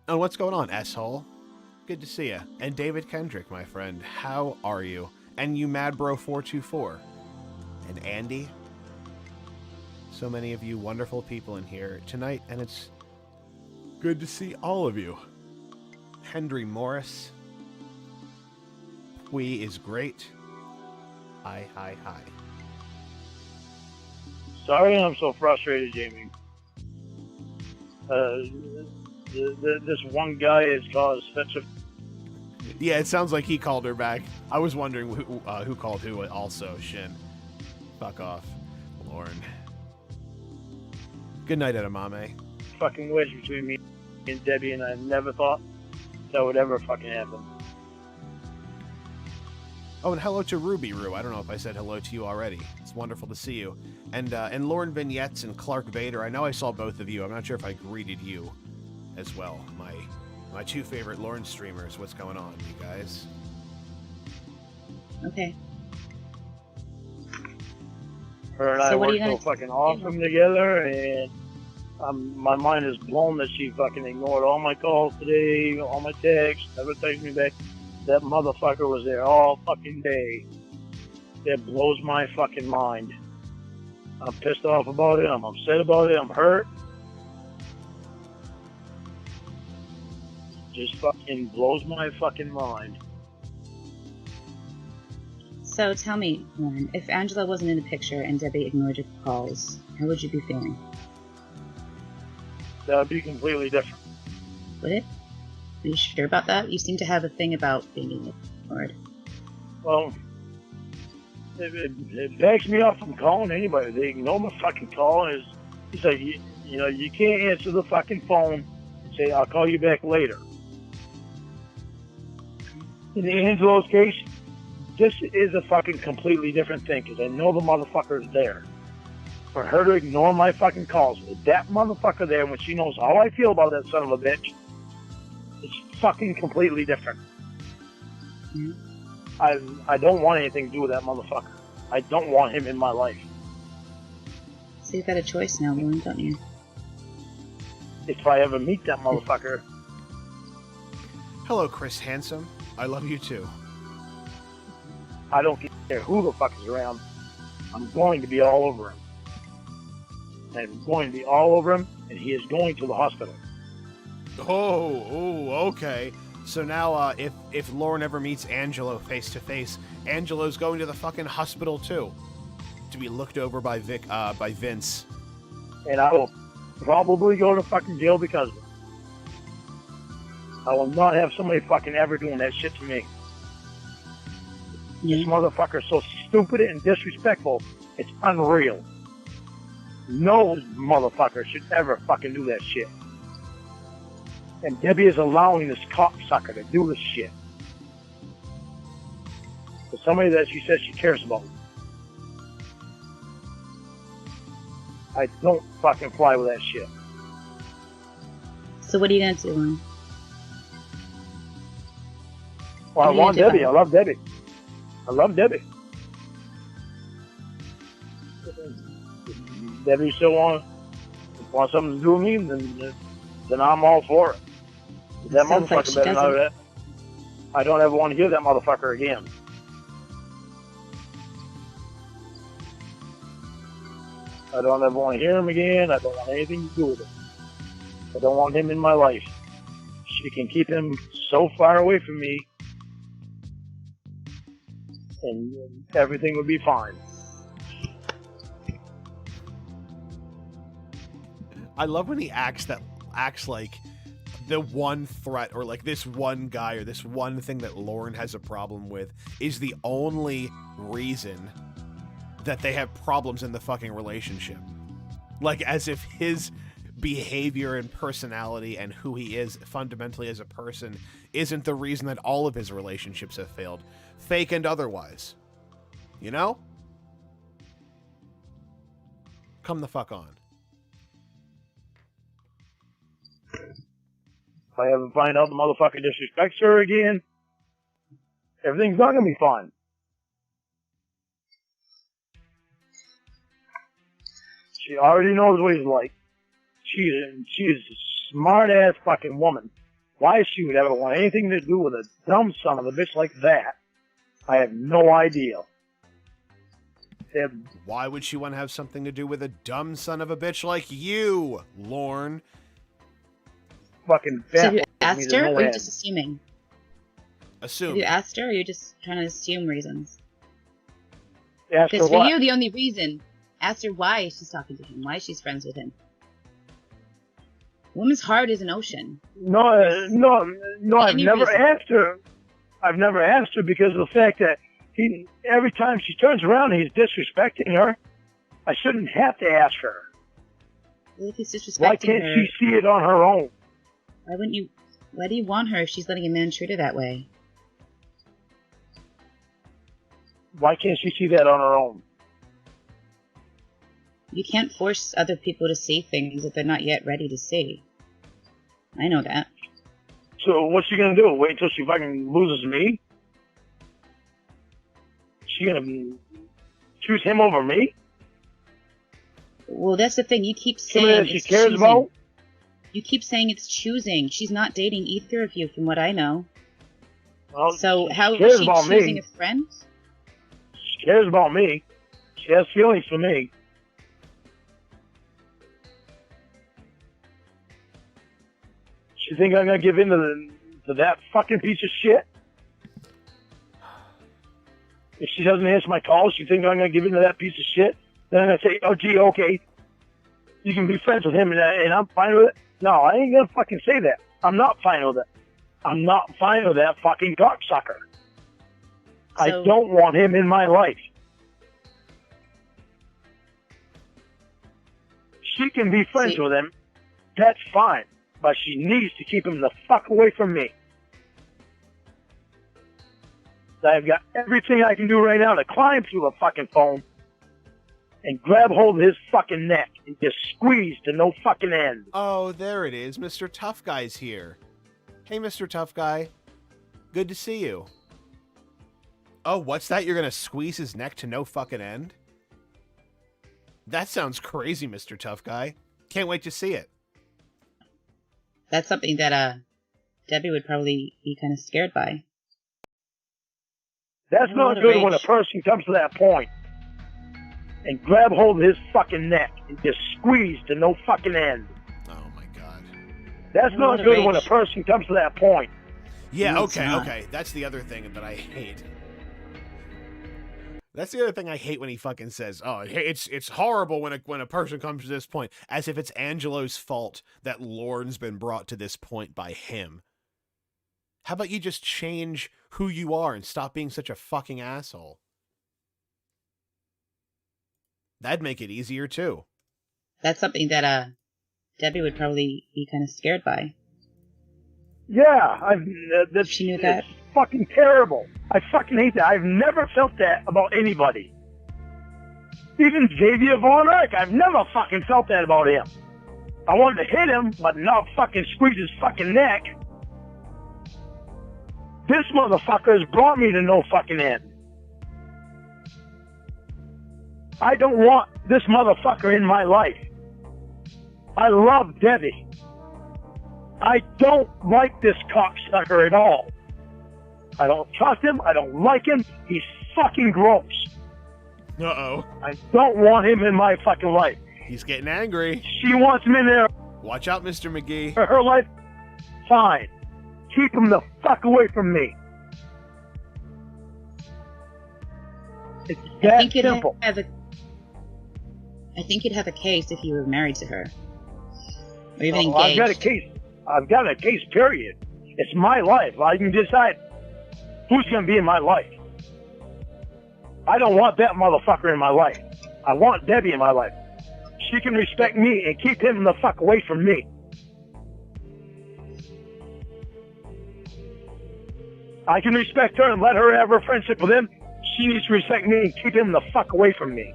Oh, what's going on, asshole? Good to see you. And David Kendrick, my friend. How are you? And you Madbro424. And Andy. So many of you wonderful people in here tonight, and it's good to see all of you. Henry Morris. We is great. Hi, hi, hi. sorry I'm so frustrated, Jamie. This one guy has caused such a. Yeah, it sounds like he called her back. I was wondering who called who also. Shin. Fuck off, Lauren. Good night, Edamame. fucking wedge between me and Debbie, and I never thought that would ever fucking happen. Oh, and hello to Ruby Roo. I don't know if I said hello to you already. It's wonderful to see you. And Lauren Vignettes and Clark Vader. I know I saw both of you. I'm not sure if I greeted you as well. My two favorite Lauren streamers. What's going on, you guys? Okay. Her and So I what are worked you so gonna fucking awesome together, and my mind is blown that she fucking ignored all my calls today, all my texts, never texted me back. That motherfucker was there all fucking day. That blows my fucking mind. I'm pissed off about it. I'm upset about it. I'm hurt. Just fucking blows my fucking mind. So tell me, Lauren, if Angela wasn't in the picture and Debbie ignored your calls, how would you be feeling? That would be completely different. Would it? Are you sure about that? You seem to have a thing about being ignored. Well, it backs me up from calling anybody. They ignore my fucking call, and it's like, you know, you can't answer the fucking phone and say, I'll call you back later. In Angelo's case, this is a fucking completely different thing, because I know the motherfucker is there. For her to ignore my fucking calls, with that motherfucker there, when she knows how I feel about that son of a bitch, it's fucking completely different. Mm-hmm. I don't want anything to do with that motherfucker. I don't want him in my life. So you've got a choice now, Lauren, don't you? If I ever meet that motherfucker, Hello, Chris Handsome. I love you too. I don't care who the fuck is around. I'm going to be all over him. I'm going to be all over him, and he is going to the hospital. Oh, okay. So now, if Lauren ever meets Angelo face to face, Angelo's going to the fucking hospital too, to be looked over by Vince. And I will probably go to fucking jail because of it. I will not have somebody fucking ever doing that shit to me. This motherfucker is so stupid and disrespectful, it's unreal. No motherfucker should ever fucking do that shit. And Debbie is allowing this cocksucker to do this shit. To somebody that she says she cares about. I don't fucking fly with that shit. So what are you gonna do, Lauren? Well, I What are you want gonna do Debbie. I about love Debbie. I love Debbie. Debbie still wants something to do with me, then I'm all for it. That Sounds like motherfucker she better know doesn't. that. I don't ever want to hear that motherfucker again. I don't ever want to hear him again. I don't want anything to do with him. I don't want him in my life. She can keep him so far away from me, and everything would be fine. I love when he acts like the one threat, or like this one guy, or this one thing that Lauren has a problem with, is the only reason that they have problems in the fucking relationship. Like, as if his behavior and personality and who he is fundamentally as a person isn't the reason that all of his relationships have failed, fake and otherwise. You know? Come the fuck on. If I ever find out the motherfucker disrespects her again, everything's not gonna be fine. She already knows what he's like. She's a smart-ass fucking woman. Why she would ever want anything to do with a dumb son of a bitch like that, I have no idea. Why would she want to have something to do with a dumb son of a bitch like you, Lorne? Fucking So fat you me asked to her, no or are you end. just assuming? Assume. Have you asked her, or are you just trying to assume reasons? Ask her Because for what? you, the only reason, ask her why she's talking to him, why she's friends with him. Woman's heart is an ocean. No, I've Any never reason. asked her. I've never asked her because of the fact that every time she turns around, he's disrespecting her. I shouldn't have to ask her. Well, if he's disrespecting Why can't her, she see it on her own? why wouldn't you? Why do you want her if she's letting a man treat her that way? Why can't she see that on her own? You can't force other people to see things that they're not yet ready to see. I know that. So what's she gonna do? Wait until she fucking loses me? She gonna choose him over me? Well, that's the thing. You keep Somebody saying that she it's cares choosing. about? You keep saying it's choosing. She's not dating either of you, from what I know. Well, So how cares is she about choosing me. a friend? She cares about me. She has feelings for me. She think I'm gonna give in to that fucking piece of shit? If she doesn't answer my calls, she think I'm gonna give in to that piece of shit? Then I'm gonna say, oh gee, okay, you can be friends with him and I'm fine with it? No, I ain't gonna fucking say that. I'm not fine with it. I'm not fine with that fucking cocksucker. I So- don't want him in my life. She can be friends See- with him. That's fine. But she needs to keep him the fuck away from me. I've got everything I can do right now to climb through the fucking phone and grab hold of his fucking neck and just squeeze to no fucking end. Oh, there it is. Mr. Tough Guy's here. Hey, Mr. Tough Guy. Good to see you. Oh, what's that? You're gonna squeeze his neck to no fucking end? That sounds crazy, Mr. Tough Guy. Can't wait to see it. That's something that Debbie would probably be kind of scared by. That's A lot not of good when a rage. person comes to that point and grab hold of his fucking neck and just squeeze to no fucking end. Oh my god. That's A not lot of good when a rage. person comes to that point. Yeah, No, it's okay, not. okay. That's the other thing that I hate. That's the other thing I hate when he fucking says, "Oh, it's horrible when a person comes to this point," as if it's Angelo's fault that Lorne's been brought to this point by him. How about you just change who you are and stop being such a fucking asshole? That'd make it easier too. That's something that Debbie would probably be kind of scared by. Yeah, that's She knew that. it's fucking terrible. I fucking hate that. I've never felt that about anybody. Even Xavier Von Erck, I've never fucking felt that about him. I wanted to hit him, but not fucking squeeze his fucking neck. This motherfucker has brought me to no fucking end. I don't want this motherfucker in my life. I love Debbie. I don't like this cocksucker at all. I don't trust him. I don't like him. He's fucking gross. Uh-oh. I don't want him in my fucking life. He's getting angry. She wants him in there Watch out, Mr. McGee. for her life. Fine. Keep him the fuck away from me. It's I that think you'd simple. have a. I think you'd have a case if you were married to her, or even Oh, I've engaged. got a case. I've got a case, period. It's my life. I can decide who's going to be in my life. I don't want that motherfucker in my life. I want Debbie in my life. She can respect me and keep him the fuck away from me. I can respect her and let her have her friendship with him. She needs to respect me and keep him the fuck away from me.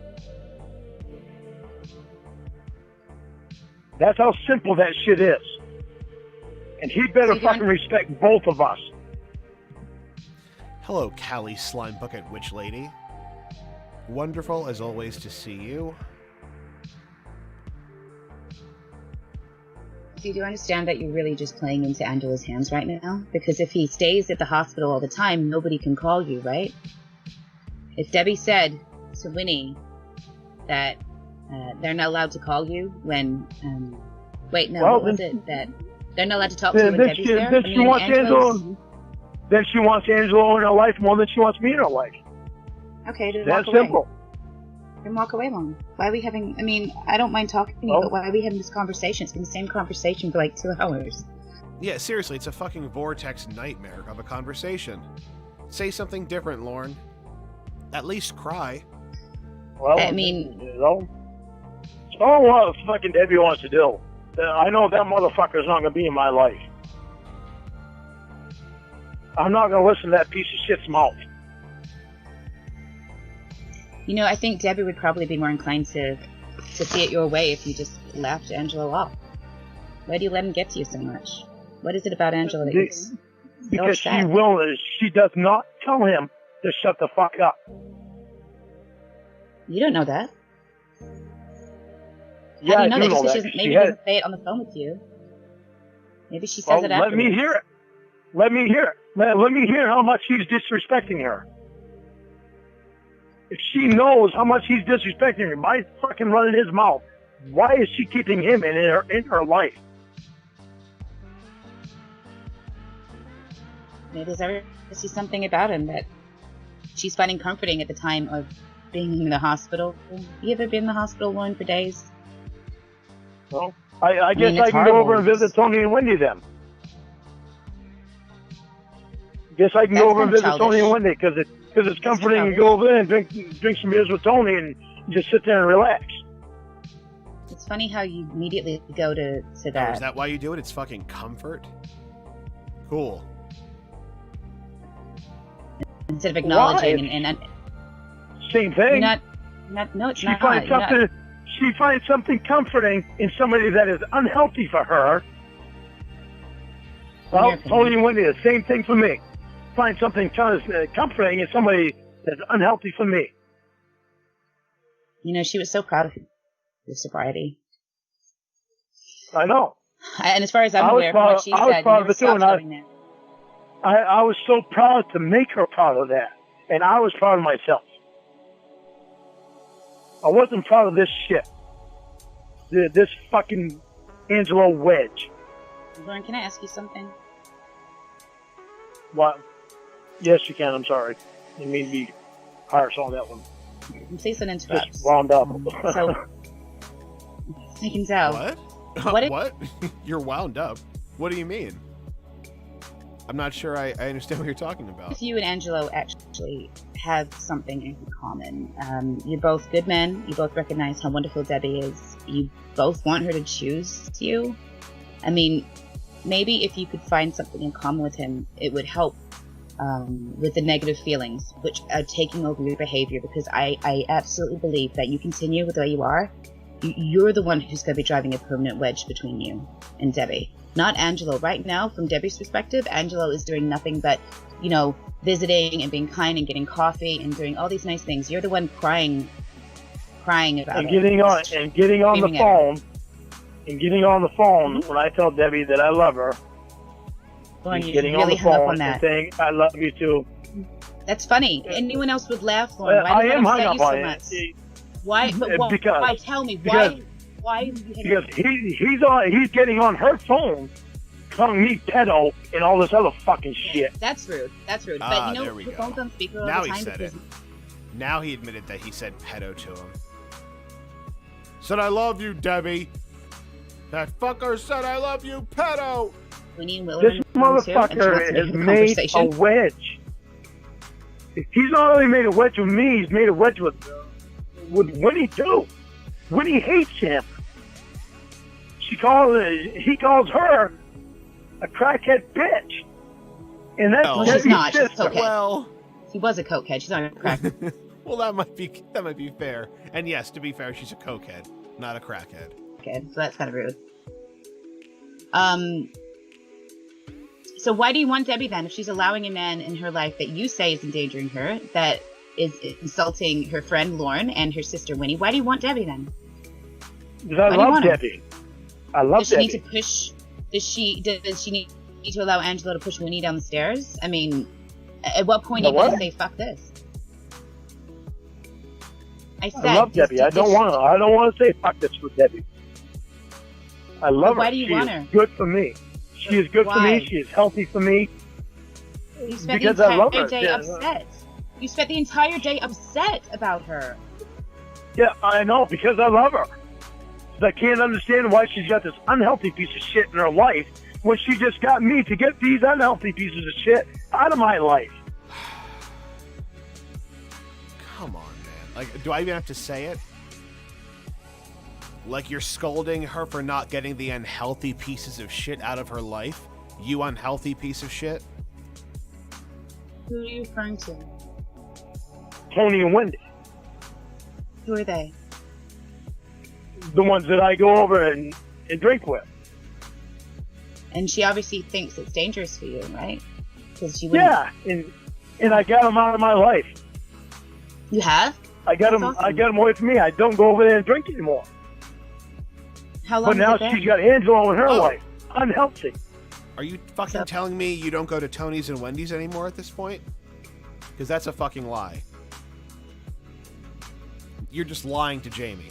That's how simple that shit is. And he better fucking respect both of us. Hello, Callie Slime Bucket Witch Lady. Wonderful, as always, to see you. Do you understand that you're really just playing into Angela's hands right now? Because if he stays at the hospital all the time, nobody can call you, right? If Debbie said to Winnie that they're not allowed to call you when... wait, no, what was it? That they're not allowed to talk to you when Debbie's there? Then she wants Angela in her life more than she wants me in her life. Okay, then That's walk away. simple. Then walk away, Mom. Why are we having... I mean, I don't mind talking to you, but why are we having this conversation? It's been the same conversation for like 2 hours. Yeah, seriously, it's a fucking vortex nightmare of a conversation. Say something different, Lauren. At least cry. Well, I mean... you know, it's all what fucking Debbie wants to do. I know that motherfucker's not going to be in my life. I'm not going to listen to that piece of shit's mouth. You know, I think Debbie would probably be more inclined to see it your way if you just left Angelo off. Why do you let him get to you so much? What is it about Angela that you're so Because upset? she does not tell him to shut the fuck up. You don't know that. Yeah, How do you know I that? do know Just that. because maybe she doesn't say it on the phone with you. Maybe she says Well, it afterwards. let me hear it. Let me hear it. Let me hear how much he's disrespecting her. If she knows how much he's disrespecting her by fucking running his mouth, why is she keeping him in her life? Maybe there's ever see something about him that she's finding comforting at the time of being in the hospital. You ever been in the hospital, Lauren, for days? Well, I guess mean, I it's can go over and horrible. visit Tony and Wendy then. Guess I can That's go over and kinda visit Tony and childish. Wendy because it's comforting to go over there and drink some beers with Tony and just sit there and relax. It's funny how you immediately go to Oh, that. is that why you do it? It's fucking comfort? Cool. Instead of acknowledging Why? and Same you're thing. not, no, it's She not. finds You're not- something. She finds something comforting in somebody that is unhealthy for her. In your Well, opinion. Tony and Wendy, the same thing for me. Find something comforting in somebody that's unhealthy for me. You know, she was so proud of your sobriety. I know. And as far as I'm I was aware, from proud- what she I was said, proud you of never it too, and stopped doing that. I was so proud to make her proud of that. And I was proud of myself. I wasn't proud of this shit. This fucking Angelo wedge. Lauren, can I ask you something? What? Yes, you can. I'm sorry. Didn't mean to be harsh on that one. Please don't interrupt. Just wound up. So, I can tell. What? What if- What? You're wound up. What do you mean? I'm not sure I understand what you're talking about. If you and Angelo actually have something in common, you're both good men. You both recognize how wonderful Debbie is. You both want her to choose you. I mean, maybe if you could find something in common with him, it would help with the negative feelings which are taking over your behavior. Because I absolutely believe that you continue with the way you are, you're the one who's going to be driving a permanent wedge between you and Debbie. Not Angelo. Right now, from Debbie's perspective, Angelo is doing nothing but, you know, visiting and being kind and getting coffee and doing all these nice things. You're the one crying about and it. getting on the Screaming at her. phone. And getting on the phone when I tell Debbie that I love her. Lauren, and you getting really on the hung up phone on and that. saying I love you too. That's funny. Anyone else would laugh, Lauren. Why I did am that hung upset up you so on much? it. Why? But why? Because- Why? Tell me. because- Why? Because he's getting on her phone, calling me pedo and all this other fucking shit. That's rude. That's rude. Ah, But you know, there we the go. phone's on speaker all Now the he time said because it. Now he admitted that he said pedo to him. Said, I love you, Debbie. That fucker said I love you, pedo! Winnie and Will This are in the room too, and she wants to motherfucker have has a made a conversation. wedge. He's not only made a wedge with me, he's made a wedge with Winnie too. Winnie hates him. He calls her a crackhead bitch. And that's Oh. Well, she's Debbie's not. She's sister. okay. Well, He was a cokehead. She's not a crack. well, that might be fair. And yes, to be fair, she's a cokehead, not a crackhead. Okay, so that's kind of rude. So why do you want Debbie then? If she's allowing a man in her life that you say is endangering her, that is insulting her friend Lauren and her sister Winnie, why do you want Debbie then? Because I Why do you love want her? Debbie. I love Does she Debbie. need to push? Does she need to allow Angelo to push Winnie down the stairs? I mean, at what point are you going to say fuck this? I love Debbie. I don't want to say fuck this with Debbie. I love her. Why do you she want is her? good for me. She is good for Why? me. She is healthy for me. You spent Because the I love entire her. day Yeah. upset. You spent the entire day upset about her. Yeah, I know, because I love her. I can't understand why she's got this unhealthy piece of shit in her life when she just got me to get these unhealthy pieces of shit out of my life. Come on, man. Like, do I even have to say it? Like, you're scolding her for not getting the unhealthy pieces of shit out of her life? You unhealthy piece of shit? Who are you referring to? Tony and Wendy, Who are they? the ones that I go over and drink with. And she obviously thinks it's dangerous for you, right? Because she wouldn't. Yeah, and I got them out of my life. You have? I got them. That's I awesome. got them away from me. I don't go over there and drink anymore. How long But now has it been? she's got Angelo in her Oh. life. Unhealthy. Are you fucking telling me you don't go to Tony's and Wendy's anymore at this point? Because that's a fucking lie. You're just lying to Jamie.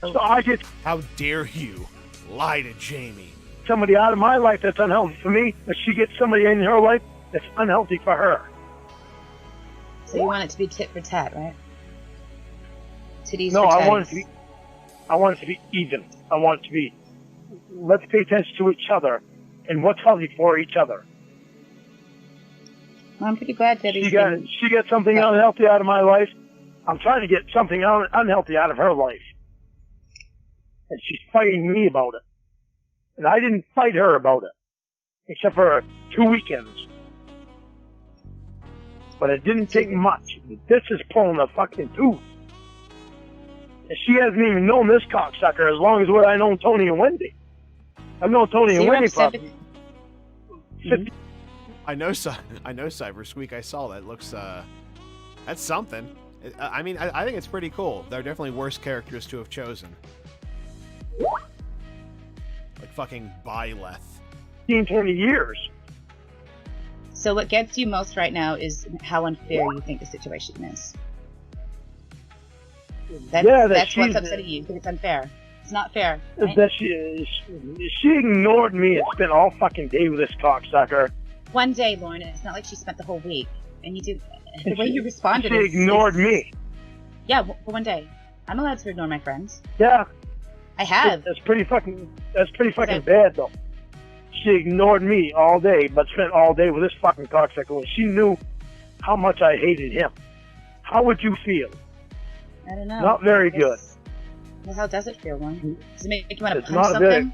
So I get How dare you lie to Jamie? somebody out of my life that's unhealthy for me, but she gets somebody in her life that's unhealthy for her. So you want it to be tit for tat, right? Titties No, for I want it tatties. to be. I want it to be even. I want it to be. Let's pay attention to each other and what's healthy for each other. Well, I'm pretty glad Debbie's She got something unhealthy out of my life. I'm trying to get something unhealthy out of her life, and she's fighting me about it. And I didn't fight her about it, except for 2 weekends. But it didn't take much. This is pulling a fucking tooth. And she hasn't even known this cocksucker as long as what I known Tony and Wendy. I've known Tony So and you're Wendy upset for because- 50. I know Cyber Squeak. I saw that. Looks that's something. I mean, I think it's pretty cool. There are definitely worse characters to have chosen, like fucking Byleth. 20 years. So what gets you most right now is how unfair you think the situation is. That's what's she's- upsetting you. You think it's unfair. It's not fair. Right? That she ignored me and spent all fucking day with this cocksucker. One day, Lauren. It's not like she spent the whole week. And you do the way you responded. She ignored me. Yeah, for one day. I'm allowed to ignore my friends. Yeah, I have. that's pretty fucking Okay. bad though. She ignored me all day, but spent all day with this fucking cocksucker when she knew how much I hated him. How would you feel? I don't know. Not very good. Well, how does it feel, Lauren? Does it make you want to It's punch not a bit. something?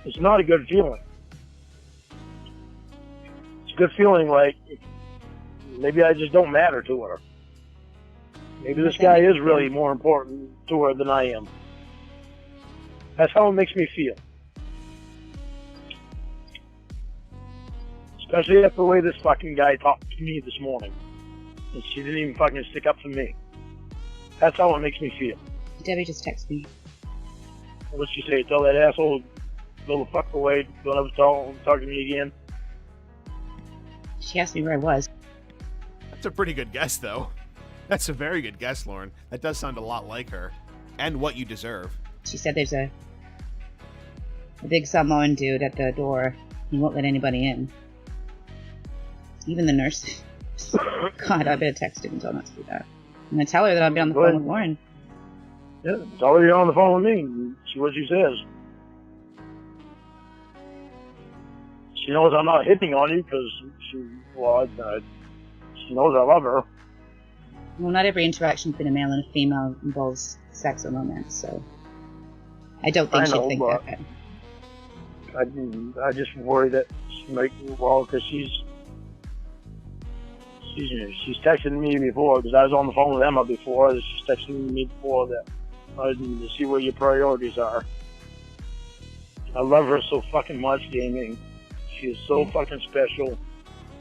It's not a good feeling. It's a good feeling like maybe I just don't matter to her. Maybe this guy is really more important to her than I am. That's how it makes me feel. Especially after the way this fucking guy talked to me this morning. And she didn't even fucking stick up for me. That's how it makes me feel. Debbie just texted me. What'd she say? Tell that asshole, go the fuck away. Don't ever talk to me again. She asked me where I was. That's a pretty good guess, though. That's a very good guess, Lauren. That does sound a lot like her, and what you deserve. She said there's a big Samoan dude at the door. He won't let anybody in. Even the nurse. God, I better text him and tell her not to do that. I'm going to tell her that I'll be on the phone with Lauren. Yeah, tell her you're on the phone with me and see what she says. She knows I'm not hitting on you because she knows I love her. Well, not every interaction between a male and a female involves sex or romance, so I don't think she'd think but that. I just worry that she might, because she's texted me before, because I was on the phone with Emma before. She's texted me before that to see where your priorities are. I love her so fucking much, Damien. She is so fucking special.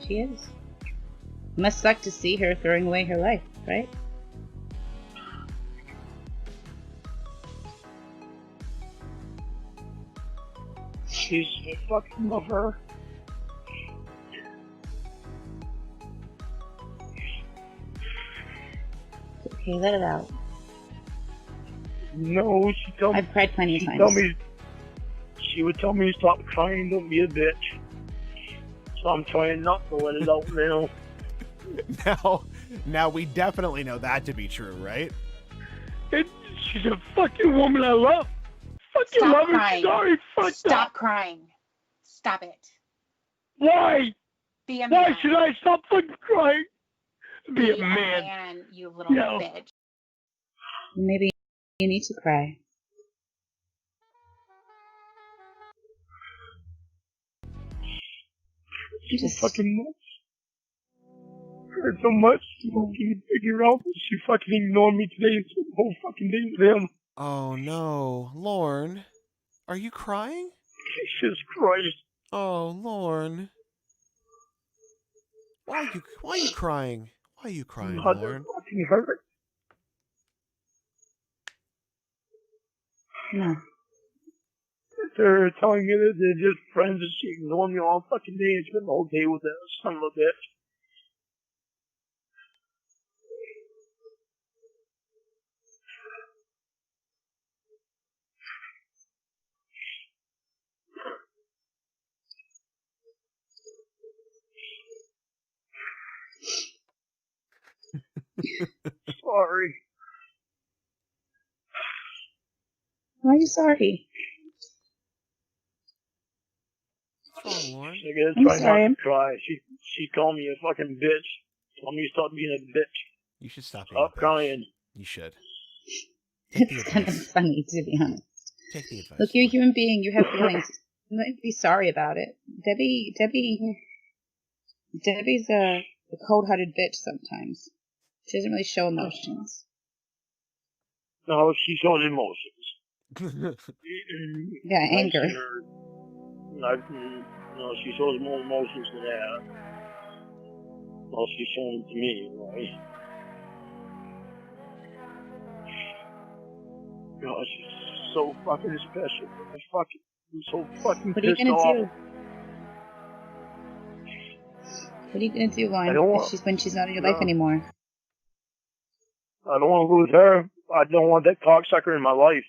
She is. It must suck to see her throwing away her life, right? I fucking love her. Okay, let it out. No, she told me. I've cried plenty of times. She would tell me to stop crying, don't be a bitch. So I'm trying not to let it out now. Now we definitely know that to be true, right? She's a fucking woman I love. Fucking Stop love her. crying. Sorry, fuck Stop crying. Stop it. Why? Be a man. Why should I stop fucking crying? Be a Be man. you little No. bitch. Maybe you need to cry. Just fucking nuts. Hurt so much. She won't even figure out that she fucking ignored me today and spent the whole fucking day with him. Oh no, Lorne. Are you crying? Jesus Christ. Oh, Lorne. Why are you crying? Why are you crying, God, Lorne? that fucking hurt. No. They're telling me that they're just friends and she ignored me all fucking day and spent the whole day with that son of a bitch. Sorry. Why are you sorry? What's wrong, Lorne? I I'm gotta try sorry. not to cry. She called me a fucking bitch. Told me to stop being a bitch. You should stop being Stop a bitch. crying. You should. Take the It's kind of advice. funny, to be honest. Take the advice. Look, you're a Lorne. human being. You have feelings. You might be sorry about it. Debbie's a cold-hearted bitch sometimes. She doesn't really show emotions. No, she shows emotions. Yeah, I've anger. seen her- no, she shows more emotions than that. Well, she's showing them to me, right? God, she's so fucking special. I'm so fucking What are you pissed gonna off. do? What are you gonna do, I don't Lauren, want- when she's not in your life No. anymore? I don't want to lose her. I don't want that cocksucker in my life.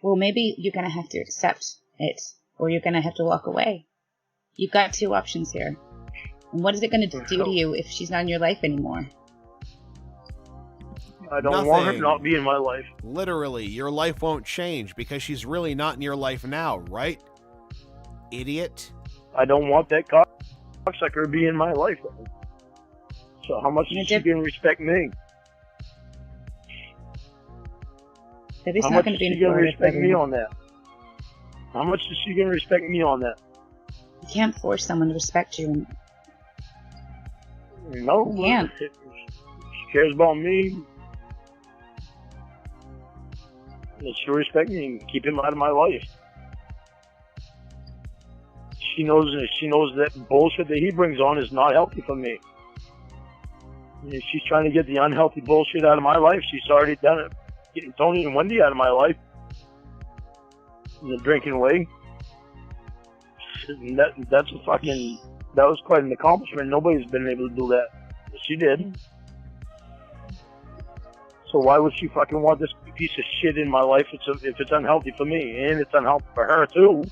Well, maybe you're gonna have to accept it, or you're gonna have to walk away. You've got two options here. And what is it gonna do to you if she's not in your life anymore? I don't want her Nothing. not be in my life. Literally, your life won't change because she's really not in your life now, right? Idiot. I don't want that cocksucker to be in my life. So how much Yeah, is she Deb- going to respect me? Debbie's How not much gonna is be in she going to Florida respect me forever. on that? How much is she going to respect me on that? You can't force someone to respect you. No. You can't. If she cares about me, then she'll respect me and keep him out of my life. She knows that bullshit that he brings on is not healthy for me. And if she's trying to get the unhealthy bullshit out of my life, she's already done it. Getting Tony and Wendy out of my life. In the drinking way. And that was quite an accomplishment. Nobody's been able to do that. But she did. So why would she fucking want this piece of shit in my life if it's unhealthy for me? And it's unhealthy for her too.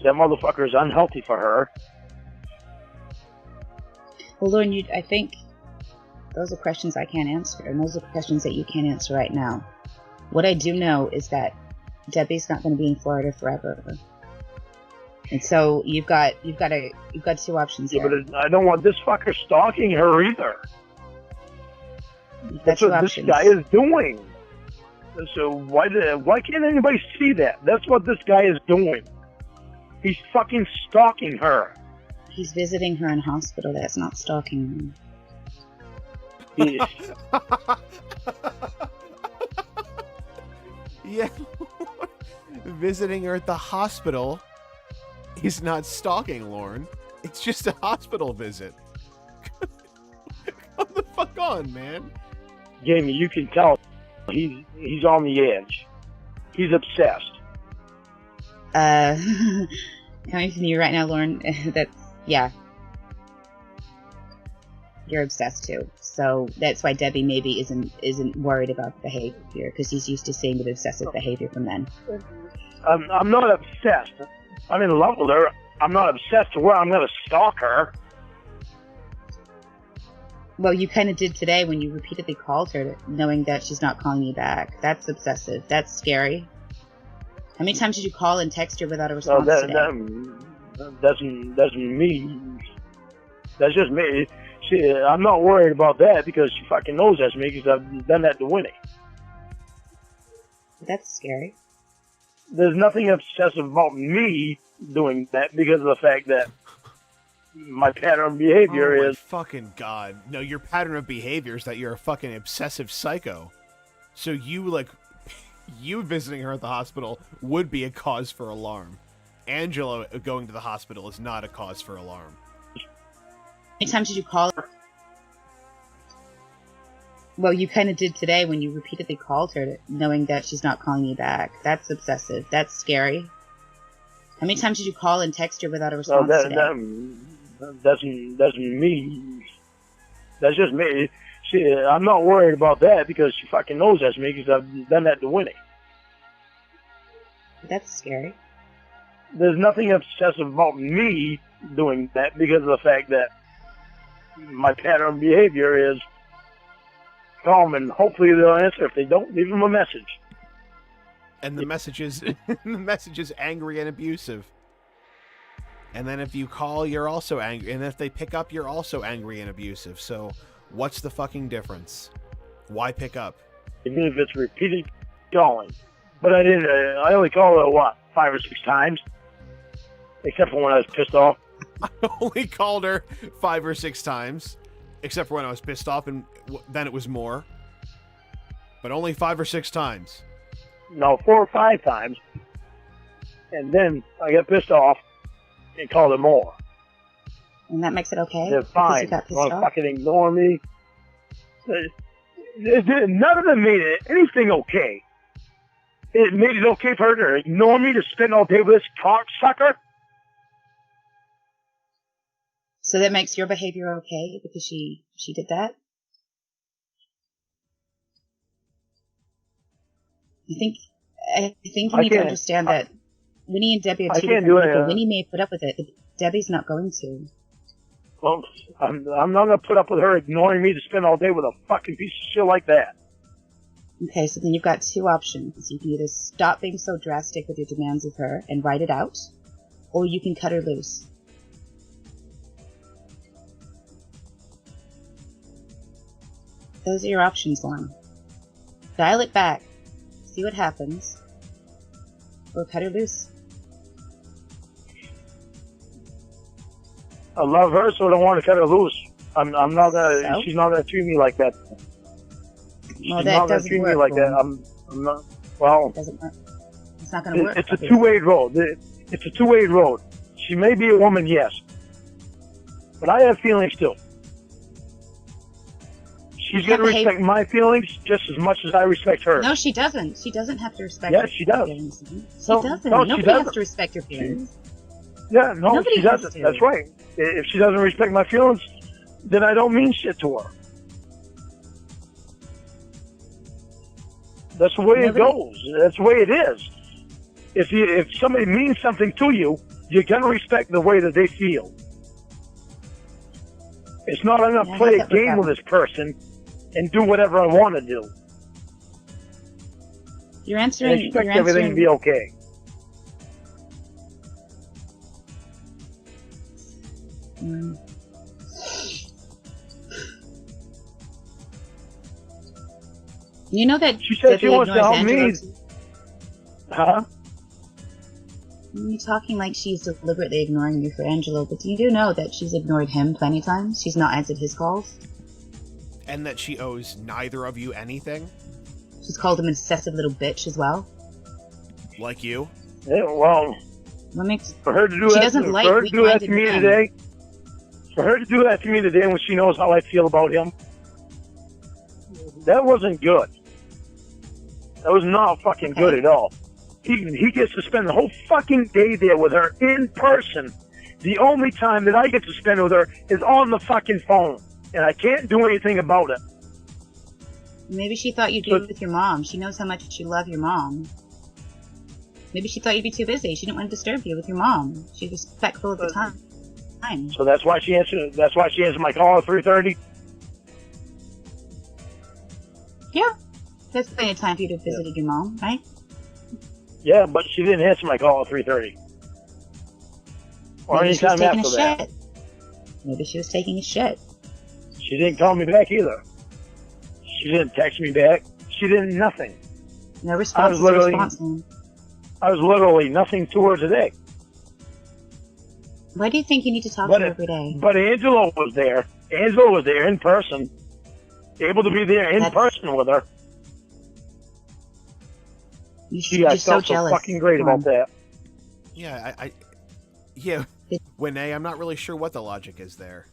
That motherfucker is unhealthy for her. Well, Lauren, I think those are questions I can't answer, and those are questions that you can't answer right now. What I do know is that Debbie's not going to be in Florida forever. And so you've got two options Yeah, here. but I don't want this fucker stalking her either. You've got That's two what options. this guy is doing. So why can't anybody see that? That's what this guy is doing. He's fucking stalking her. He's visiting her in hospital. That's not stalking He- Yeah. Visiting her at the hospital is not stalking, Lauren. It's just a hospital visit. Come the fuck on, man. Jamie, you can tell he's on the edge. He's obsessed. Coming from you right now, Lauren, yeah. You're obsessed too. So that's why Debbie maybe isn't worried about the behavior, because he's used to seeing the obsessive behavior from men. I'm not obsessed. I'm in love with her. I'm not obsessed to where I'm going to stalk her. Well, you kind of did today when you repeatedly called her, knowing that she's not calling you back. That's obsessive. That's scary. How many times did you call and text her without a response today? That doesn't me. That's just me. I'm not worried about that because she fucking knows that's me because I've done that to Winnie. That's scary. There's nothing obsessive about me doing that because of the fact that my pattern of behavior Oh my is... fucking god. No, your pattern of behavior is that you're a fucking obsessive psycho. So you visiting her at the hospital would be a cause for alarm. Angela going to the hospital is not a cause for alarm. How many times did you call her? Well, you kind of did today when you repeatedly called her, knowing that she's not calling you back. That's obsessive. That's scary. How many times did you call and text her without a response today? Doesn't me. That's just me. I'm not worried about that because she fucking knows that's me because I've done that to Winnie. That's scary. There's nothing obsessive about me doing that because of the fact that my pattern of behavior is call them and hopefully they'll answer. If they don't, leave them a message. And the message is angry and abusive. And then if you call, you're also angry. And if they pick up, you're also angry and abusive. So what's the fucking difference? Why pick up? Even if it's repeated calling. But I didn't. I only called her, 5 or 6 times? Except for when I was pissed off. I only called her 5 or 6 times. Except for when I was pissed off, and then it was more. But only 5 or 6 times. No, 4 or 5 times. And then I got pissed off and called her more. And that makes it okay? They're Because fine. you got You pissed want to off? fucking ignore me? None of them made anything okay. It made it okay for her to ignore me, to spend all day with this cocksucker? So that makes your behavior okay because she did that? I think you need to understand that Winnie and Debbie are two different people. Winnie may put up with it, but Debbie's not going to. Well, I'm not going to put up with her ignoring me to spend all day with a fucking piece of shit like that. Okay, so then you've got 2 options. You can either stop being so drastic with your demands of her and write it out, or you can cut her loose. Those are your options, Lauren. Dial it back, see what happens, or cut her loose. I love her, so I don't want to cut her loose. I'm not gonna. So? She's not gonna treat me like that. Well, She's that not gonna doesn't treat work. me like that. Lauren. I'm not. Well, It doesn't work. It's not going to work. it's a two-way road. It's a two-way road. She may be a woman, yes, but I have feelings too. She's gonna respect my feelings just as much as I respect hers. No, she doesn't. She doesn't have to respect Yes, your she does. feelings. She No, doesn't. no, she Nobody doesn't. has to respect your feelings. Yeah, no, Nobody she has doesn't. to. That's right. If she doesn't respect my feelings, then I don't mean shit to her. That's the way it goes. That's the way it is. If somebody means something to you, you're gonna respect the way that they feel. It's not I'm gonna play a game with this person and do whatever I want to do. You're answering. And expect everything to be okay. You know that She said she Debbie wants to ignores help me. Angelo? Huh? You're talking like she's deliberately ignoring you for Angelo, but you do know that she's ignored him plenty of times. She's not answered his calls. And that she owes neither of you anything? She's called him an obsessive little bitch as well. Like you? Yeah, well, What makes for her to do She that, doesn't like for her to do that to weak-minded me men. today, for her to do that to me today when she knows how I feel about him, that wasn't good. That was not fucking good at all. He gets to spend the whole fucking day there with her in person. The only time that I get to spend with her is on the fucking phone, and I can't do anything about it. Maybe she thought you'd be with your mom. She knows how much you love your mom. Maybe she thought you'd be too busy. She didn't want to disturb you with your mom. She's respectful of the time. So that's why she answered. That's why she answered my call at 3:30. Yeah. That's plenty of time for you to have visited your mom, right? Yeah, but she didn't answer my call at 3:30. Or Maybe she was anytime taking after a that. shit. Maybe she was taking a shit. She didn't call me back either. She didn't text me back. She didn't nothing. No response is a literally- response. Man. I was literally nothing to her today. Why do you think you need to talk But to her every day? But Angelo was there. Angelo was there in person. Able to be there in person with her. Gee, I You're so felt so jealous. fucking great about that. Yeah, yeah, Winnie, I'm not really sure what the logic is there.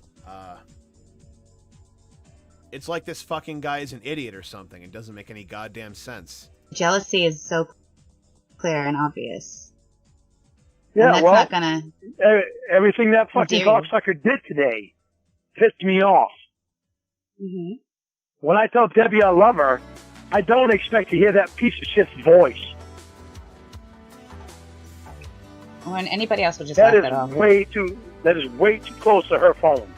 It's like this fucking guy is an idiot or something. It doesn't make any goddamn sense. Jealousy is so clear and obvious. Yeah, and that's well, not gonna... everything that fucking dare you. cocksucker did today pissed me off. Mm-hmm. When I tell Debbie I love her, I don't expect to hear that piece of shit's voice. When anybody else would just That laugh is it off. way too close to her phone.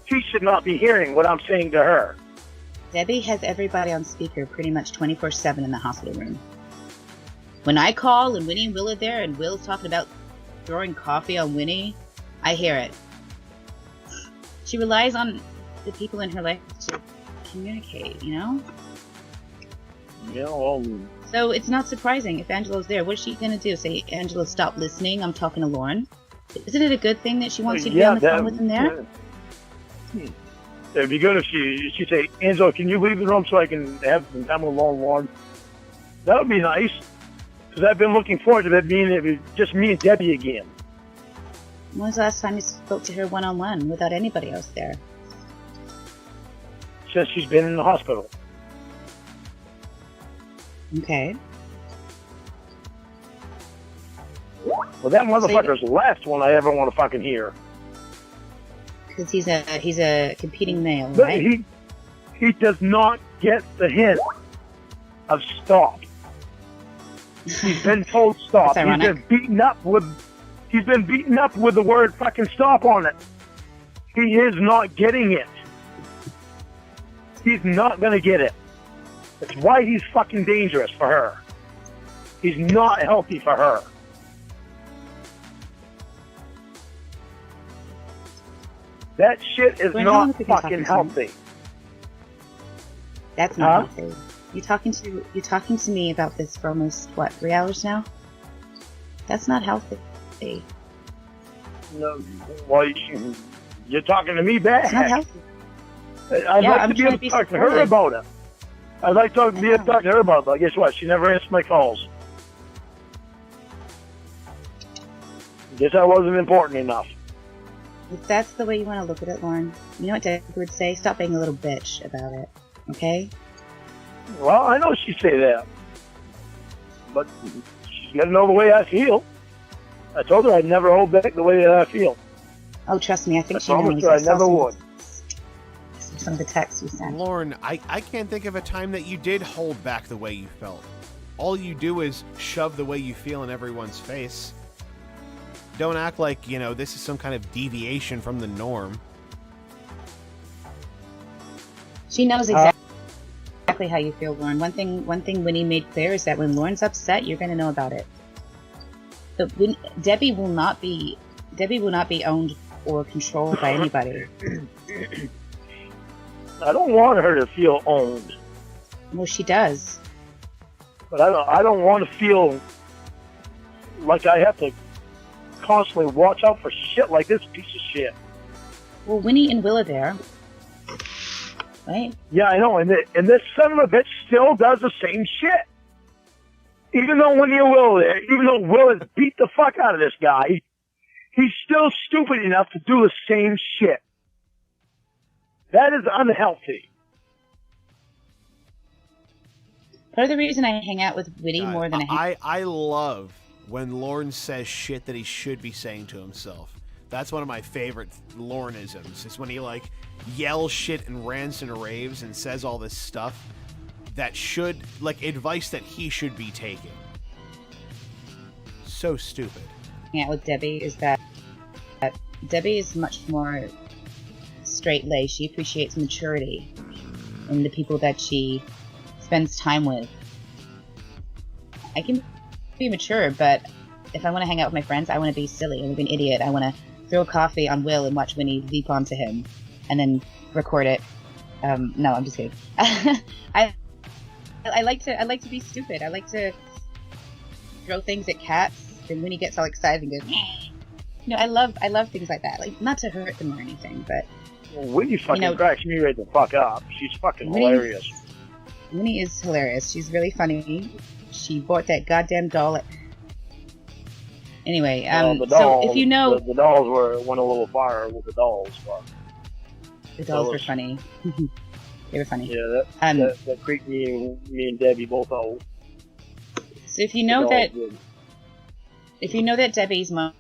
She should not be hearing what I'm saying to her. Debbie has everybody on speaker pretty much 24/7 in the hospital room. When I call and Winnie and Will are there and Will's talking about throwing coffee on Winnie, I hear it. She relies on the people in her life to communicate, you know? Yeah, well, So it's not surprising if Angelo's there. What is she going to do? Say, Angelo, stop listening. I'm talking to Lauren. Isn't it a good thing that she wants you to be on the phone with him there? It'd be good if she'd say, Angelo, can you leave the room so I can have some time alone, Lauren? That would be nice. Because I've been looking forward to that being it was just me and Debbie again. When was the last time you spoke to her one-on-one without anybody else there? Since she's been in the hospital. Okay. Well, that motherfucker's the last one I ever want to fucking hear. Because he's a competing male, But right? he does not get the hint of stop. He's been told stop. That's ironic. He's been beaten up with the word fucking stop on it. He is not getting it. He's not gonna get it. That's why he's fucking dangerous for her. He's not healthy for her. That shit is Glenn, how long not have you been fucking talking to him? healthy. That's not healthy. You're talking to me about this for almost 3 hours now? That's not healthy. No, well, you're talking to me back. It's not healthy. I'd Yeah, like I'm to be trying able to be to talk to her supportive. about it. I'd like to be able to talk to her about it, but guess what? She never answered my calls. Guess I wasn't important enough. If that's the way you want to look at it, Lauren, you know what Debbie would say? Stop being a little bitch about it. Okay? Well, I know she'd say that. But she's got to know the way I feel. I told her I'd never hold back the way that I feel. Oh, trust me, I think I she knows. promised her I never would. Some of the texts you sent. Lauren, I can't think of a time that you did hold back the way you felt. All you do is shove the way you feel in everyone's face. Don't act like, this is some kind of deviation from the norm. She knows exactly how you feel, Lauren. One thing Winnie made clear is that when Lauren's upset, you're going to know about it. But Debbie will not be owned or controlled by anybody. I don't want her to feel owned, Well, she does. but I don't want to feel like I have to constantly watch out for shit like this piece of shit. Well, Winnie and Will are there, right? Yeah, I know, and this son of a bitch still does the same shit. Even though Winnie and Will are there, even though Will has beat the fuck out of this guy, he's still stupid enough to do the same shit. That is unhealthy. Part of the reason I hang out with Winnie more than I love when Lorne says shit that he should be saying to himself. That's one of my favorite Lorneisms. Is when he like yells shit and rants and raves and says all this stuff that should, like, advice that he should be taking. So stupid. hang out with Debbie is that Debbie is much more straight-laced. She appreciates maturity in the people that she spends time with. I can be mature, but if I want to hang out with my friends, I want to be silly. I want to be an idiot. I want to throw coffee on Will and watch Winnie leap onto him and then record it. No, I'm just kidding. I like to be stupid. I like to throw things at cats, and Winnie gets all excited and goes, you know, I love things like that. Like, not to hurt them or anything, but Winnie fucking cracks me right the fuck up. She's fucking hilarious. Winnie is hilarious. She's really funny. She bought that goddamn doll at... Anyway, the dolls, so if you know... The dolls went a little far with the dolls, but... The dolls were funny. They were funny. Yeah, that creeped me and Debbie both out. So if you know that Debbie's much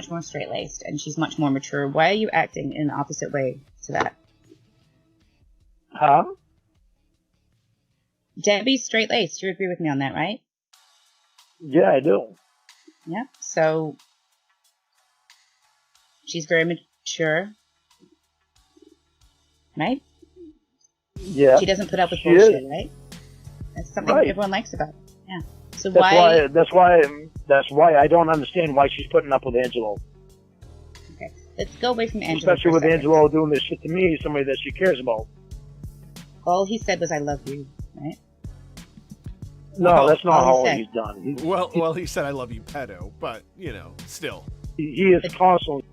more straight-laced and she's much more mature, why are you acting in the opposite way to that? Huh? Debbie's straight-laced. You agree with me on that, right? Yeah, I do. Yeah. So she's very mature, right? Yeah. She doesn't put up with bullshit, right? That's something everyone likes about her. Yeah. So That's why I don't understand why she's putting up with Angelo. Okay. Let's go away from Angelo. Especially with Angelo doing this shit to me, somebody that she cares about. All he said was, "I love you," right? No, that's not all he's done. Well, he said, "I love you, pedo," but, you know, still. He has constantly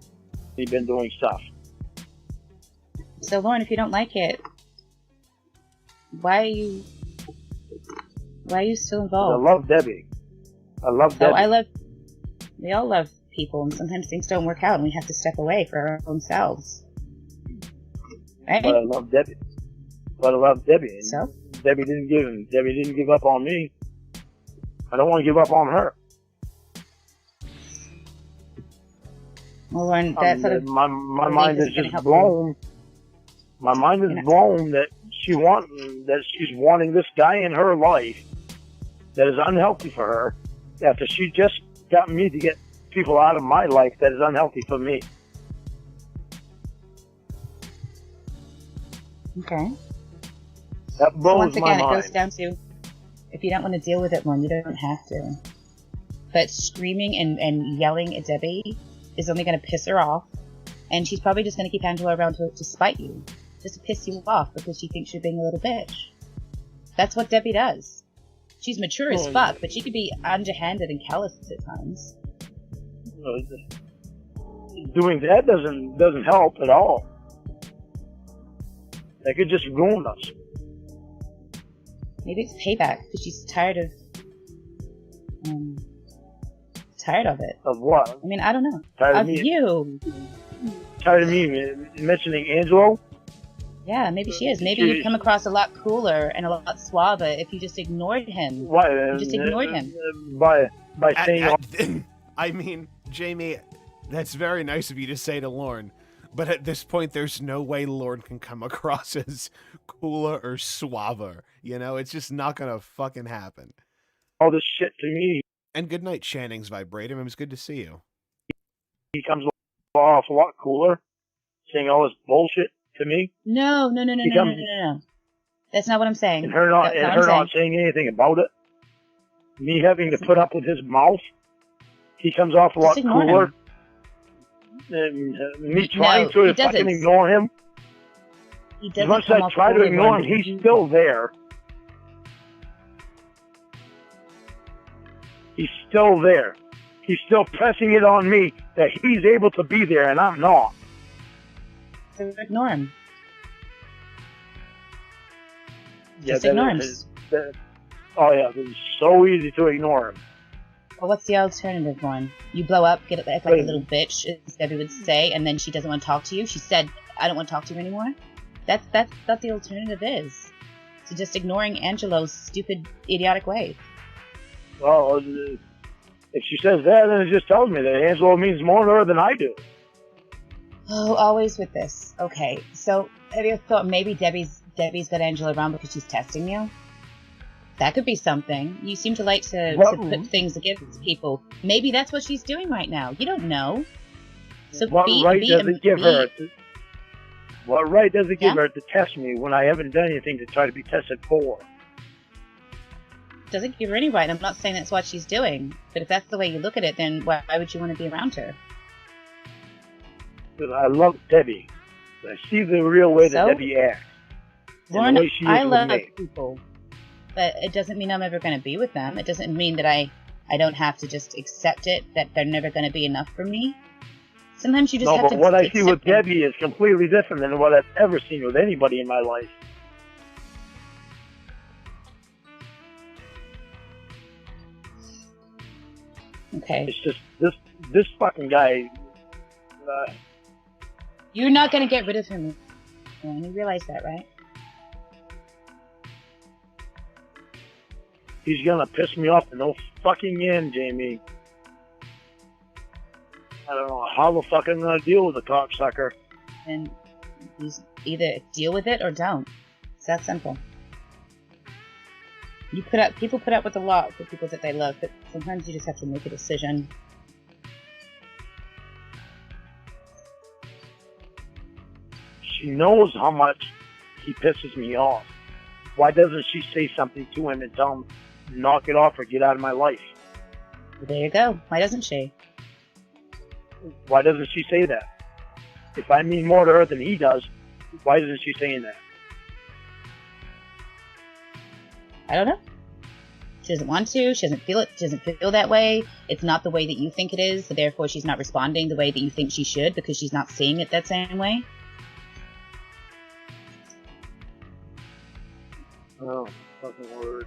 been doing stuff. So, Lauren, if you don't like it, why are you still involved? I love Debbie. We all love people, and sometimes things don't work out, and we have to step away for our own selves. Right? But I love Debbie. So? Debbie didn't give up on me. I don't want to give up on her. Well, Lauren, that sort of my mind is just blown. My mind is blown that she's wanting this guy in her life that is unhealthy for her after she just got me to get people out of my life that is unhealthy for me. Okay. That blows once again, my mind. it goes down to, if you don't want to deal with it, Lauren, you don't have to. But screaming and yelling at Debbie is only going to piss her off, and she's probably just going to keep Angela around to spite you, just to piss you off because she thinks you're being a little bitch. That's what Debbie does. She's mature as fuck, but she could be underhanded and callous at times. Doing that doesn't help at all. That could just ruin us. Maybe it's payback because she's tired of it. Of what? I mean, I don't know. Tired of you. Tired of me mentioning Angelo? Yeah, maybe she is. Maybe you'd come across a lot cooler and a lot suaver if you just ignored him. Why? You just ignored him. By saying... I mean, Jamie, that's very nice of you to say to Lauren, but at this point, there's no way Lauren can come across as cooler or suaver. You know, it's just not gonna fucking happen. All this shit to me. And good night, Shanning's Vibratum. It was good to see you. He comes off a lot cooler, saying all this bullshit to me. No. That's not what I'm saying. And her not saying anything about it. Me having to put up with his mouth. He comes off a lot cooler. me trying to he doesn't. fucking ignore him. He As doesn't much as come I off try to fully ignore him, when- he's still there. He's still there. He's still pressing it on me that he's able to be there and I'm not. So ignore him. Yeah, Just ignore him. Oh yeah, it's so easy to ignore him. Well, what's the alternative one? You blow up, get act like a little bitch, as Debbie would say, and then she doesn't want to talk to you. She said, "I don't want to talk to you anymore." That's what the alternative is. So just ignoring Angelo's stupid, idiotic way. Well, if she says that, then it just tells me that Angelo means more to her than I do. Oh, always with this. Okay, so have you thought maybe Debbie's got Angelo around because she's testing you? That could be something. You seem to like to put things against people. Maybe that's what she's doing right now. You don't know. So What right does it give her to test me when I haven't done anything to try to be tested for? Doesn't give her any right. I'm not saying that's what she's doing. But if that's the way you look at it, then why would you want to be around her? Because I love Debbie. I see the real way that So? Debbie acts. Lauren, the way she is I with love me. people. But it doesn't mean I'm ever going to be with them. It doesn't mean that I don't have to just accept it, that they're never going to be enough for me. Sometimes you just No, have but to what I accept see with them. Debbie is completely different than what I've ever seen with anybody in my life. Okay. It's just this fucking guy. You're not going to get rid of him. You realize that, right? He's gonna piss me off to no fucking end, Jamie. I don't know how the fuck I'm gonna deal with the cocksucker. And you either deal with it or don't. It's that simple. People put up with a lot for people that they love, but sometimes you just have to make a decision. She knows how much he pisses me off. Why doesn't she say something to him and tell him, knock it off or get out of my life? Well, there you go. Why doesn't she? Why doesn't she say that? If I mean more to her than he does, why isn't she saying that? I don't know. She doesn't want to. She doesn't feel it. She doesn't feel that way. It's not the way that you think it is, so therefore she's not responding the way that you think she should because she's not seeing it that same way. Oh, fucking word.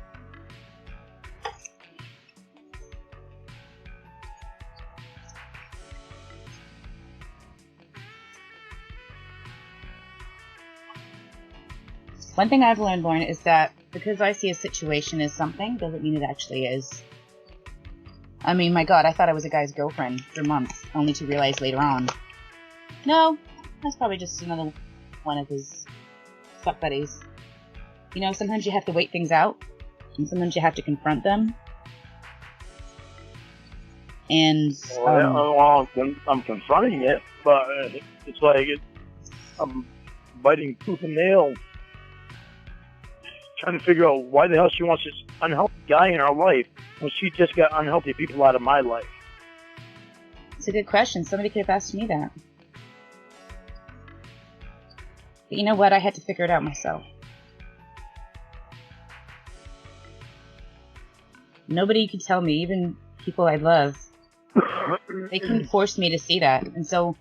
One thing I've learned, Lauren, is that because I see a situation as something doesn't mean it actually is. I mean, my God, I thought I was a guy's girlfriend for months, only to realize later on, no, that's probably just another one of his fuck buddies. You know, sometimes you have to wait things out, and sometimes you have to confront them. And I'm confronting it, but it's like I'm biting tooth and nail, trying to figure out why the hell she wants this unhealthy guy in her life when she just got unhealthy people out of my life. it's a good question. Somebody could have asked me that. But you know what? I had to figure it out myself. Nobody could tell me, even people I love. They couldn't force me to see that. And so,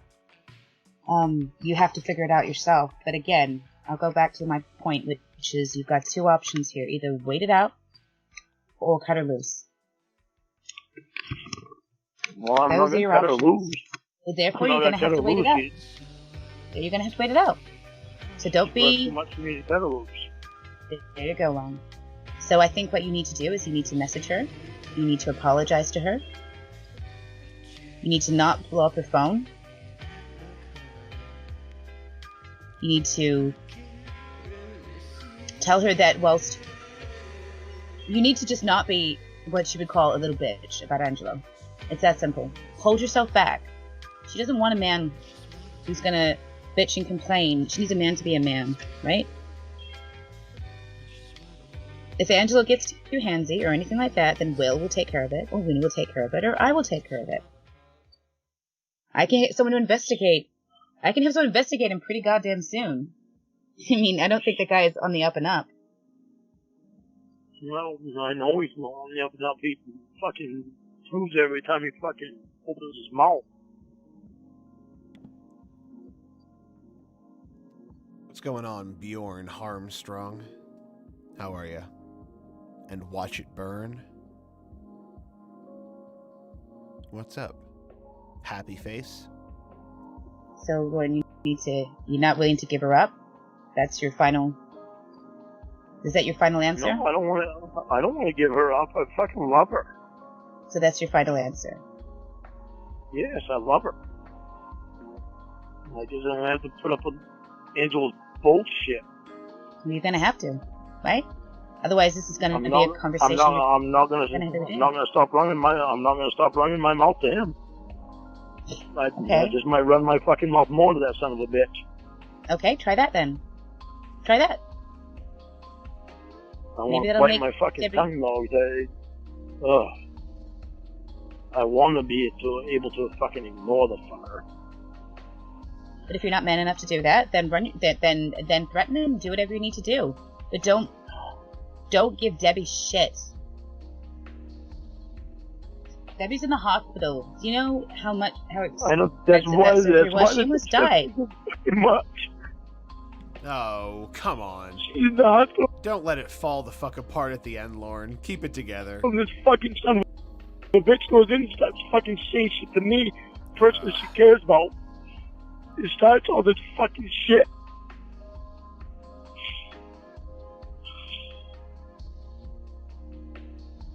you have to figure it out yourself. But again, I'll go back to my point, which is you've got two options here. Either wait it out, or cut her loose. Well, I'm not Those are going to your cut her options. loose. So therefore, I'm you're not going to cut have her to wait it loose. out. You're going to have to wait it out. So don't That's be... too much for me to cut her loose. There you go, Long. So I think what you need to do is you need to message her. You need to apologize to her. You need to not blow up her phone. You need to tell her that whilst... You need to just not be what she would call a little bitch about Angelo. It's that simple. Hold yourself back. She doesn't want a man who's gonna bitch and complain. She needs a man to be a man, right? If Angelo gets too handsy or anything like that, then Will take care of it, or Winnie will take care of it, or I will take care of it. I can get someone to investigate. I can have someone investigate him pretty goddamn soon. I mean, I don't think the guy is on the up and up. Well, I know he's not on the up and up. He fucking proves every time he fucking opens his mouth. What's going on, Bjorn Harmstrong? How are you? And watch it burn? What's up? Happy face? So, Lauren, you're not willing to give her up? That's your final... Is that your final answer? No, I don't want to give her up. I fucking love her. So that's your final answer? Yes, I love her. I just don't have to put up with Angela's bullshit. Well, you're gonna have to, right? Otherwise, this is gonna be a conversation. I'm not gonna stop running my mouth to him. I just might run my fucking mouth more to that son of a bitch. Okay, try that then. Try that. I want to bite my fucking tongue though. I want to be able to fucking ignore the fucker. But if you're not man enough to do that, then then threaten him. Do whatever you need to do. But don't give Debbie shit. Debbie's in the hospital. Do you know how I know that's why she almost died. Much. Oh, come on. She's in the hospital. Don't let it fall the fuck apart at the end, Lauren. Keep it together. This fucking son of a bitch goes in and starts fucking saying shit to me, the person that she cares about. It starts all this fucking shit.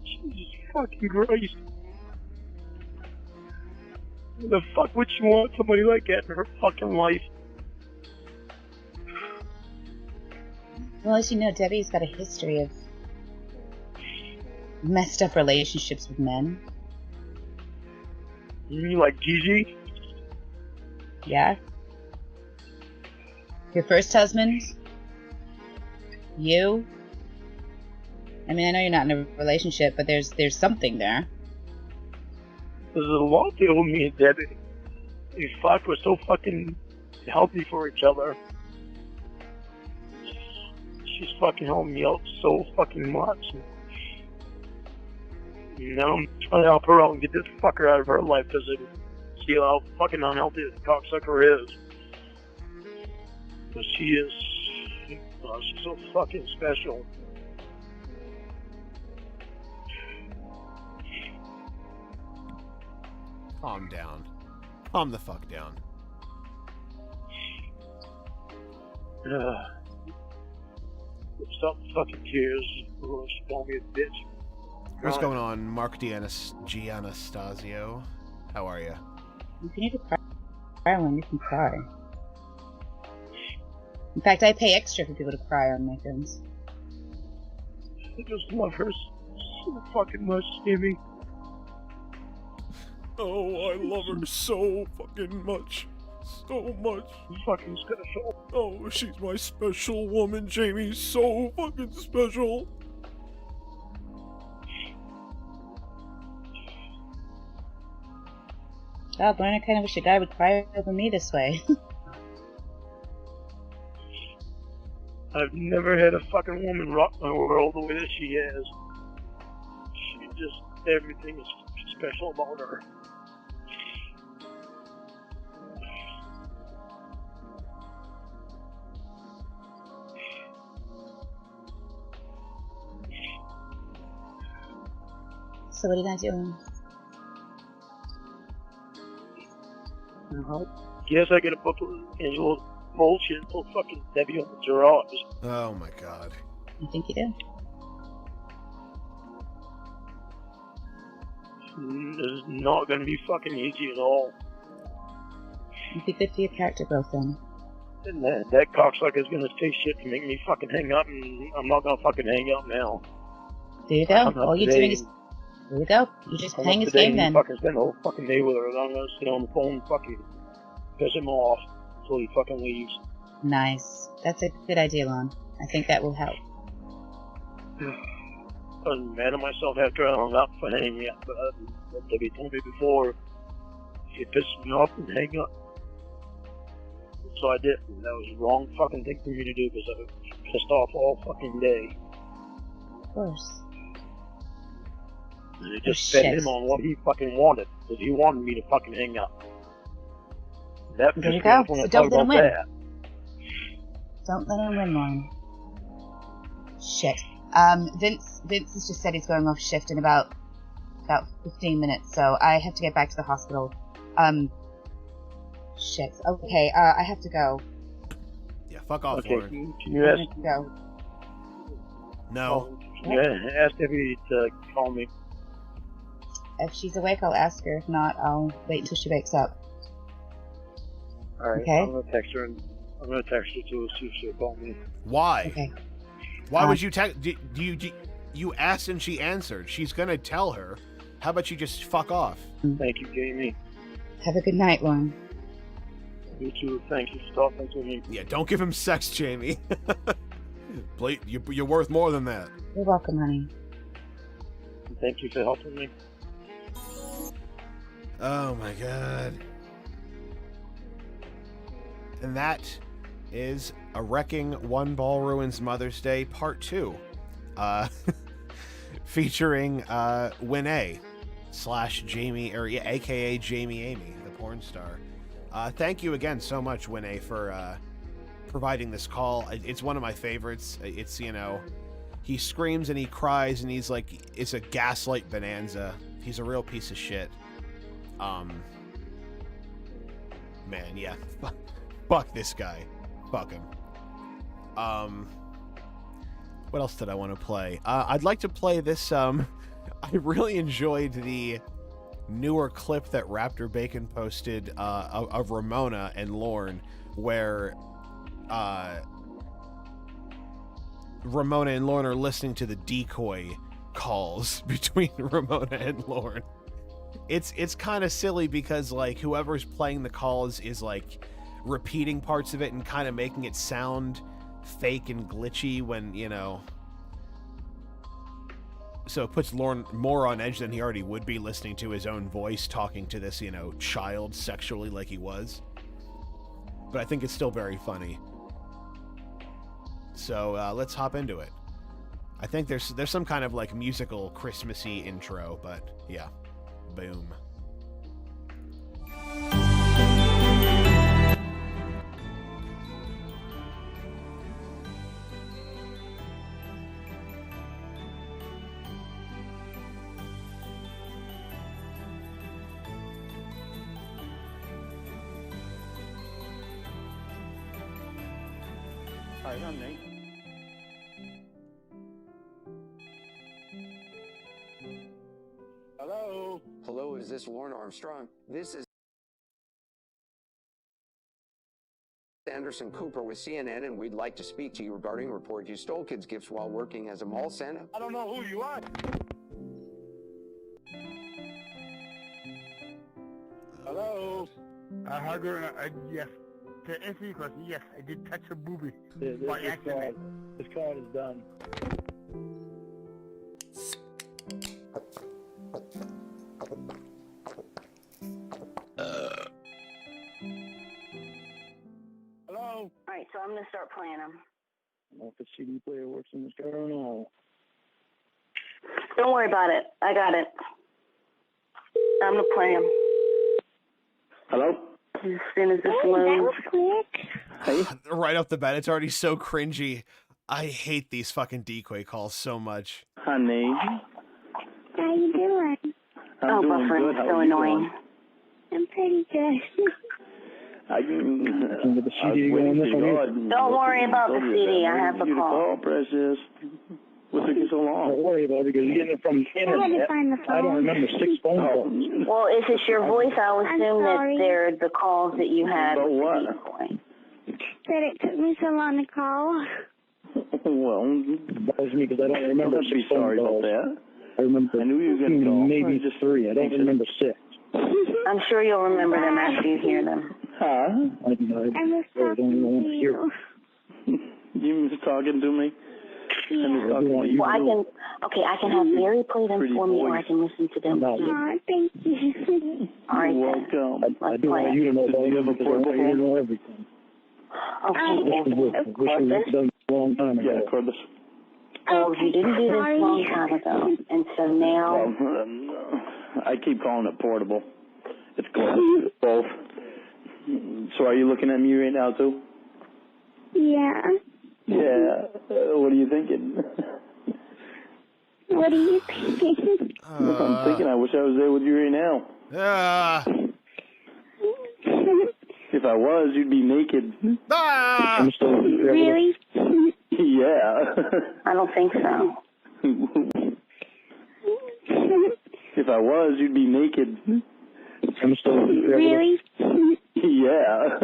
Jesus fucking Christ. Why the fuck would she want somebody like that in her fucking life? Well, as you know, Debbie's got a history of messed up relationships with men. You mean like Gigi? Yeah. Your first husband? You? I mean, I know you're not in a relationship, but there's something there. There's a lot there with me and Debbie. We fuck, we're so fucking healthy for each other. She's fucking helping me out so fucking much. And now I'm trying to help her out and get this fucker out of her life because I see how fucking unhealthy this cocksucker is. But she is, she's so fucking special. Calm down. Calm the fuck down. Stop the fucking tears. She called me a bitch. What's going on, Mark Gianastasio? How are you? If you need to cry when you can cry. In fact, I pay extra for people to cry on my films. I just love her so fucking much, Jimmy. Oh, I love her so fucking much. So much. Fucking special. Oh, she's my special woman, Jamie. So fucking special. God, Lauren, I kind of wish a guy would cry over me this way. I've never had a fucking woman rock my world the way that she has. She just, everything is special about her. So what are you gonna do? Guess I get a book with Angela's bullshit until fucking Debbie opens her eyes. Oh my god. I think you do. It's not gonna be fucking easy at all. It'd be good for your character growth then. And that cocksucker's gonna say shit to make me fucking hang up, and I'm not gonna fucking hang up now. There you go. All you're doing is... There you go. You just playing his game then. Fucking spend the whole fucking day with her, and I'm gonna sit on the phone and fucking piss him off until he fucking leaves. Nice. That's a good idea, Lon. I think that will help. I was mad at myself after I hung up for hanging up, but Debbie told me before, She pissed me off and hang up. So I did. And that was the wrong fucking thing for me to do because I was pissed off all fucking day. Of course. And it just fed him on what he fucking wanted. Because he wanted me to fucking hang up. That There you pissed me off go. when I So thought don't let about him win. that. Don't let him win, Lauren. Shit. Vince has just said he's going off shift in about 15 minutes, so I have to get back to the hospital. Shit. Okay, I have to go. Yeah, fuck off, Okay, Lauren. can you I ask, have to go. No. can you ask Debbie to call me? If she's awake, I'll ask her. If not, I'll wait until she wakes up. Alright, Okay. I'm gonna text her and I'm gonna text her to see if she'll call me. Why? Okay. Why would you text? You asked and she answered. She's gonna tell her. How about you just fuck off? Thank you, Jamie. Have a good night, Lauren. You too. Thank you for talking to me. Yeah, don't give him sex, Jamie. You're worth more than that. You're welcome, honey. Thank you for helping me. Oh my god. And that is A Wrecking One Ball Ruins Mother's Day Part 2. Featuring Winnie / Jamie, or yeah, aka Jamie Amy, the porn star. Thank you again so much, Winnie, for providing this call. It's one of my favorites. It's, you know, he screams and he cries and he's like, it's a gaslight bonanza. He's a real piece of shit. Man, yeah. Fuck this guy. Fuck him. What else did I want to play? I'd like to play this, I really enjoyed the newer clip that Raptor Bacon posted, of Ramona and Lorne, where, Ramona and Lorne are listening to the decoy calls between Ramona and Lorne. It's kind of silly because, like, whoever's playing the calls is, like, repeating parts of it and kind of making it sound fake and glitchy when, you know... So it puts Lorne more on edge than he already would be listening to his own voice talking to this, you know, child sexually like he was. But I think it's still very funny. So let's hop into it. I think there's some kind of, like, musical Christmassy intro, but yeah. Boom. Hi, I'm Nate. Hello? Hello, is this Lauren Armstrong? This is Anderson Cooper with CNN, and we'd like to speak to you regarding a report you stole kids' gifts while working as a mall Santa. I don't know who you are. Hello? Yes. To answer your question, yes, I did touch a booby This by accident. card is done. Hello? Alright, so I'm gonna start playing them. I don't know if the CD player works in this car or not. Don't worry about it. I got it. I'm gonna play them. Hello? As soon as this loads. Hey? Right off the bat, it's already so cringy. I hate these fucking decoy calls so much. Honey? How you doing? I'm doing buffering good. is How so are you annoying. doing? I'm pretty good. Can get the CD going this one? Don't worry about the CD. I have the call. Precious. What's taking so long? Don't worry about it because you're getting it from the I had to find the phone. I don't remember 6 phone calls. Well, if it's your voice, I'll assume that they're the calls that you had So with what? the decoy. That it took me so long to call. Well, it bothers me because I don't remember 6 phone calls. About that. I remember. I knew you were going to call. Maybe just 3. I don't remember 6. I'm sure you'll remember them after you hear them. Huh? I I was talking to you. You was talking to me? Well, I can. Okay, I can have Mary play them for me, or I can listen to them. Oh, thank you. All right. welcome. I do want you to know that you have a portable. You know everything. Okay. Yeah, cordless. So you didn't do this a long time ago, and so now. I keep calling it portable. It's cordless. Both. So are you looking at me right now too? Yeah. Yeah. What are you thinking? What are you thinking? I'm thinking I wish I was there with you right now. If I was, you'd be naked. Really? Yeah. I don't think so. If I was, you'd be naked. Really? Yeah.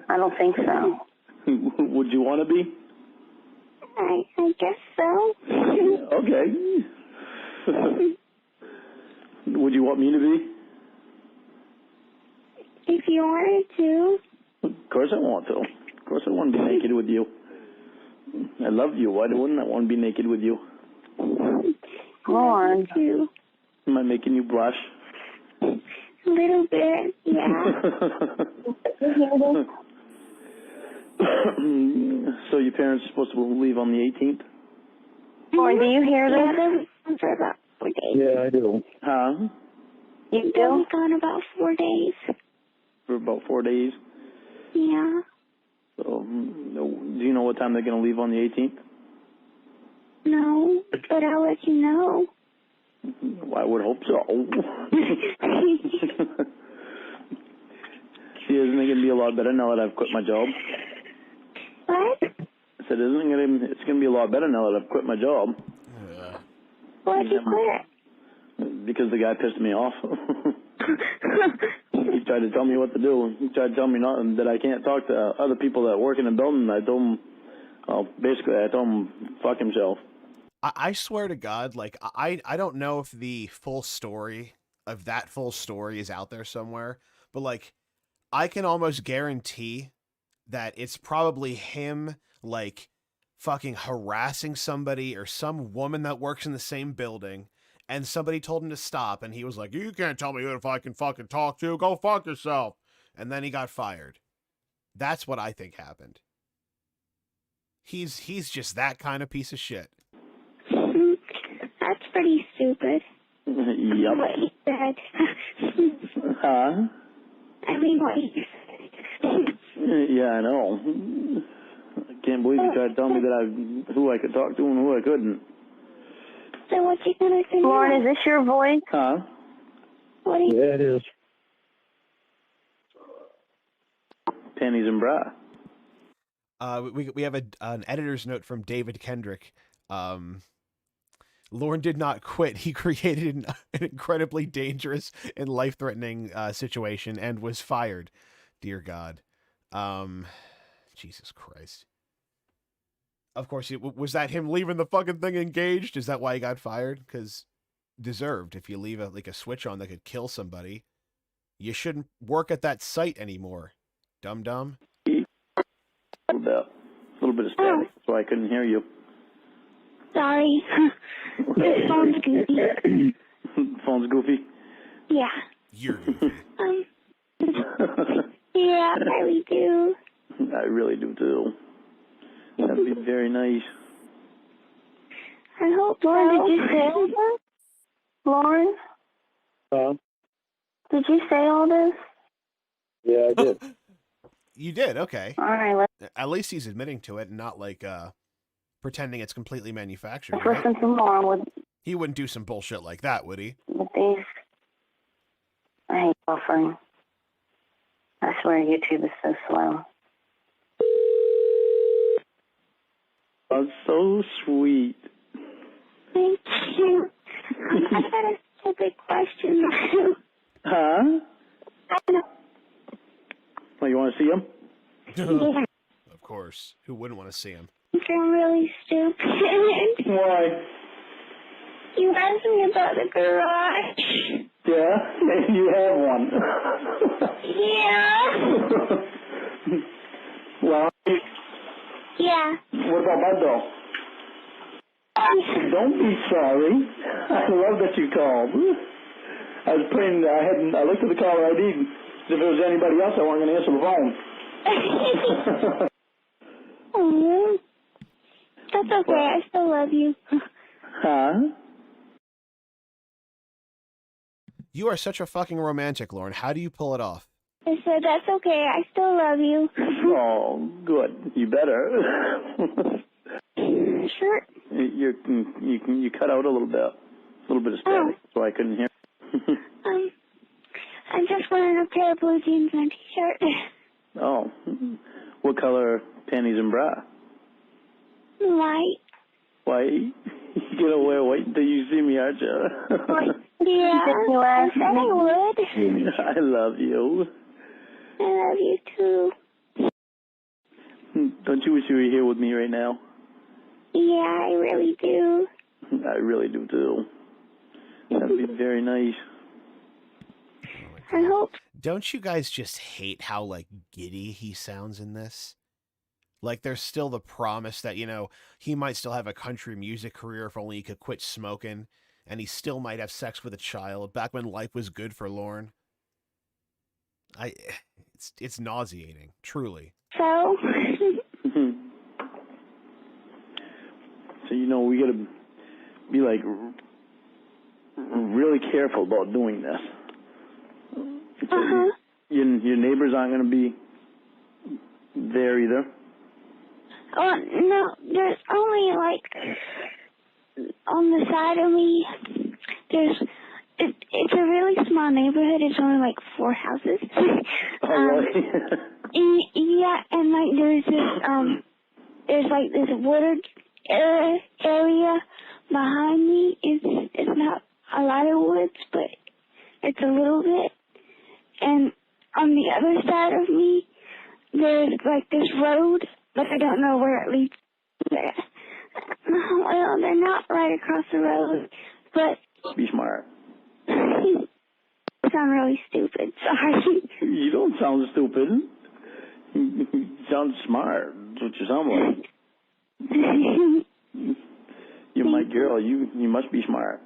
I don't think so. Would you want to be? I guess so. Okay. Would you want me to be? If you wanted to. Of course I want to. Of course I want to be naked with you. I love you. Why wouldn't I want to be naked with you? Lauren. Am I making you blush? A little bit, yeah. So your parents are supposed to leave on the 18th? Lauren, do you hear this? Yeah, for about 4 days. Yeah, I do. Huh? You They'll do? be gone about 4 days. For about 4 days? Yeah. So, do you know what time they're going to leave on the 18th? No, but I'll let you know. Well, I would hope so. See, isn't it going to be a lot better now that I've quit my job? What? I said, it's going to be a lot better now that I've quit my job. Why'd you quit? Because the guy pissed me off. He tried to tell me what to do. He tried to tell me that I can't talk to other people that work in the building. I told him, basically, I told him fuck himself. I swear to God, like, I don't know if the full story of that full story is out there somewhere, but, like, I can almost guarantee that it's probably him, like, fucking harassing somebody or some woman that works in the same building, and somebody told him to stop, and he was like, you can't tell me if I can fucking talk to, go fuck yourself. And then he got fired. That's what I think happened. He's just that kind of piece of shit. That's pretty stupid. Yep. What he said. Huh? I mean, what he said. Yeah, I know. I can't believe you tried to tell me that who I could talk to and who I couldn't. So what you gonna say? Lauren, is this your voice? Huh? What is Yeah, it is. Panties and bra. We have an editor's note from David Kendrick. Lauren did not quit. He created an incredibly dangerous and life-threatening situation and was fired. Dear God. Jesus Christ. Of course, was that him leaving the fucking thing engaged? Is that why he got fired? Because deserved. If you leave a switch on that could kill somebody, you shouldn't work at that site anymore. Dum-dum. A little bit of static, so I couldn't hear you. Sorry. This phone's goofy. Phone's goofy? Yeah. You're goofy. Yeah, I really do. I really do too. That'd be very nice. I hope Lauren, so. did you say all this? Lauren? Huh? Did you say all this? Yeah, I did. You did? Okay. All right, At least he's admitting to it and not like pretending it's completely manufactured. let's Right? listen to Lauren He wouldn't do some bullshit like that, would he? with these. I hate buffering. I swear YouTube is so slow. That's so sweet. Thank you. I got a stupid question. Huh? I don't know. Well, you want to see him? Yeah. Of course. Who wouldn't want to see him? I'm really stupid. Why? You asked me about the garage. Yeah, and you have one. Yeah. Well, Yeah. what about Bud though? Don't be sorry. I love that you called. I was praying. I looked at the caller ID. If there was anybody else, I wasn't going to answer the phone. Oh, that's okay. I still love you. Huh? You are such a fucking romantic, Lauren. How do you pull it off? I said that's okay. I still love you. Oh, good. You better. Sure. You cut out a little bit of static, so I couldn't hear. I'm just wearing a pair of blue jeans and a t-shirt. Oh, what color panties and bra? White. White? You're gonna wear white until you see me, aren't you? Yeah, I said I would. I love you. I love you too. Don't you wish you were here with me right now? Yeah, I really do. I really do too. That'd be very nice. I hope. Don't you guys just hate how, like, giddy he sounds in this? Like, there's still the promise that, you know, he might still have a country music career if only he could quit smoking, and he still might have sex with a child back when life was good for Lauren. It's nauseating, truly. So? So, you know, we gotta be, like, really careful about doing this. Your neighbors aren't gonna be there either? Oh, no, there's only, like, on the side of me, it's a really small neighborhood. It's only, like, 4 houses. Really? Yeah, and, like, there's, like, this wooded area behind me. It's not a lot of woods, but it's a little bit. And on the other side of me, there's, like, this road, but I don't know where it leads. Well, they're not right across the road, but... Be smart. I sound really stupid, sorry. You don't sound stupid. You sound smart. That's what you sound like. You're my girl. You must be smart.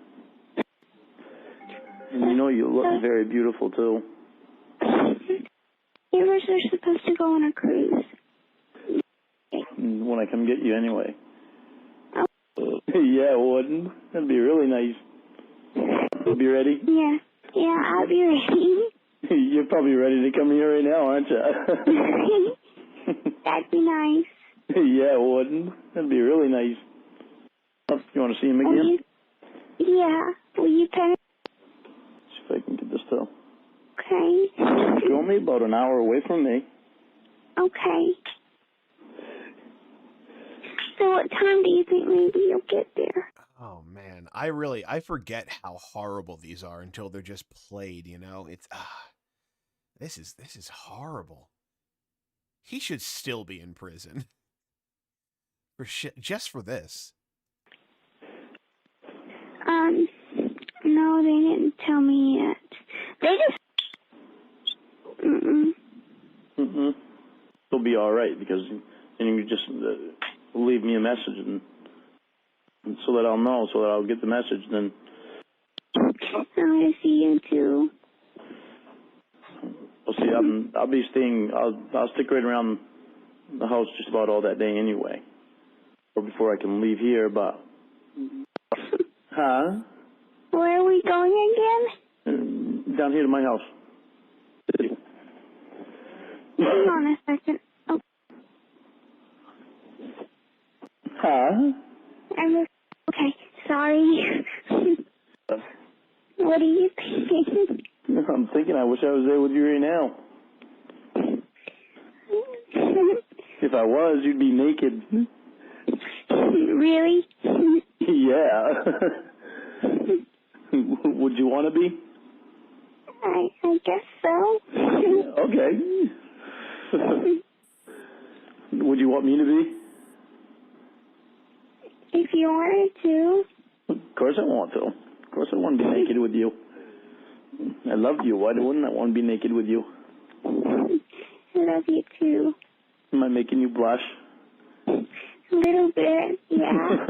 And you know you look very beautiful, too. Neighbors are supposed to go on a cruise. When I come get you anyway. Oh. Yeah, it wouldn't. That'd be really nice. You be ready? Yeah, I'll be ready. You're probably ready to come here right now, aren't you? That'd be nice. Yeah, it wouldn't. That'd be really nice. You want to see him again? Will you pay? See if I can get this though. Okay. You're only about an hour away from me. Okay. So what time do you think maybe you'll get there? Oh man, I forget how horrible these are until they're just played, you know? It's this is horrible. He should still be in prison. For shit, just for this. No, they didn't tell me yet. They just It'll be all right because then you just leave me a message and so that I'll know, so that I'll get the message. Then I want to see you too. I'll see. I'll be staying. I'll stick right around the house just about all that day anyway, or before I can leave here. But huh? Where are we going again? Down here to my house. Hang on a second. Oh. Huh? Okay, sorry. What are you thinking? I'm thinking I wish I was there with you right now. If I was, you'd be naked. Really? Yeah. Would you want to be? I guess so. Okay. Would you want me to be? If you wanted to. Of course I want to. Of course I want to be naked with you. I love you. Why wouldn't I want to be naked with you? I love you too. Am I making you blush? A little bit, yeah.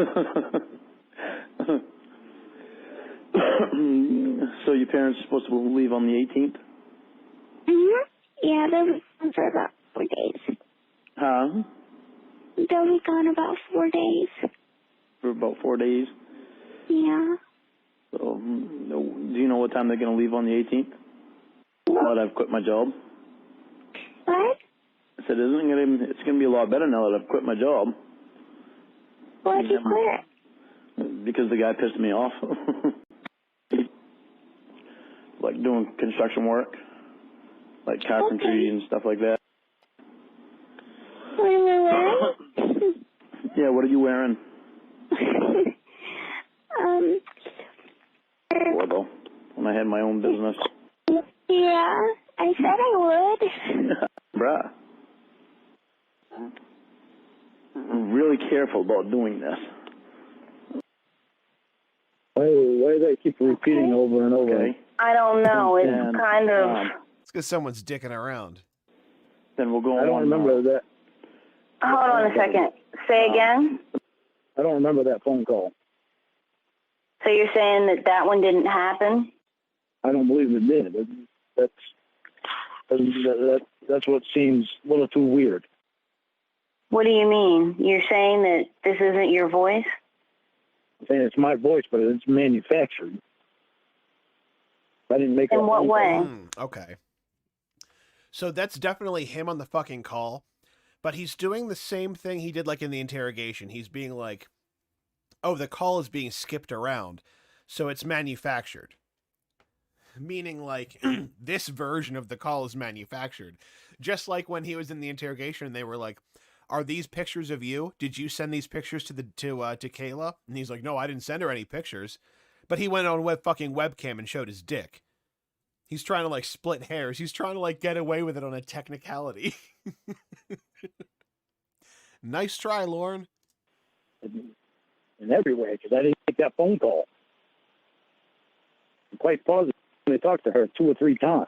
So your parents are supposed to leave on the 18th? Yeah, they'll be gone for about 4 days. Huh? They'll be gone about 4 days. For about 4 days? Yeah. So, do you know what time they're going to leave on the 18th? Now that I've quit my job? What? I said, it's going to be a lot better now that I've quit my job. Why'd you quit? Because the guy pissed me off. Like doing construction work. Like carpentry and stuff like that. What am I wearing? Yeah, what are you wearing? Horrible. When I had my own business. Yeah, I said I would. Bruh. I'm really careful about doing this. Why do they keep repeating over and over? Okay. I don't know. It's And, kind of... It's because someone's dicking around. Then we'll go on. I don't remember that. Hold on a second. Say again? I don't remember that phone call. So you're saying that that one didn't happen? I don't believe it did. That's what seems a little too weird. What do you mean? You're saying that this isn't your voice? I'm saying it's my voice, but it's manufactured. I didn't make it. In what way? Okay. So that's definitely him on the fucking call, but he's doing the same thing he did like in the interrogation. He's being like, oh, the call is being skipped around, so it's manufactured. Meaning like this version of the call is manufactured. Just like when he was in the interrogation, they were like, are these pictures of you? Did you send these pictures to Kayla? And he's like, no, I didn't send her any pictures. But he went on fucking webcam and showed his dick. He's trying to like split hairs. He's trying to like get away with it on a technicality. Nice try, Lauren. In every way, because I didn't take that phone call. I'm quite positive I talked to her 2 or 3 times.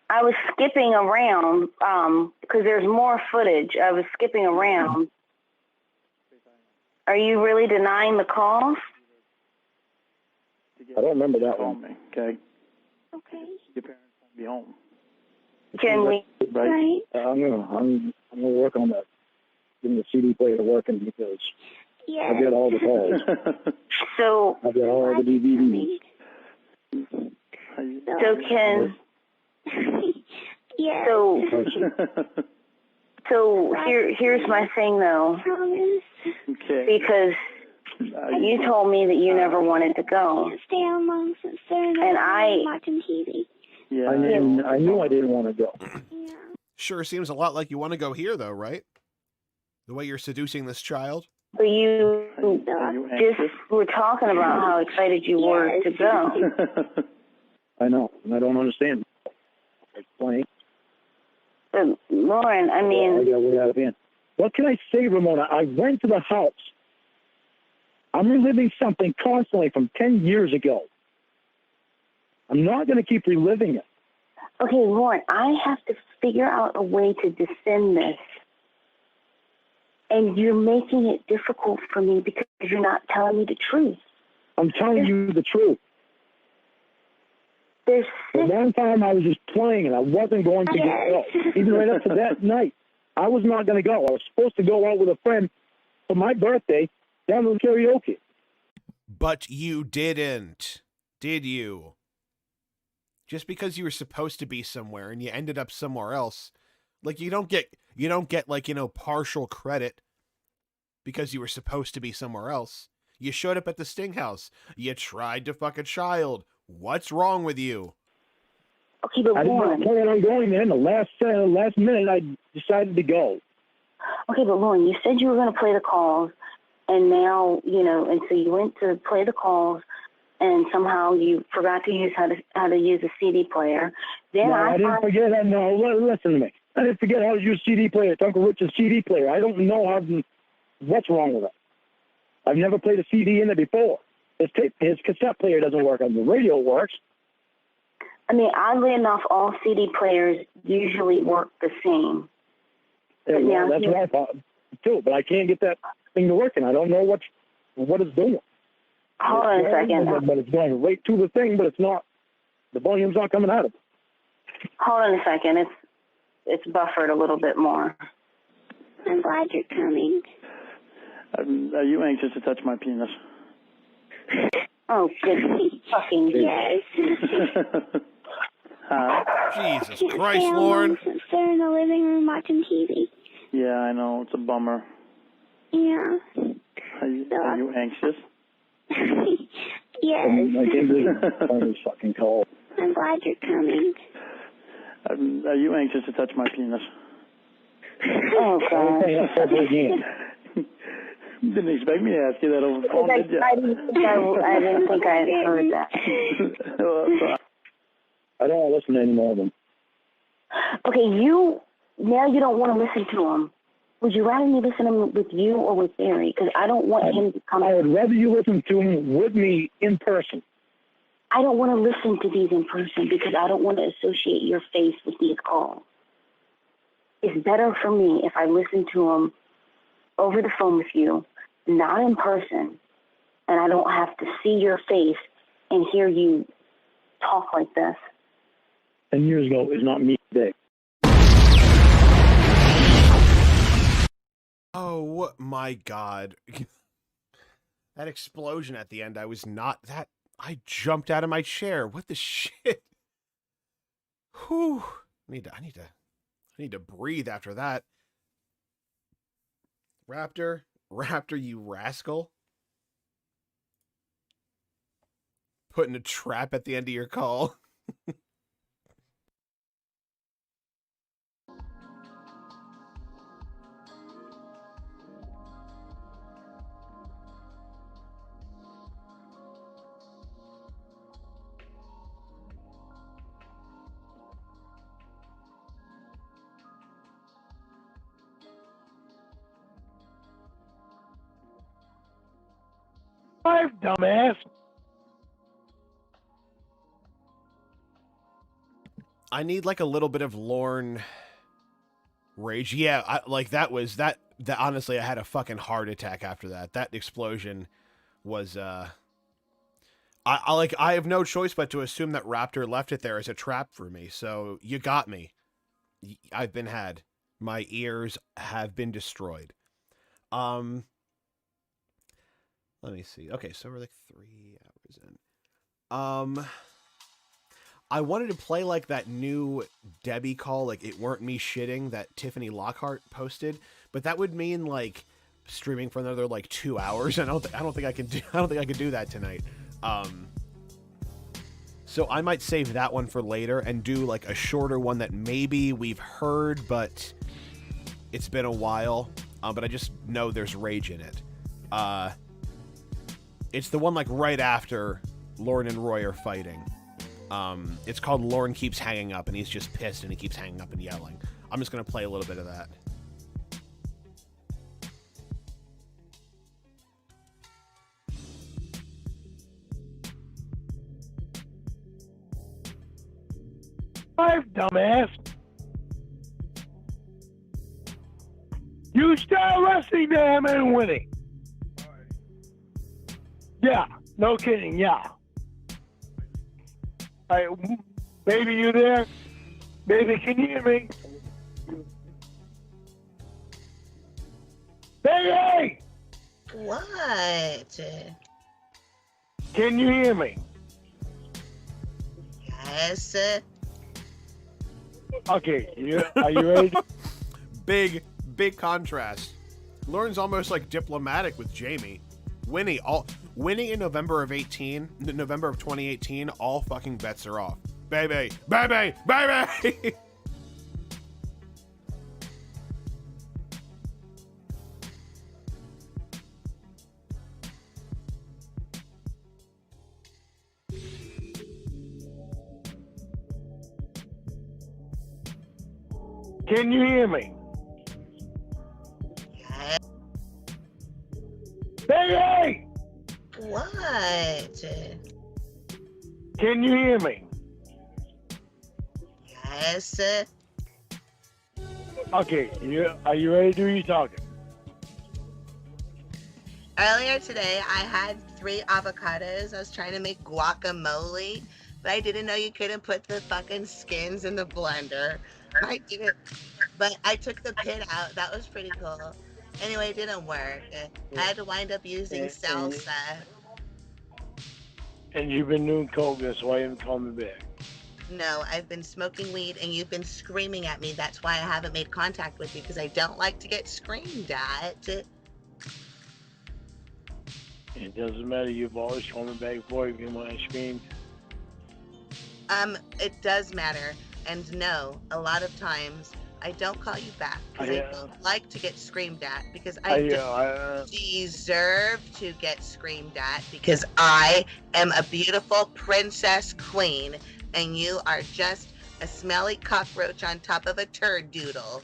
I was skipping around because there's more footage. I was skipping around. Are you really denying the calls? I don't remember that one. Okay. Okay. Your parents won't be home. Can we? Right. I'm gonna work on that. Getting the CD player working because Yeah. I get all the calls. So I get all the DVDs. So can Yeah. So here's my thing though. Okay. Because you told me that you never wanted to go. Stay home since they're And watching TV. Yeah. I knew I didn't want to go. Yeah. Sure seems a lot like you want to go here, though, right? The way you're seducing this child. But you just were talking about how excited you were to go. I know, and I don't understand. Explain. But Lauren, I mean, what can I say, Ramona? I went to the house. I'm reliving something constantly from 10 years ago. I'm not going to keep reliving it. okay, Lauren, I have to figure out a way to defend this. And you're making it difficult for me because you're not telling me the truth. I'm telling you the truth. There's For one time I was just playing and I wasn't going to go. Even right up to that night, I was not going to go. I was supposed to go out with a friend for my birthday down to the karaoke. But you didn't, did you? Just because you were supposed to be somewhere and you ended up somewhere else, like you don't get like, partial credit because you were supposed to be somewhere else. You showed up at the Sting House. You tried to fuck a child. What's wrong with you? Okay, but I didn't Lauren, plan on going there. In the last minute, I decided to go. okay, but Lauren, you said you were going to play the calls, and now and so you went to play the calls, and somehow you forgot to use how to use a CD player. Then No, I didn't forget that. No, listen to me. I didn't forget how to use CD player. It's Uncle Richard's CD player. I don't know what's wrong with it. I've never played a CD in it before. His cassette player doesn't work. The radio works. I mean, oddly enough, all CD players usually work the same. Yeah, well, that's what I thought too. But I can't get that thing to work, and I don't know what it's doing. Hold on a second. But it's going right to the thing, but it's not. The volume's not coming out of it. Hold on a second. It's buffered a little bit more. I'm glad you're coming. Are you anxious to touch my penis? Oh, good fucking yes. Jesus Christ, Stay Lauren. They're in the living room watching TV. Yeah, I know. It's a bummer. Yeah. Are you anxious? yes. I can't believe it's fucking cold. I'm glad you're coming. Are you anxious to touch my penis? Oh, God. Didn't expect me to ask you that over the phone, did you? I didn't think I heard that. I don't want to listen to any more of them. Okay, now you don't want to listen to him. Would you rather me listen to him with you or with Barry? Because I don't want him to come. I would rather you listen to him with me in person. I don't want to listen to these in person because I don't want to associate your face with these calls. It's better for me if I listen to him over the phone with you, not in person, and I don't have to see your face and hear you talk like this. 10 years ago is not me today. Oh my God. That explosion at the end, I jumped out of my chair. What the shit? Whew. I need to breathe after that. Raptor, you rascal. Putting a trap at the end of your call. Dumbass. I need like a little bit of Lorne rage. Yeah, that honestly, I had a fucking heart attack after that. That explosion was I have no choice but to assume that Raptor left it there as a trap for me. So you got me. I've been had. My ears have been destroyed. Let me see. Okay, so we're like 3 hours in. I wanted to play like that new Debbie call, like It Weren't Me Shitting, that Tiffany Lockhart posted, but that would mean like streaming for another like 2 hours. And I don't think I can do that tonight. So I might save that one for later and do like a shorter one that maybe we've heard, but it's been a while. But I just know there's rage in it. It's the one like right after Lauren and Roy are fighting. It's called Lauren Keeps Hanging Up, and he's just pissed and he keeps hanging up and yelling. I'm just going to play a little bit of that. Dumbass. You start listening to him and winning. Yeah, no kidding, yeah. All right, baby, you there? Baby, can you hear me? Baby! What? Can you hear me? Yes. Okay, are you ready? Big contrast. Lauren's almost like diplomatic with Jamie. Winnie in November of 2018, all fucking bets are off. Baby. Can you hear me? Yes. Baby! What? Can you hear me? Yes. Okay, are you ready to do your talking? Earlier today, I had 3 avocados. I was trying to make guacamole, but I didn't know you couldn't put the fucking skins in the blender. I didn't, but I took the pit out. That was pretty cool. Anyway, it didn't work. I had to wind up using salsa. And you've been doing coke, that's why you haven't called me back. No, I've been smoking weed and you've been screaming at me. That's why I haven't made contact with you, because I don't like to get screamed at. It doesn't matter, you've always called me back before even when I screamed. It does matter. And no, a lot of times I don't call you back because I don't like to get screamed at, because I don't deserve to get screamed at, because I am a beautiful princess queen and you are just a smelly cockroach on top of a turd doodle.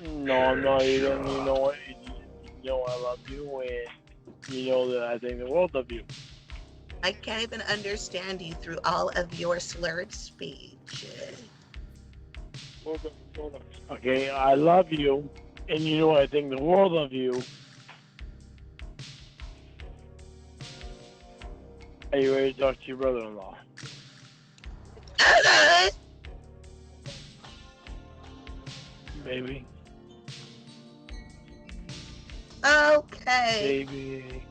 No, I'm not. You don't. You know what? You know I love you, and you know that I think the world of you. I can't even understand you through all of your slurred speech. Okay, I love you, and you know I think the world of you. Are you ready to talk to your brother-in-law? Baby. Okay. Baby.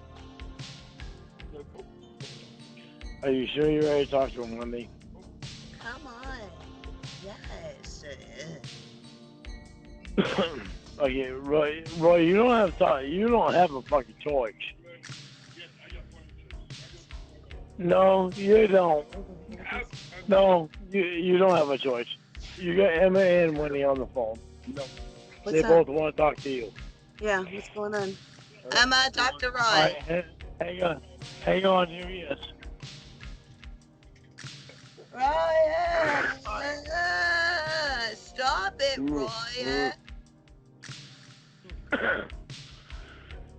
Are you sure you're ready to talk to him, honey? Come on. Yes. Okay, Roy, you don't have time. You don't have a fucking choice. No, you don't. No, you don't have a choice. You got Emma and Winnie on the phone. No. They both want to talk to you. Yeah, what's going on? Emma, Dr. Roy. All right, hang on, here he is. Roy, stop it, Roy.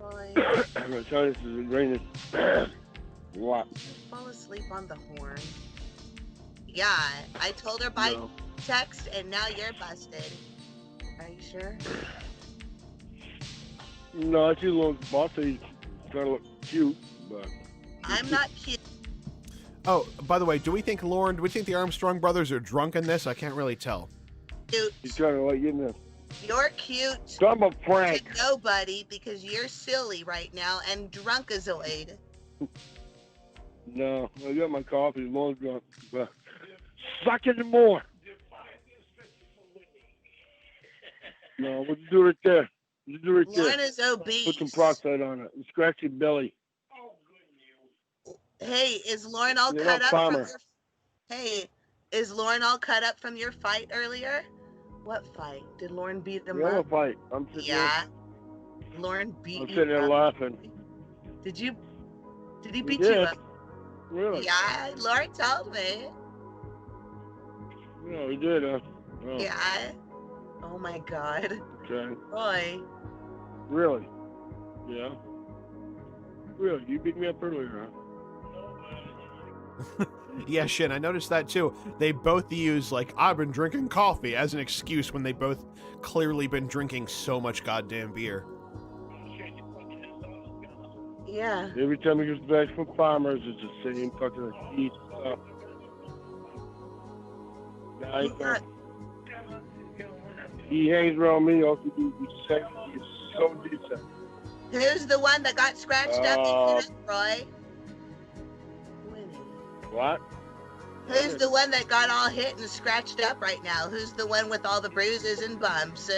Roy. I'm gonna tell you this is raining. What? Fall asleep on the horn. Yeah, I told her by text, and now you're busted. Are you sure? No, she's a little bossy. Trying to look cute, but I'm not cute. Oh, by the way, do we think the Armstrong brothers are drunk in this? I can't really tell. Cute. She's trying to let you know. You're cute. I'm a prank. To nobody, because you're silly right now and drunk as a aid. No, I got my coffee. Long drunk. But suck it more. No, what you do right there? You do right there. Lauren is obese. Put some peroxide on it. Scratch your belly. Hey, is Lauren all cut up from your... Hey, is Lauren all cut up from your fight earlier? What fight? Did Lauren beat him up? Yeah, fight. I'm sitting there. Lauren beat you up. I'm sitting there laughing. Did he beat you up? Really? Yeah, Lauren told me. Yeah, he did, huh? Oh. Yeah. Oh my God. Okay. Roy. Really? Yeah. Really? You beat me up earlier, huh? Yeah, Shin, I noticed that too. They both use, like, I've been drinking coffee as an excuse when they both clearly been drinking so much goddamn beer. Yeah. Every time he gets back from farmers, it's the same fucking heat stuff. He hangs around me, also he's so decent. Who's the one that got scratched up, Roy? What? Who's the one that got all hit and scratched up right now? Who's the one with all the bruises and bumps?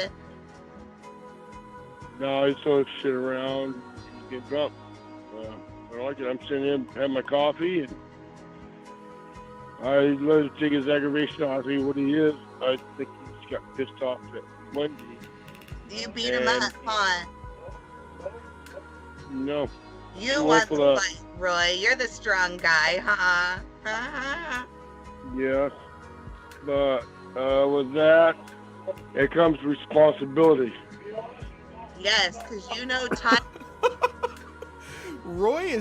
No, he's throwing shit around. He's getting drunk. I like it. I'm sitting in, having my coffee, and I let him take his aggravation out. I see what he is. I think he's got pissed off at Wendy. You beat him up, huh? No. You want the fight, Roy. You're the strong guy, huh? Yes. But with that, it comes responsibility. Yes, because you know time. Roy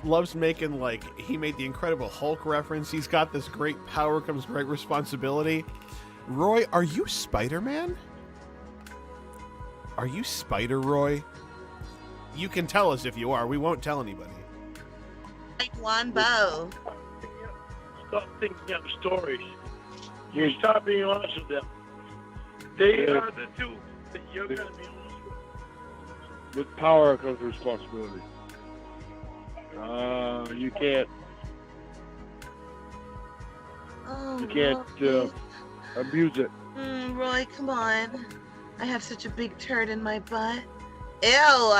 loves making, like, he made the Incredible Hulk reference. He's got this great power comes great responsibility. Roy, are you Spider-Man? Are you Spider-Roy? You can tell us if you are. We won't tell anybody. Like Wombo. Stop thinking up stories. You stop being honest with them. They are the two that you're going to be honest with. With power comes responsibility. You can't. Oh, You can't abuse it. Roy, come on. I have such a big turd in my butt. Ew.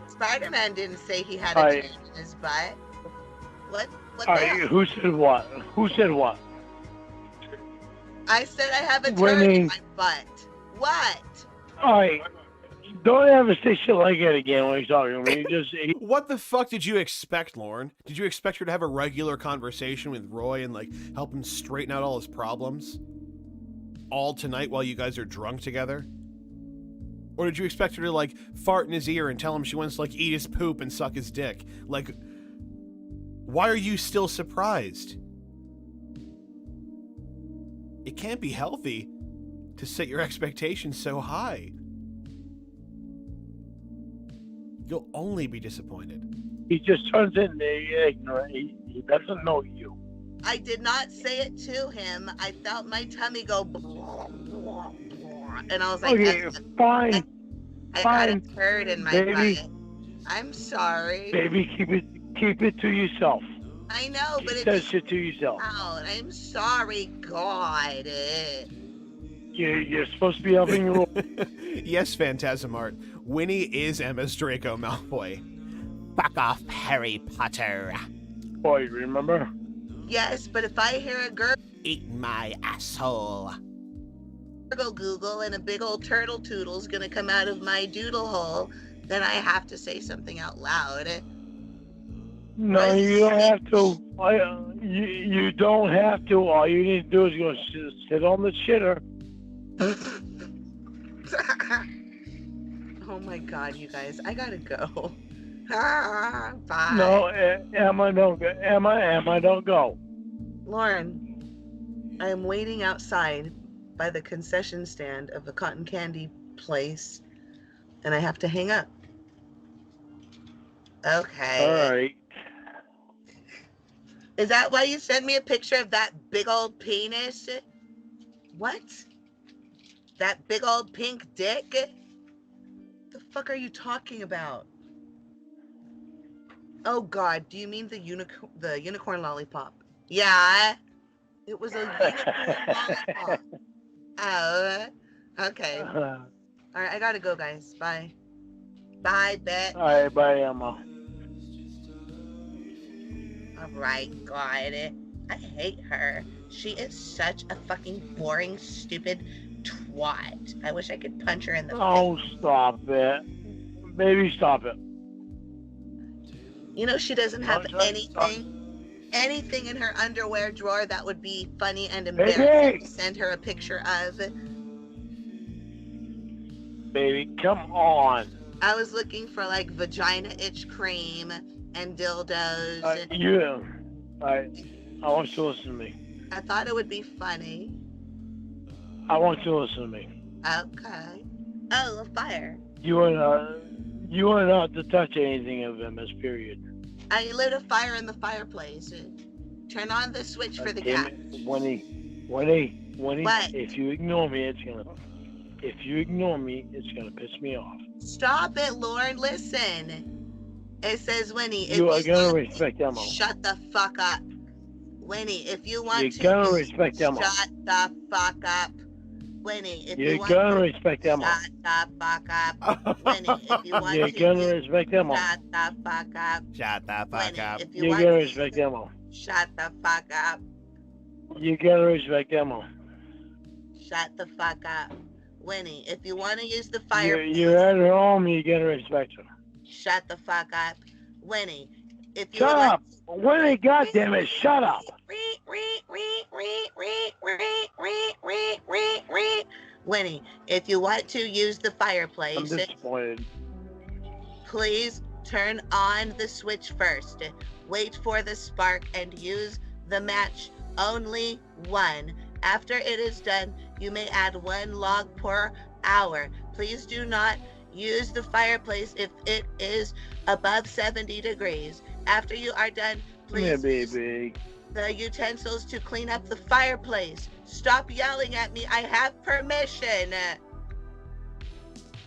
Spider-Man didn't say he had a turd in his butt. What the hell? Who said what? Who said what? I said I have a turd in my butt. What? Alright. Don't ever say shit like that again when he's talking to me. What the fuck did you expect, Lauren? Did you expect her to have a regular conversation with Roy and, like, help him straighten out all his problems? All tonight while you guys are drunk together? Or did you expect her to, like, fart in his ear and tell him she wants to, like, eat his poop and suck his dick? Like, why are you still surprised? It can't be healthy to set your expectations so high. You'll only be disappointed. He just turns into ignorant. He doesn't know you. I did not say it to him. I felt my tummy go and I was like, okay, fine. I got a turd in my butt. I'm sorry. Baby, keep it to yourself. I know, but keep that shit to yourself. I'm sorry, God. You're supposed to be helping your role. Yes, Phantasmart. Winnie is Emma's Draco Malfoy. Fuck off, Harry Potter. Boy, remember? Yes, but if I hear a girl eat my asshole, go Google and a big old turtle toodle's gonna come out of my doodle hole, then I have to say something out loud. No, you don't have to. You don't have to. All you need to do is go sit on the shitter. Oh my God, you guys, I gotta go. Bye. No, Emma, don't go. Emma, don't go. Lauren, I am waiting outside by the concession stand of the cotton candy place, and I have to hang up. Okay. All right. Is that why you sent me a picture of that big old penis? What? That big old pink dick? The fuck are you talking about? Oh God, do you mean the unicorn lollipop? Yeah, it was a unicorn lollipop. Oh, okay. All right, I gotta go, guys. Bye. Bye, Bet. All right, bye, Emma. All right, God. I hate her. She is such a fucking boring, stupid twat. I wish I could punch her in the face. Oh, stop it. Baby, stop it. You know, she doesn't have anything in her underwear drawer that would be funny and embarrassing to send her a picture of. Baby, come on. I was looking for like vagina itch cream and dildos. I want you to listen to me. I thought it would be funny. I want you to listen to me. Okay. Oh, a fire. You are not to touch anything of Emma's, period. I lit a fire in the fireplace. Turn on the switch for the cat. Winnie, what? if you ignore me, it's gonna piss me off. Stop it, Lauren. Listen. It says, Winnie, You are gonna respect Emma. Shut the fuck up. Winnie, if you want You're gonna respect Emma. Shut the fuck up. Winnie, if You're you want gonna respect Emma. Shut the fuck up. Winnie, if you want You're gonna respect Emma. Shut the fuck up. Shut the fuck up. You're gonna respect Emma. Shut the fuck up. You're gonna respect Emma. Shut the fuck up. Winnie, if you want to use the fireplace. You're at home, you're gonna respect her. Shut the fuck up. Winnie, if you shut up. Winnie, goddammit, shut up. Winnie, if you want to use the fireplace. I'm disappointed. Please Turn on the switch first. Wait for the spark and use the match only one. After it is done, you may add 1 log per hour. Please do not use the fireplace if it is above 70 degrees. After you are done, please use the utensils to clean up the fireplace. Stop yelling at me. I have permission.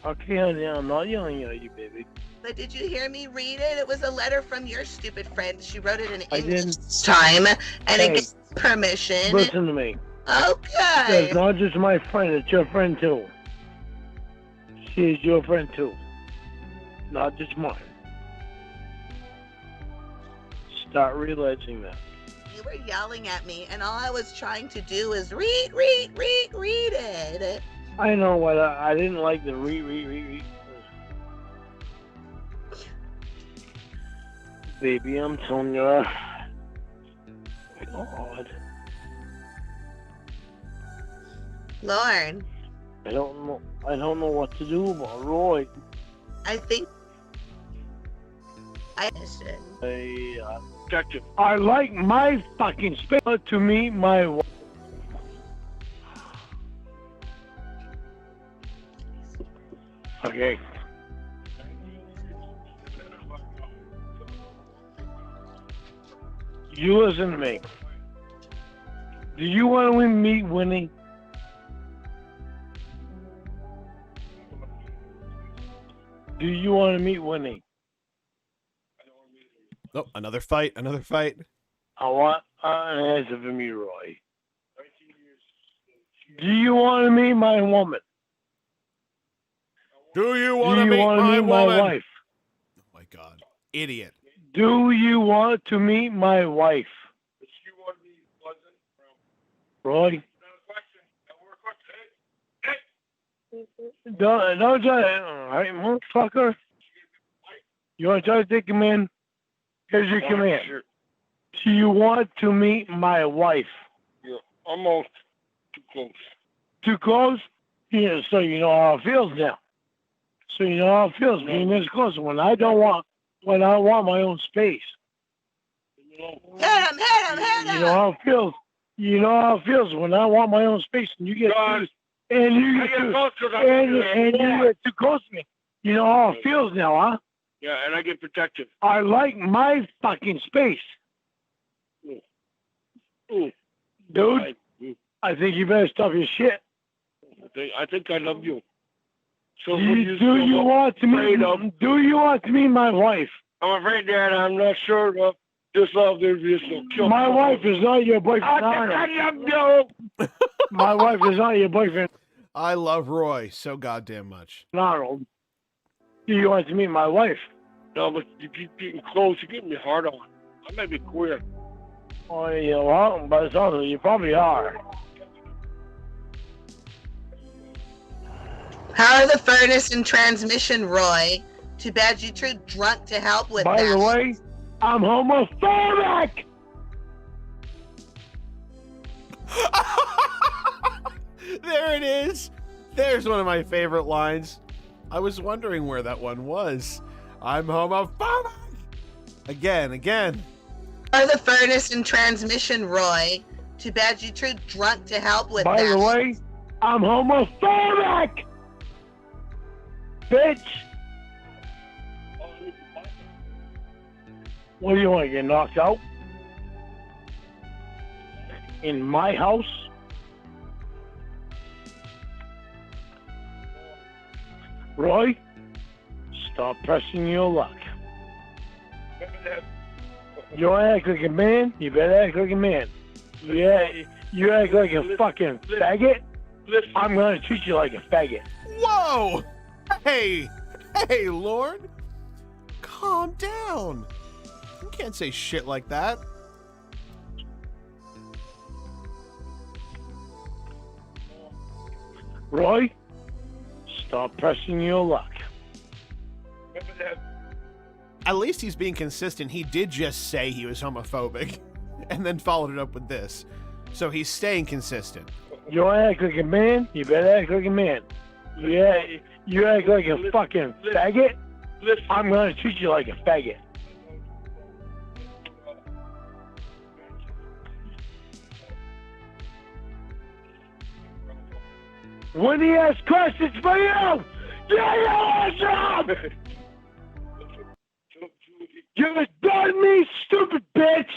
Okay, honey, I'm not yelling at you, baby. But did you hear me read it? It was a letter from your stupid friend. She wrote it in I English didn't. this time, and Hey, it gets permission. Listen to me. Okay. It's not just my friend, it's your friend too. She is your friend too. Not just mine. Start realizing that. You were yelling at me, and all I was trying to do is read it. I know what I didn't like the read. Baby, I'm telling you. God. Lauren. I don't know what to do about Roy. I think I understood. Detective. I like my fucking space to meet my wife. Okay. You listen to me. Do you want to meet Winnie? Do you want to meet Winnie? Oh, another fight. I want an answer from you, Roy. Do you want to meet my woman? Do you want to meet my wife? Oh my God. Idiot. Do you want to meet my wife? Roy? Don't try it. All right, motherfucker. You want to try to take him in? Here's your command. Do you want to meet my wife? Yeah, almost too close. Too close? Yeah, so you know how it feels now. So you know how it feels being this close when I want my own space. Hit him! You know how it feels. You know how it feels when I want my own space and you get too close to me. You know how it feels now, huh? Yeah, and I get protective. I like my fucking space. Dude, I think you better stop your shit. I think I love you. So do you want to meet my wife? I'm afraid, Dad, I'm not sure of this love. There's just no kill. My wife is not your boyfriend. I love you. My wife is not your boyfriend. I love Roy so goddamn much. Arnold, do you want to meet my wife? No, but you keep getting close. You're getting me hard on. I might be queer. Oh, yeah, well, by the sounds of it, you probably are. How are the furnace and transmission, Roy? Too bad you're too drunk to help with that. By the way, I'm homophobic! There it is. There's one of my favorite lines. I was wondering where that one was. I'm homophobic. Again. How are the furnace and transmission, Roy? Too bad you're too drunk to help with that. By the way, I'm homophobic! Bitch! What do you want to get knocked out? In my house? Roy, stop pressing your luck. You act like a man, you better act like a man. Yeah, you act like a fucking faggot, I'm gonna treat you like a faggot. Whoa! Hey, Lord. Calm down. You can't say shit like that. Roy, stop pressing your luck. At least he's being consistent. He did just say he was homophobic and then followed it up with this. So he's staying consistent. You act like a man, you better act like a man. Yeah, you act like a fucking faggot, Listen. I'm gonna treat you like a faggot. When he asks questions for you, you answer him! You're done me, stupid bitch!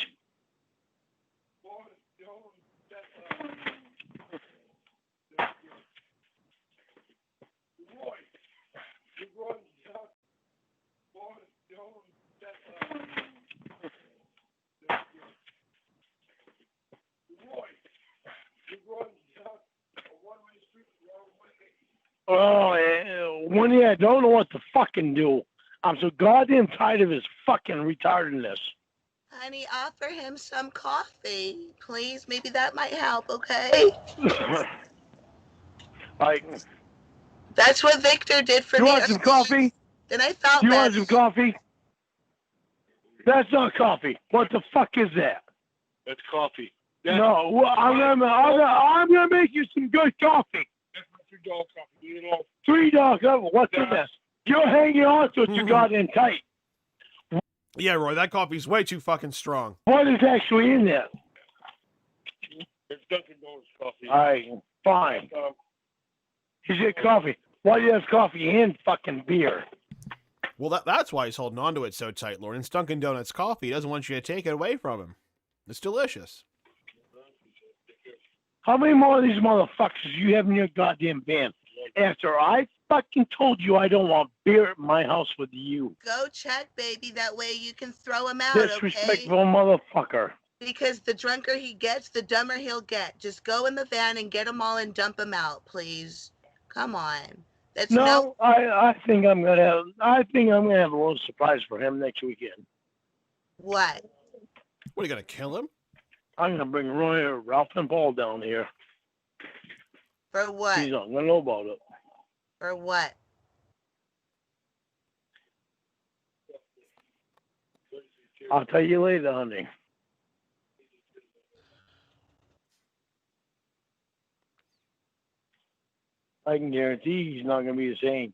Oh, Winnie, I don't know what to fucking do. I'm so goddamn tired of his fucking retardedness. Honey, offer him some coffee, please. Maybe that might help, okay? That's what Victor did for you me. Want some coffee? Then I felt You better. want some coffee? That's not coffee. What the fuck is that? That's coffee. No, well, I'm gonna make you some good coffee. That's my $3 coffee. You know. $3 coffee. What's in this? You're hanging on to it too goddamn tight. Yeah, Roy, that coffee's way too fucking strong. What is actually in there? It's Dunkin' Donuts coffee. All right, fine. He said coffee. Why do you have coffee and fucking beer? Well, that's why he's holding on to it so tight, Lauren. It's Dunkin' Donuts coffee. He doesn't want you to take it away from him. It's delicious. How many more of these motherfuckers do you have in your goddamn van? After I fucking told you I don't want beer at my house with you. Go check, baby. That way you can throw him out, Disrespectful okay? motherfucker. Because the drunker he gets, the dumber he'll get. Just go in the van and get them all and dump them out, please. Come on. That's I think I'm gonna have a little surprise for him next weekend. What? What, are you gonna kill him? I'm gonna bring Roy, Ralph, and Paul down here. For what? He's not gonna know about it. For what? I'll tell you later, honey. I can guarantee he's not gonna be the same.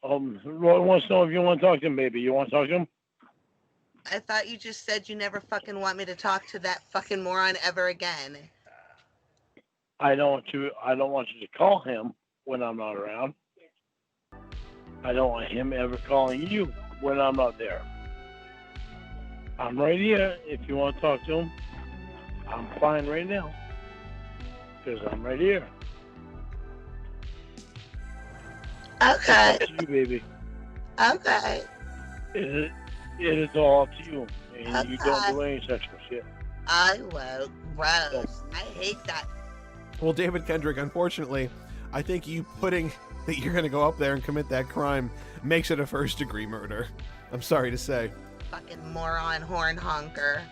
Roy wants to know if you want to talk to him, baby. You want to talk to him? I thought you just said you never fucking want me to talk to that fucking moron ever again. I don't want you to call him when I'm not around. I don't want him ever calling you when I'm not there. I'm right here. If you want to talk to him, I'm fine right now. Because I'm right here. Okay. It's you, baby. Okay. It is all up to you. And you don't do any sexual shit. I won't. Gross. I hate that. Well, David Kendrick, unfortunately, I think you putting that you're going to go up there and commit that crime makes it a first-degree murder. I'm sorry to say. Fucking moron horn honker.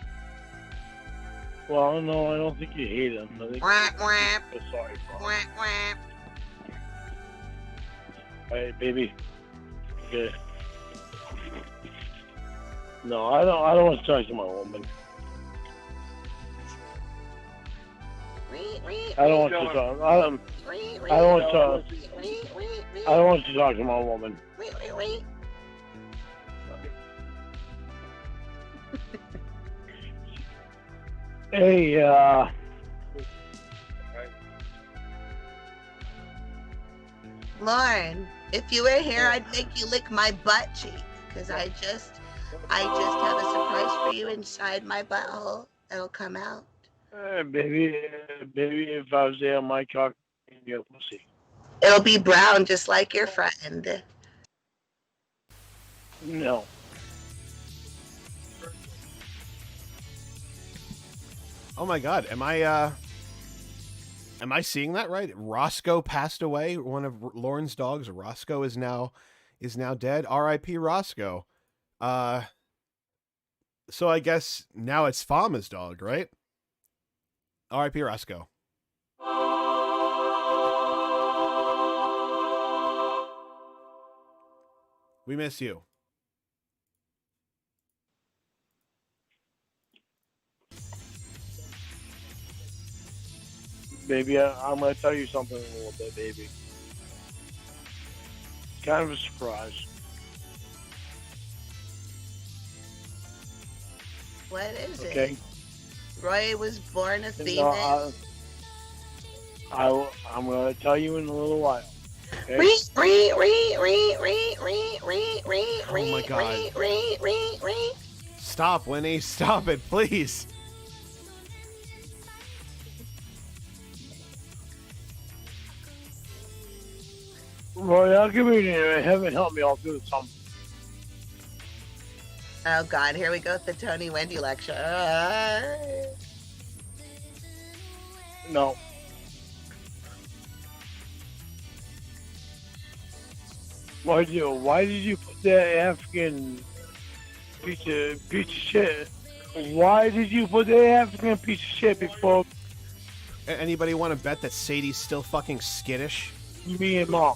Well, no, I don't think you hate him. I think you're sorry for him. All right, baby. Okay. No, I don't want to talk to my woman. I don't want to talk. I don't want to talk to my woman. Hey, Lauren, if you were here, I'd make you lick my butt cheek. Because I just have a surprise for you inside my butthole. It'll come out. baby, if I was there, my cock in your pussy. It'll be brown, just like your friend. No. Oh my God, am I seeing that right? Roscoe passed away. One of Lauren's dogs, Roscoe, is now dead. R.I.P. Roscoe. So I guess now it's Fama's dog, right? R.I.P. Roscoe. We miss you. Baby, I'm going to tell you something in a little bit, baby. kind of a surprise. What is Okay. it? Roy was born a thief. No, I'm going to tell you in a little while. Okay? Oh my God. Stop, Winnie. Stop it, please. Roy, I'll give you heaven help me, I'll do something. Oh God, here we go with the Tony Wendy lecture. No. Why did you put that African piece of shit? Why did you put that African piece of shit before Anybody want to bet that Sadie's still fucking skittish? me and Mom?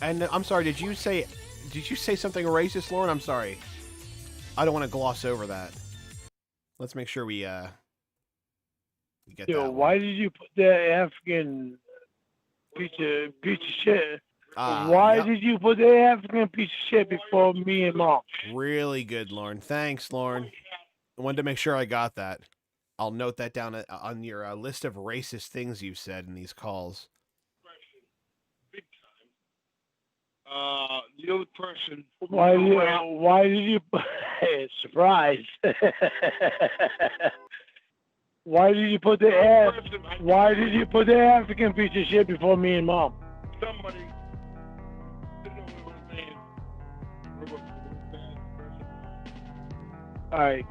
And I'm sorry, did you say something racist, Lauren? I'm sorry. I don't want to gloss over that. Let's make sure we get that. Why did you put that African piece of shit? Why did you put that African piece of shit before me and Mom? Really good, Lauren. Thanks, Lauren. I wanted to make sure I got that. I'll note that down on your list of racist things you've said in these calls. The other person. Why did you surprise? Why did you put the African piece of shit before me and Mom? Somebody. All right,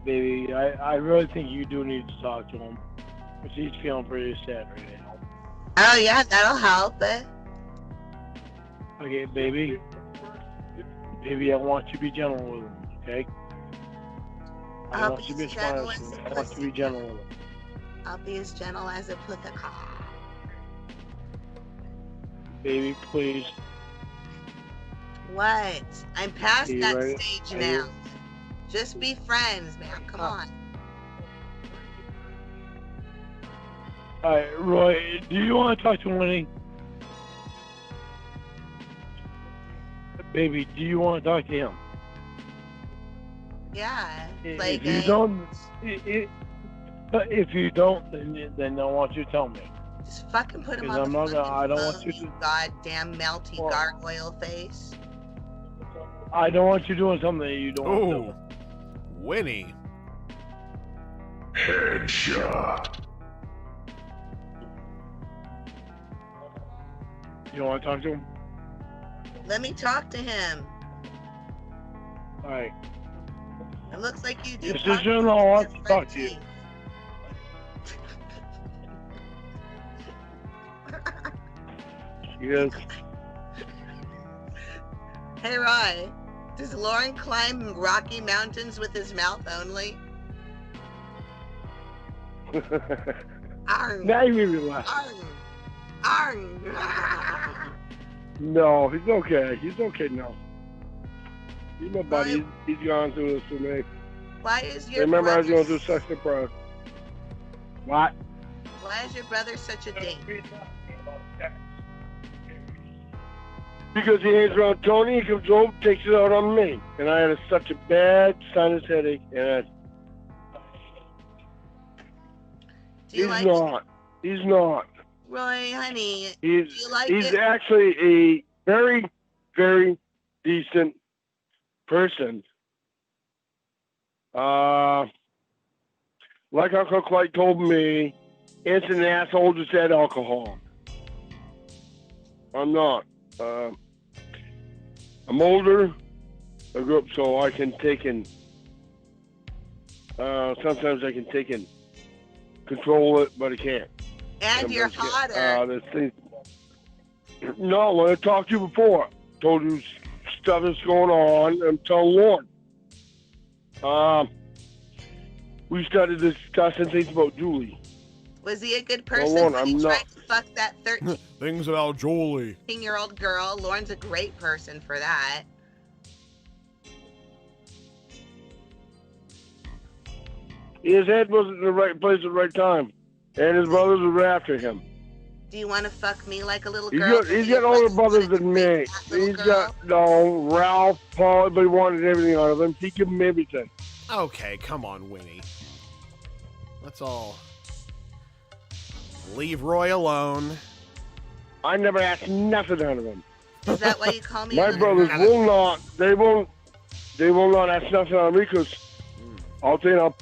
baby. I really think you do need to talk to him, because he's feeling pretty sad right now. Oh yeah, that'll help. Okay, baby. Baby, I want you to be gentle with him, okay? I want you to be gentle with him. I want you to be gentle with him. I'll be as gentle as a puka. Baby, please. What? I'm past Are you that ready? stage Are now. you- Just be friends, man. Come on. All right, Roy, do you want to talk to Winnie? Baby, do you want to talk to him? Yeah. If you don't, then I want you to tell me. Just fucking put him Because on the fucking I don't want phone, you you to. goddamn melty gargoyle face. I don't want you doing something that you don't want to do. Winnie. Headshot. You want to talk to him? Let me talk to him. All right. It looks like you do. Your sister-in-law wants to talk to you. Yes. Hey, Roy. Does Lauren climb Rocky Mountains with his mouth only? Arr. Now you made me laugh. Arr. No, he's okay. He's okay now. He's my buddy. He's gone through this with me. Why is your Remember, I was brother, going through sex depression. What? why is your brother such a dink? Because he hangs around Tony, he comes home, takes it out on me. And I had such a bad sinus headache, and he's not. He's not. Roy, honey, He's do you like he's it? actually a very, very decent person. Like Uncle Clyde told me, it's an asshole to said alcohol. I'm not. I'm older. I grew up so I can take in. Sometimes I can take and control it, but I can't. And you're hotter. This thing. No, when I talked to you before, told you stuff that's going on. I'm telling Lauren. We started discussing things about Julie. Was he a good person Lauren, when he I'm tried not. to fuck that Things about Julie. 13-year-old girl? Lauren's a great person for that. His head wasn't in the right place at the right time, and his brothers were after him. Do you want to fuck me like a little girl? He's got older brothers than me. He's got, no, Ralph, Paul, everybody wanted everything out of him. He gave him everything. Okay, come on, Winnie. Let's all leave Roy alone. I never asked nothing out of him. Is that why you call me? My brothers will not. They will not ask nothing out of me because I'll tell you,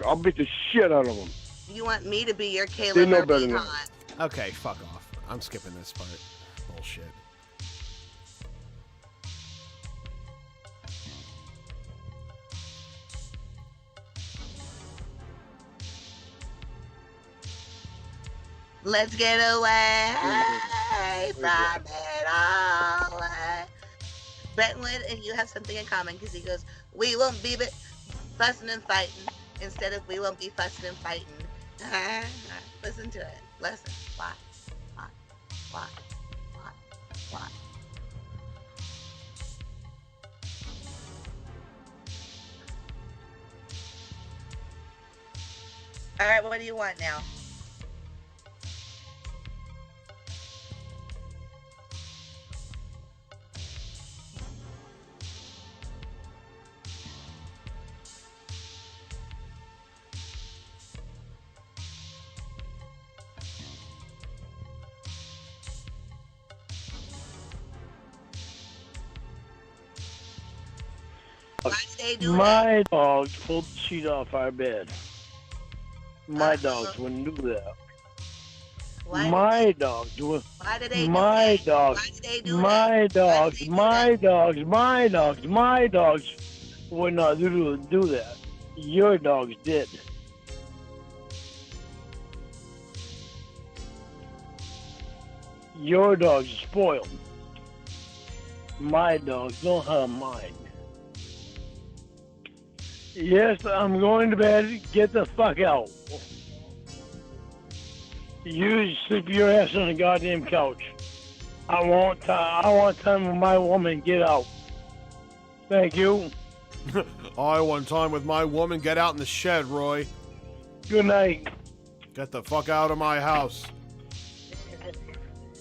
I'll beat the shit out of them. You want me to be your Kayla They know Murphy, better than huh? Okay, fuck off. I'm skipping this part. Bullshit. Let's get away from it all. Brentwood and you have something in common because he goes, we won't be fussing and fighting instead of we won't be fussing and fighting. Listen to it. Listen. Why? All right, what do you want now? My dogs pulled the sheet off our bed. My dogs wouldn't do that. My dogs would. My dogs. My dogs. My dogs. My dogs. My dogs would not do that. Your dogs did. Your dogs are spoiled. My dogs don't have mine. Yes, I'm going to bed. Get the fuck out. You sleep your ass on the goddamn couch. I want time with my woman. Get out. Thank you. I want time with my woman. Get out in the shed, Roy. Good night. Get the fuck out of my house.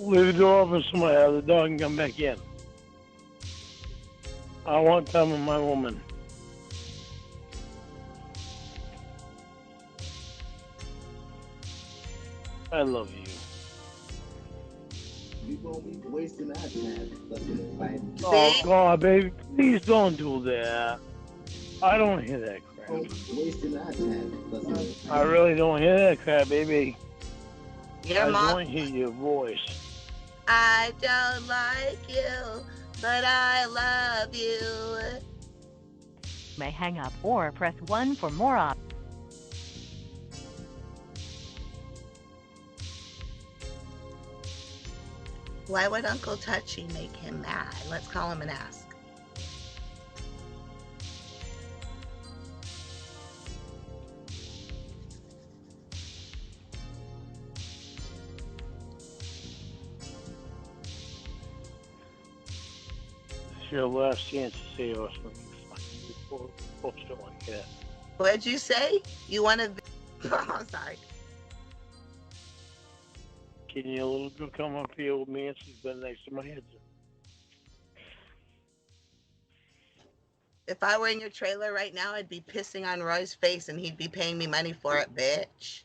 Leave the door open so the dog can come back in. I want time with my woman. I love you. We won't be wasting our time fucking fighting. Oh God, baby, please don't do that. I don't hear that crap. Wasting our time. I really don't hear that crap, baby. Your I mom. don't hear your voice. I don't like you, but I love you. May hang up or press 1 for more options. Why would Uncle Touchy make him mad? Let's call him and ask. It's your last chance to save us from you fucking folks don't like that. What'd you say? You want to... Oh, sorry. Can your little girl come up here with me and she's been next to my head? If I were in your trailer right now, I'd be pissing on Roy's face and he'd be paying me money for it, bitch.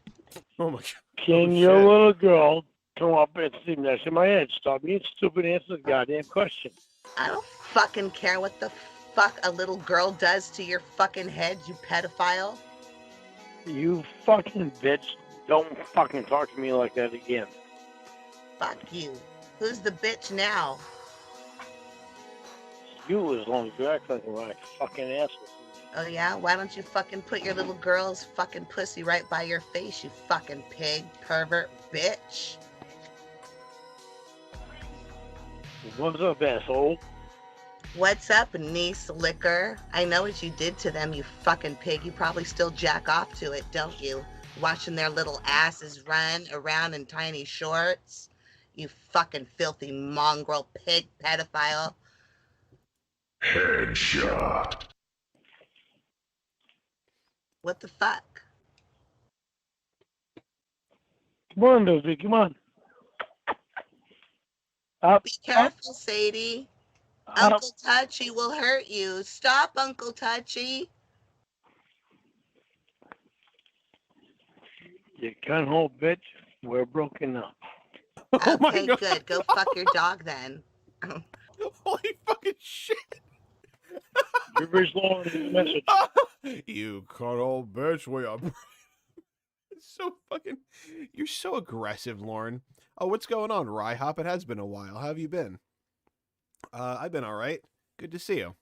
Oh my God. Can your little girl come up and sit next to my head? Stop being stupid and answer the goddamn question. I don't fucking care what the fuck a little girl does to your fucking head, you pedophile. You fucking bitch. Don't fucking talk to me like that again. Fuck you. Who's the bitch now? You, as long as you act like a fucking asshole. Oh yeah? Why don't you fucking put your little girl's fucking pussy right by your face, you fucking pig, pervert, bitch? What's up, asshole? What's up, niece liquor? I know what you did to them, you fucking pig. You probably still jack off to it, don't you? Watching their little asses run around in tiny shorts. You fucking filthy mongrel pig pedophile. Headshot. What the fuck? Come on, Dosey, come on. Be careful, Sadie. Uncle Touchy will hurt you. Stop, Uncle Touchy. You cunt-hole bitch, we're broken up. Okay, good. Go fuck your dog then. Holy fucking shit. Your bitch Lauren is a message. You cuddle bitch, we are. It's so fucking. You're so aggressive, Lauren. Oh, what's going on, Rye-Hop? It has been a while. How have you been? I've been all right. Good to see you.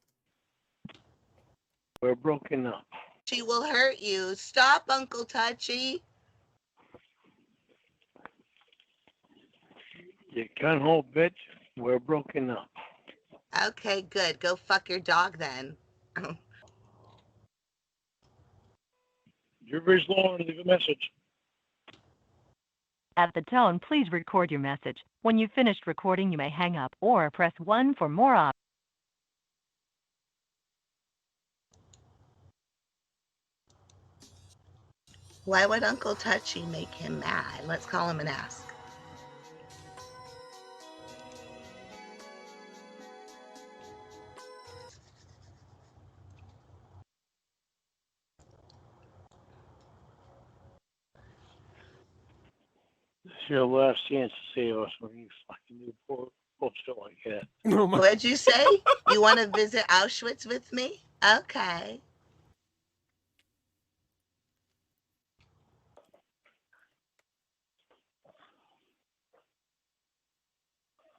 We're broken up. She will hurt you. Stop, Uncle Touchy. You cunt-hole bitch, we're broken up. Okay, good. Go fuck your dog then. Your bitch Lauren, leave a message. At the tone, please record your message. When you've finished recording, you may hang up or press 1 for more options. Why would Uncle Touchy make him mad? Let's call him and ask. This is your last chance to say us when you fucking do bullshit like that. What'd you say? You want to visit Auschwitz with me? Okay.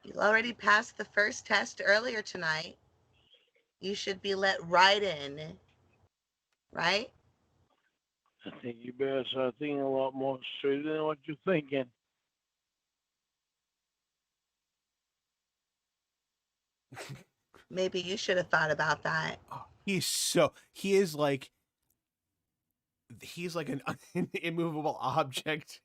You already passed the first test earlier tonight. You should be let right in. Right? I think you better start thinking a lot more straight than what you're thinking. Maybe you should have thought about that. He's like an immovable object,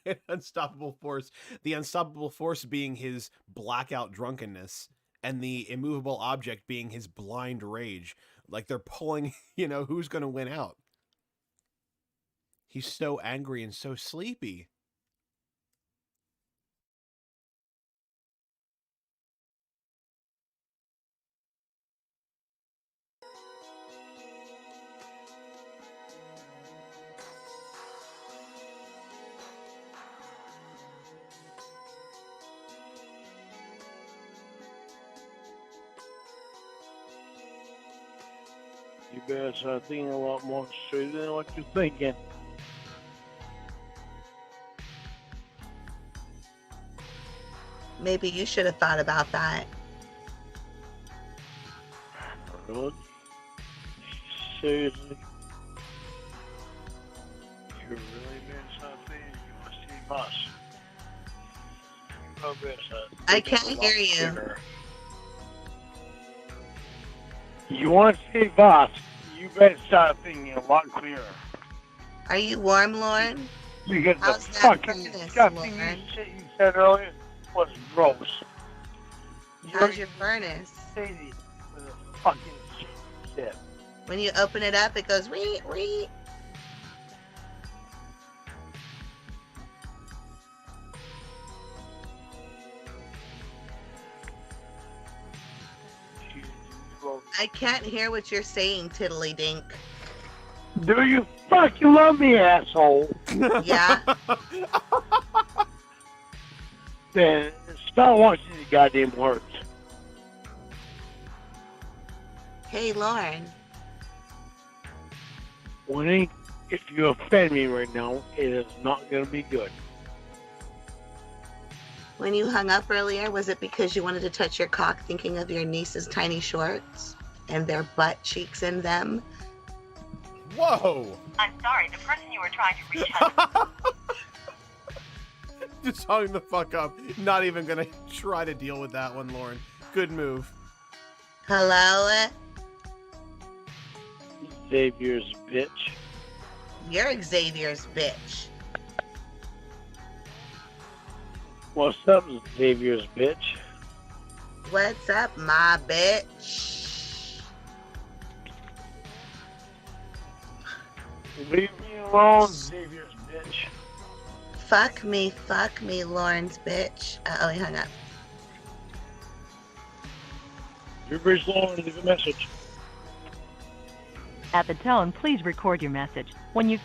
an unstoppable force. The unstoppable force being his blackout drunkenness, and the immovable object being his blind rage. Like they're pulling, who's going to win out? He's so angry and so sleepy. You better start thinking a lot more straight than what you're thinking. Maybe you should have thought about that. Really? Seriously? You really better start thinking you want to see us. You better start I thinking can't a lot hear you. clearer. You want to see us, you better start thinking a lot clearer. Are you warm, Lauren? Because How's the that fucking furnace, disgusting Lauren? shit you said earlier was gross. How's your furnace? Sadie with a fucking shit. When you open it up, it goes wee wee. I can't hear what you're saying, Tiddly Dink. Do you fucking love me, asshole? Yeah. Then stop watching the goddamn words. Hey, Lauren. Winnie, if you offend me right now, it is not gonna be good. When you hung up earlier, was it because you wanted to touch your cock thinking of your niece's tiny shorts and their butt cheeks in them? Whoa! I'm sorry, the person you were trying to reach has... Just hung the fuck up. Not even gonna try to deal with that one, Lauren. Good move. Hello? Xavier's bitch. You're Xavier's bitch. What's up, Xavier's bitch? What's up, my bitch? Leave me alone, Xavier's bitch. Fuck me, Lauren's bitch. Oh, he hung up. You're very slow and leave a message. At the tone, please record your message. When you...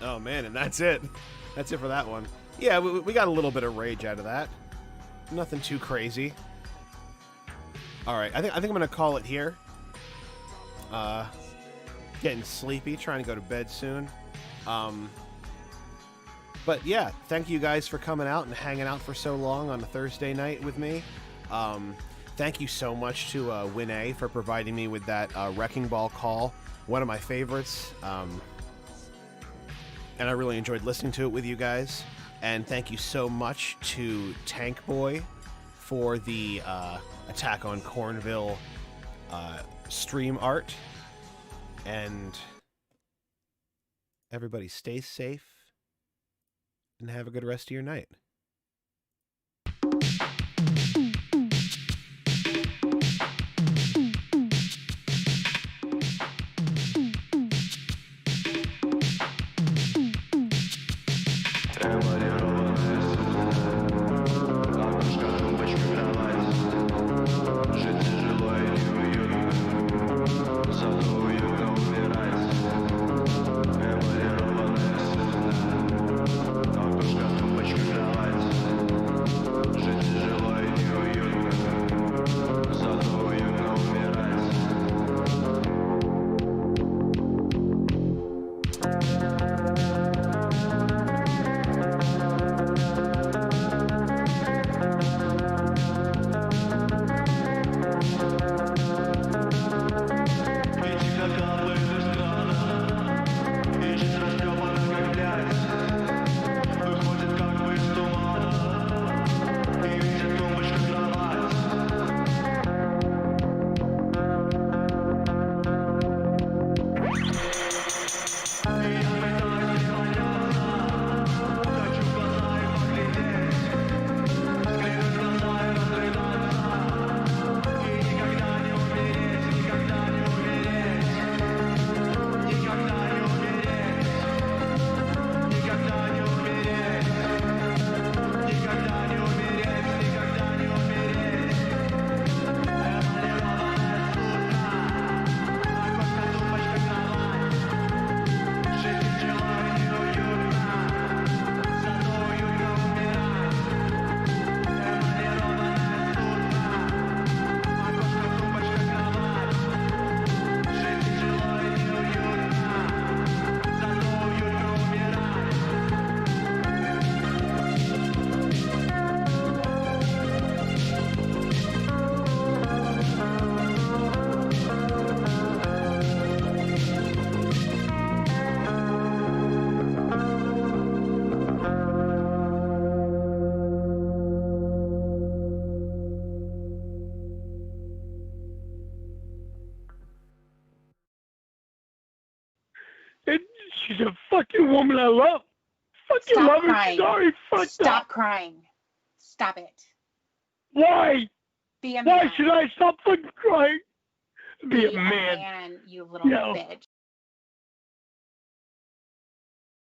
Oh, man, and that's it. That's it for that one. Yeah, we got a little bit of rage out of that. Nothing too crazy. All right, I think I'm going to call it here. Getting sleepy, trying to go to bed soon. But yeah, thank you guys for coming out and hanging out for so long on a Thursday night with me. Thank you so much to Winnie for providing me with that Wrecking Ball call. One of my favorites. And I really enjoyed listening to it with you guys. And thank you so much to Tank Boy for the Attack on Cornville stream art. And everybody stay safe and have a good rest of your night. She's a fucking woman I love. Fucking Stop love her. crying. Sorry, fucked Stop up. crying. Stop it. Why? Be a Why man. should I stop fucking crying? Be a man. You little bitch.